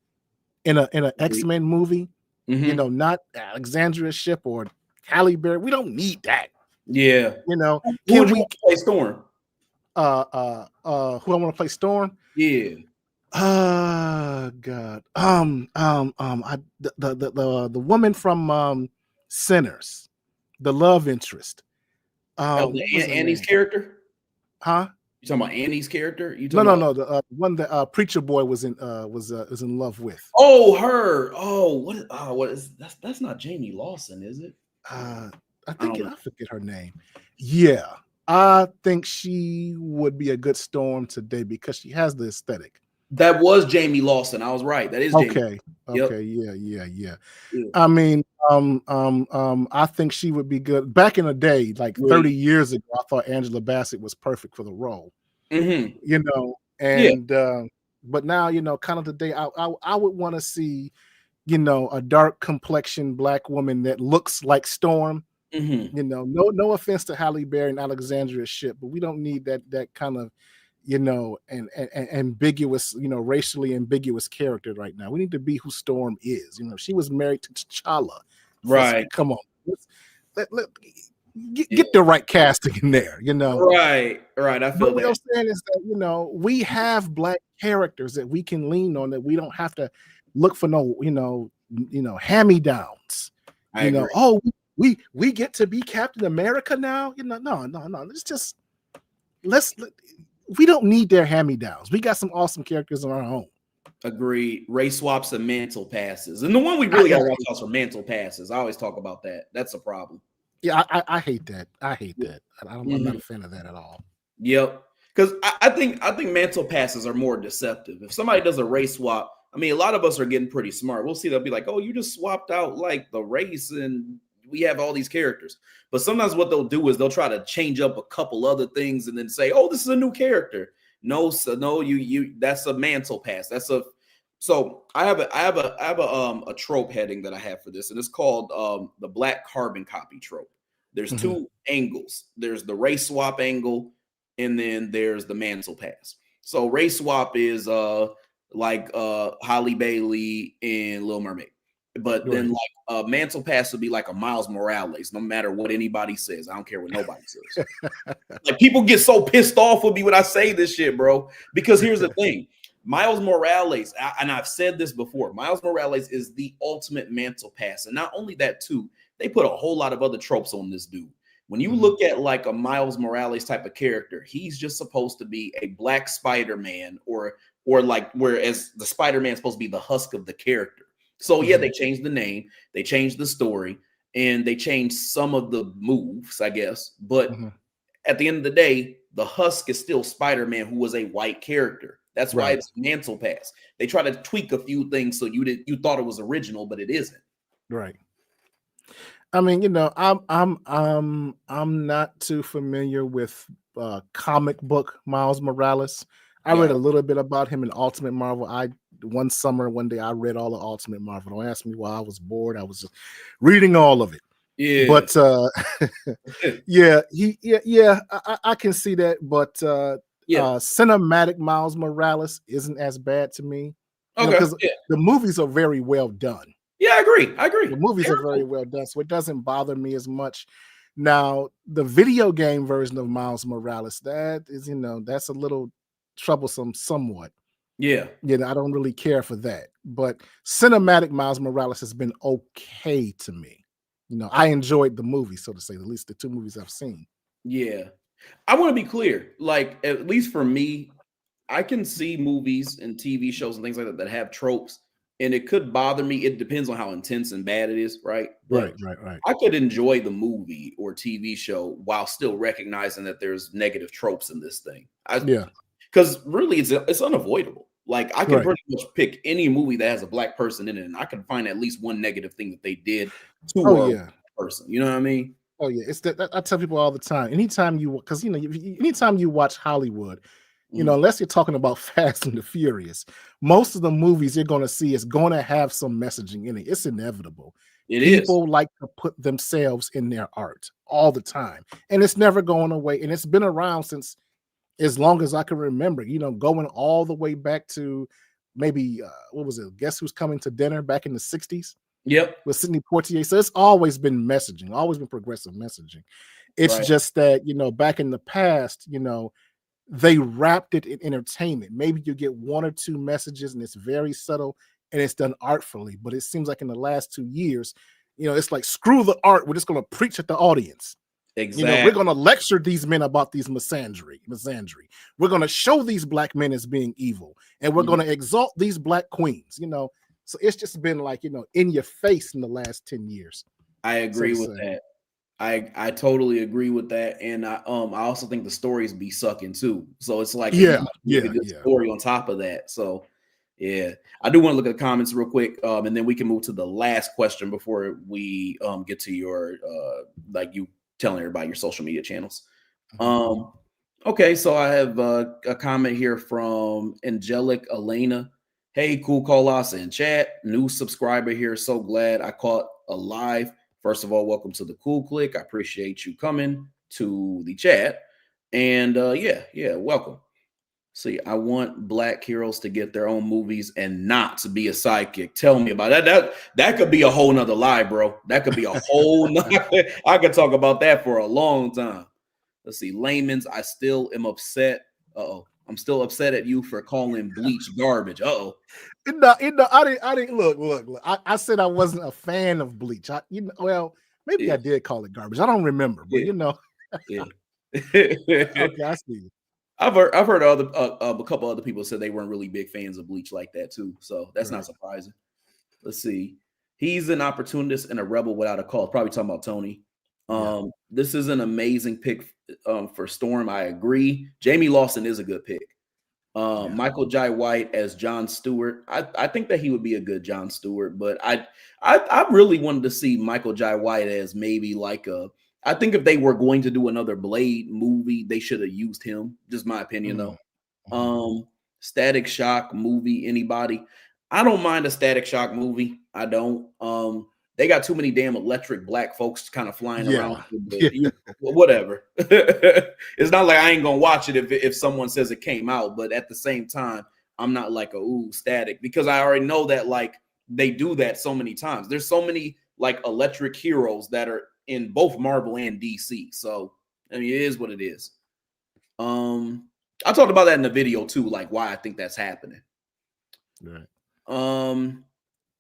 in an Agreed. X-Men movie? Mhm. Not Alexandria Ship or Halle Berry. We don't need that. Yeah. Who Can would you we want to play Storm? who I want to play Storm? Yeah. God. The woman from Sinners, the love interest. Oh, What was her Annie's name? character? Huh? You talking about Annie's character? You No, talking no, about? no. The one that Preacher Boy was in love with. Oh, her. Oh, what is that's not Jamie Lawson, is it? I I don't know. I forget her name. Yeah, I think she would be a good Storm today because she has the aesthetic. That was Jamie Lawson. I was right. That is Jamie. Okay. Yep. Okay. Yeah. Yeah. I mean, I think she would be good. Back in the day, like 30 Agreed. years ago, I thought Angela Bassett was perfect for the role. Mhm. Yeah. And but now, kind of today, I would want to see, a dark complexion black woman that looks like Storm. Mhm. No offense to Halle Berry and Alexandria Ship, but we don't need that kind of, and ambiguous, racially ambiguous character right now. We need to be who Storm is. She was married to T'Challa. Right. Come on, let Yeah. get the right casting in there. Right. Right. I But feel what that. I'm saying is that we have black characters that we can lean on, that we don't have to look for no hand-me-downs. I agree. Oh, we get to be Captain America now. No. We don't need their hand-me-downs. We got some awesome characters on our own. Agreed. Race swaps and mantle passes. And the one we I, really got to watch out for mantle passes. I always talk about that. That's a problem. yeah, I hate that. I hate Yeah. that. I'm not a fan of that at all. Yep. Because I think mantle passes are more deceptive. If somebody does a race swap, I mean, a lot of us are getting pretty smart. We'll see they'll be like, "Oh, you just swapped out like the race, and we have all these characters." But sometimes what they'll do is they'll try to change up a couple other things and then say, "Oh, this is a new character." No, so no, you that's a mantle pass. That's a so I have a trope heading that I have for this, and it's called the black carbon copy trope. There's Mhm. two angles. There's the race swap angle, and then there's the mantle pass. So race swap is like Holly Bailey and Little Mermaid. But then Right. like mantle pass would be like a Miles Morales, no matter what anybody says. I don't care what nobody says. Like people get so pissed off with me when I say this shit, bro. Because here's the thing. Miles Morales, and I've said this before, Miles Morales is the ultimate mantle pass. And not only that, too, they put a whole lot of other tropes on this dude. When you Mhm. look at like a Miles Morales type of character, he's just supposed to be a black Spider-Man, or like whereas the Spider-Man is supposed to be the husk of the character. So yeah, Mhm. they changed the name, they changed the story, and they changed some of the moves, I guess. But Mhm. at the end of the day, the husk is still Spider-Man, who was a white character. That's why Right. it's mantle pass. They try to tweak a few things so you thought it was original, but it isn't. Right. I mean, I'm not too familiar with comic book Miles Morales. I read Yeah, a little bit about him in Ultimate Marvel. One day I read all of Ultimate Marvel. Don't ask me why. I was bored. I was just reading all of it. yeah, But yeah, I can see that. But yeah. cinematic Miles Morales isn't as bad to me, Okay, because yeah, the movies are very well done. yeah. I agree. I agree. The movies are very well done, so it doesn't bother me as much. Now, the video game version of Miles Morales, that is, that's a little troublesome somewhat. Yeah. I don't really care for that. But cinematic Miles Morales has been okay to me. I enjoyed the movie, so to say, at least the 2 movies I've seen. Yeah. I want to be clear. Like, at least for me, I can see movies and TV shows and things like that that have tropes, and it could bother me. It depends on how intense and bad it is, right? Right, But right. I could enjoy the movie or TV show while still recognizing that there's negative tropes in this thing. Yeah, Because really, it's unavoidable. Like I can right. pretty much pick any movie that has a black person in it, and I can find at least one negative thing that they did to Oh, a yeah. person. You know what I mean? Oh, yeah. It's that I tell people all the time. Anytime because anytime you watch Hollywood, Mhm. unless you're talking about Fast and the Furious, most of the movies you're going to see is going to have some messaging in it. It's inevitable. It is. People like to put themselves in their art all the time, and it's never going away. And it's been around since as long as I can remember. Going all the way back to maybe what was it? Guess Who's Coming to Dinner back in the '60s Yep. with Sidney Poitier. So it's always been messaging, always been progressive messaging. It's Right. just that back in the past, they wrapped it in entertainment. Maybe you get 1 or 2 messages and it's very subtle and it's done artfully. But it seems like in the last 2 years, it's like screw the art. We're just going to preach at the audience. We're Exactly. going to lecture these men about these misandry. We're going to show these black men as being evil, and we're going to exalt these black queens. So it's just been like in your face in the last 10 years. I So agree to with say. that. I totally agree with that, and I also think the stories be sucking too. So it's like if you make a good story on top of that. So yeah, I do want to look at the comments real quick, and then we can move to the last question before we get to your like you telling everybody your social media channels. Okay, so I have a comment here from Angelic Elena. Hey, cool Colas in chat. New subscriber here. So glad I caught a live. First of all, welcome to the Cool Click. I appreciate you coming to the chat. And yeah, welcome. See, I want black heroes to get their own movies and not to be a sidekick. Tell me about that. That could be a whole nother lie, bro. That could be a whole nother. I could talk about that for a long time. Let's see. Laymans, I still am upset. I'm still upset at you for calling Bleach garbage. I didn't look. I said I wasn't a fan of Bleach. Maybe Yeah. I did call it garbage. I don't remember, but Yeah. okay, I see. I've heard other a couple other people said they weren't really big fans of Bleach like that too. So that's not surprising. Let's see. He's an opportunist and a rebel without a cause. Probably talking about Tony. This is an amazing pick for Storm. I agree. Jamie Lawson is a good pick. Michael Jai White as John Stewart. I think that he would be a good John Stewart, but I really wanted to see Michael Jai White as maybe like a. I think if they were going to do another Blade movie, they should have used him. Just my opinion, though. Static Shock movie. Anybody? I don't mind a Static Shock movie. I don't. They got too many damn electric black folks kind of flying around. But whatever. It's not like I ain't gonna watch it if someone says it came out, but at the same time, I'm not like static because I already know that like they do that so many times. There's so many like electric heroes that are in both Marvel and DC. So I mean, it is what it is. I talked about that in the video too, like why I think that's happening. Right.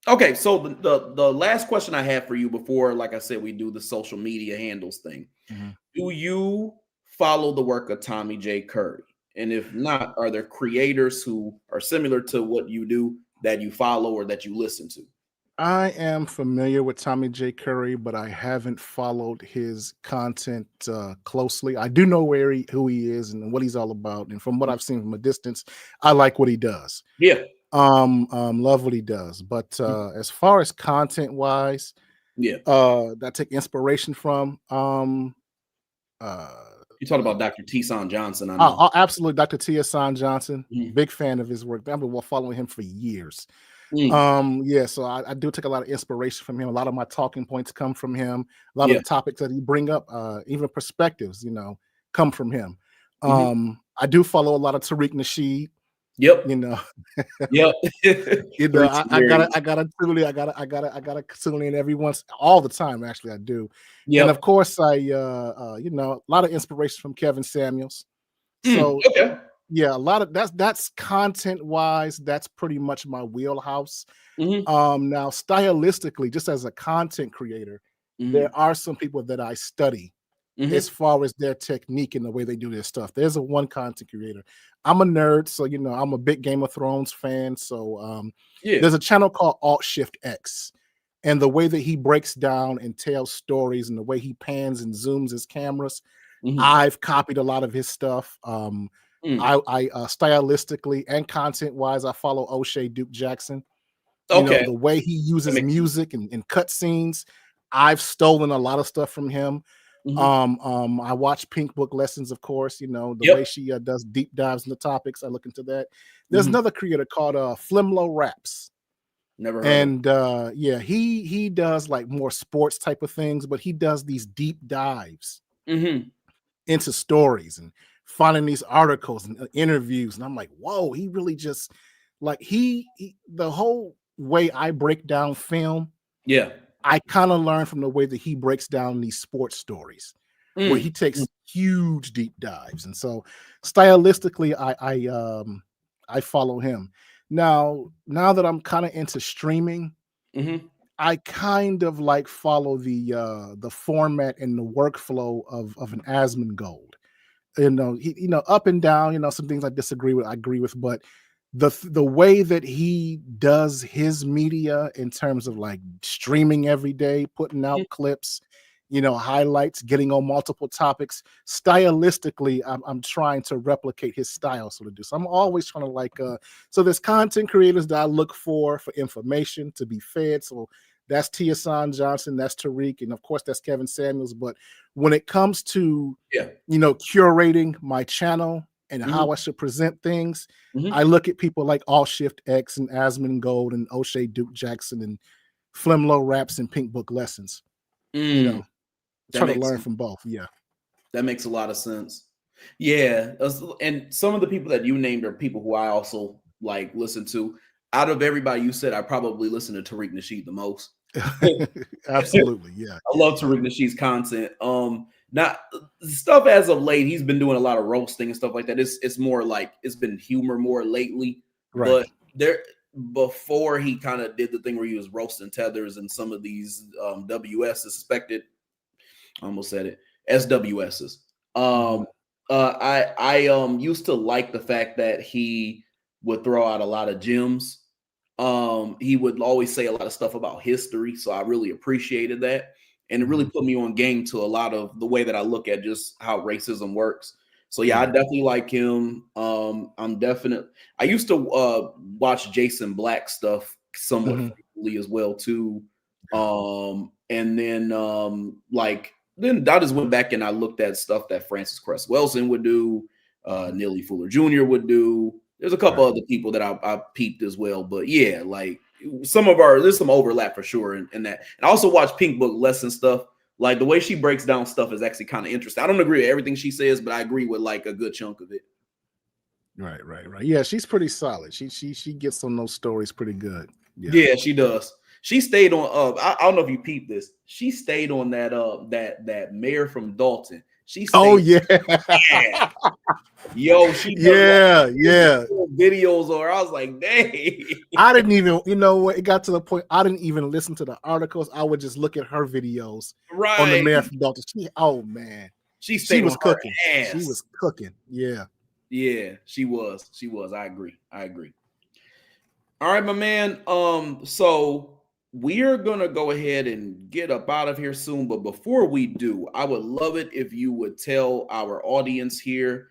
Okay, so the last question I have for you before, like I said, we do the social media handles thing. Do you follow the work of Tommy J. Curry? And if not, are there creators who are similar to what you do that you follow or that you listen to? I am familiar with Tommy J. Curry, but I haven't followed his content closely. I do know who he is and what he's all about, and from what I've seen from a distance, I like what he does. Yeah. Love what he does. But as far as content wise, that I take inspiration from. You talked about Dr. T-Son Johnson. I know. Absolutely, Dr. T-Son Johnson. Big fan of his work. I've been following him for years. So I do take a lot of inspiration from him. A lot of my talking points come from him. A lot of the topics that he bring up, even perspectives, come from him. I do follow a lot of Tariq Nasheed. Yep. Yep. I gotta tune in every once all the time. Actually, I do. Yep. And of course, I a lot of inspiration from Kevin Samuels. So yeah, a lot of that's content wise, that's pretty much my wheelhouse. Hmm. Now stylistically, just as a content creator, there Hmm. are some people that I study as Hmm. far as their technique and the way they do their stuff. There's a one content creator. I'm a nerd, so I'm a big Game of Thrones fan. So Yeah. there's a channel called Alt Shift X, and the way that he breaks down and tells stories, and the way he pans and zooms his cameras, Hmm. I've copied a lot of his stuff. Mm. I stylistically and content wise, I follow O'Shea Duke Jackson. Okay. The way he That uses makes sense. music and cut scenes, I've stolen a lot of stuff from him. Hmm. I watch Pink Book Lessons, of course. The way Yep. she does deep dives into topics, I look into that. There's Hmm. another creator called Flimlo Raps, Never heard of. and yeah, he does like more sports type of things, but he does these deep dives Hmm. into stories and finding these articles and interviews, and I'm like, whoa, he really just like the whole way I break down film, Yeah. I kind of learn from the way that he breaks down these sports stories, where he Mm. takes huge deep dives. And so stylistically, I follow him. Now that I'm kind of into streaming, Hmm. I kind of like follow the format and the workflow of an Asmongold. Up and down, some things I disagree with, I agree with, but the way that he does his media in terms of like streaming every day, putting out clips, highlights, getting on multiple topics, stylistically, I'm trying to replicate his style, so to do. So I'm always trying to so there's content creators that I look for information to be fed. So that's Tiasan Johnson, that's Tariq, and of course that's Kevin Samuels. But when it comes to Yeah. curating my channel and Hmm. how I should present things, I Hmm. look at people like All Shift X and Asmongold and O'Shea Duke Jackson and Flimlo Raps and Pink Book Lessons. You Mm. know, That try to makes learn from both. Yeah. that makes a lot of sense. Yeah, and some of the people that you named are people who I also like listen to. Out of everybody you said, I probably listen to Tariq Nasheed the most. Absolutely. Yeah. I Yeah. love Yeah. Tariq Nasheed's content. Not stuff as of late. He's been doing a lot of roasting and stuff like that. It's more like it's been humor more lately. Right. But there before he kind of did the thing where he was roasting tethers and some of these WS suspected, I almost said it, SWSs. Hmm. Um, I used to like the fact that he would throw out a lot of gems. He would always say a lot of stuff about history, so I really appreciated that, and it really Hmm. put me on game to a lot of the way that I look at just how racism works. So yeah, I Right. definitely like him. I'm definite. I used to watch Jason Black stuff somewhat Hmm. frequently as well too. Yeah. And then then I just went back and I looked at stuff that Francis Cress Wilson would do, Hmm. Neely Fuller Jr. would do. There's a couple Right. other people that I peeped as well, but yeah, like there's some overlap for sure in that. And I also watch Pink Book Lesson stuff. Like the way she breaks down stuff is actually kind of interesting. I don't agree with everything she says, but I agree with like a good chunk of it. Right. Right. Right. Yeah. She's pretty solid. She gets on those stories pretty good. Yeah. Yeah, she does. She stayed on. I don't know if you peeped this. She stayed on that mayor from Dalton. She Oh stayed. yeah. Yeah, yo, she does Yeah. like Yeah. videos, or I was like, dang, I didn't even, it got to the point I didn't even listen to the articles. I would just look at her videos on the right? mayor from Dalton. Oh man, She she stayed on was cooking. her She ass. was cooking. Yeah. Yeah, she was. She was. I agree. I agree. All right, my man. So we're gonna go ahead and get up out of here soon. But before we do, I would love it if you would tell our audience here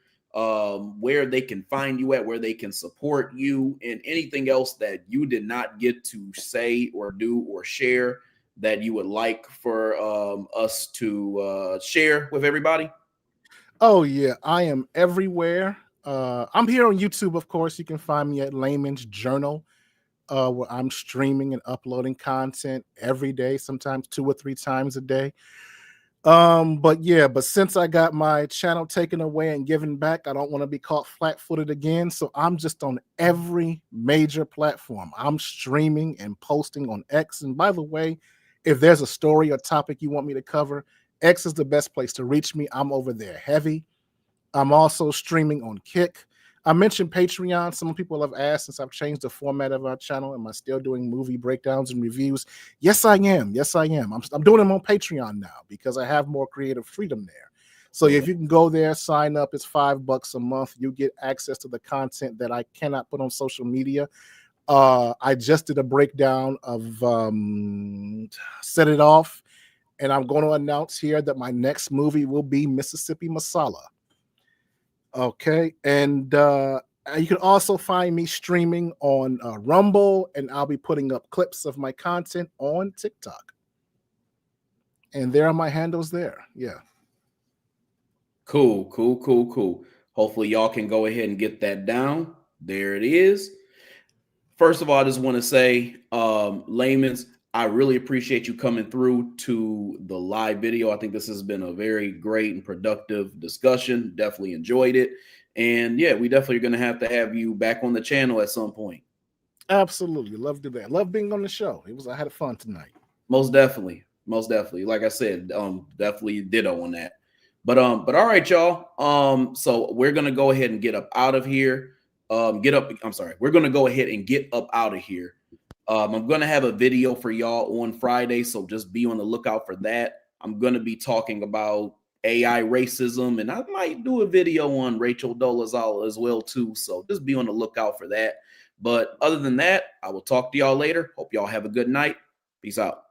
where they can find you at, where they can support you, and anything else that you did not get to say or do or share that you would like for us to share with everybody. Oh yeah, I am everywhere. I'm here on YouTube, of course. You can find me at Layman's Journal, where I'm streaming and uploading content every day, sometimes 2 or 3 times a day. But since I got my channel taken away and given back, I don't want to be caught flat-footed again. So I'm just on every major platform. I'm streaming and posting on X. And by the way, if there's a story or topic you want me to cover, X is the best place to reach me. I'm over there heavy. I'm also streaming on Kick. I mentioned Patreon. Some people have asked since I've changed the format of our channel, am I still doing movie breakdowns and reviews? Yes, I am. Yes, I am. I'm doing them on Patreon now because I have more creative freedom there. So if you can go there, sign up, it's $5 a month. You get access to the content that I cannot put on social media. I just did a breakdown of Set It Off, and I'm going to announce here that my next movie will be Mississippi Masala. Okay, and you can also find me streaming on Rumble, and I'll be putting up clips of my content on TikTok. And there are my handles there. Yeah. Cool. Hopefully y'all can go ahead and get that down. There it is. First of all, I just want to say, Laymans, I really appreciate you coming through to the live video. I think this has been a very great and productive discussion. Definitely enjoyed it. And yeah, we definitely are going to have you back on the channel at some point. Absolutely. Love to that. Love being on the show. I had fun tonight. Most definitely. Like I said, definitely ditto on that. But all right, y'all. So we're gonna go ahead and get up out of here. We're gonna go ahead and get up out of here. I'm gonna have a video for y'all on Friday, so just be on the lookout for that. I'm gonna be talking about AI racism, and I might do a video on Rachel Dolezal as well too. So just be on the lookout for that. But other than that, I will talk to y'all later. Hope y'all have a good night. Peace out.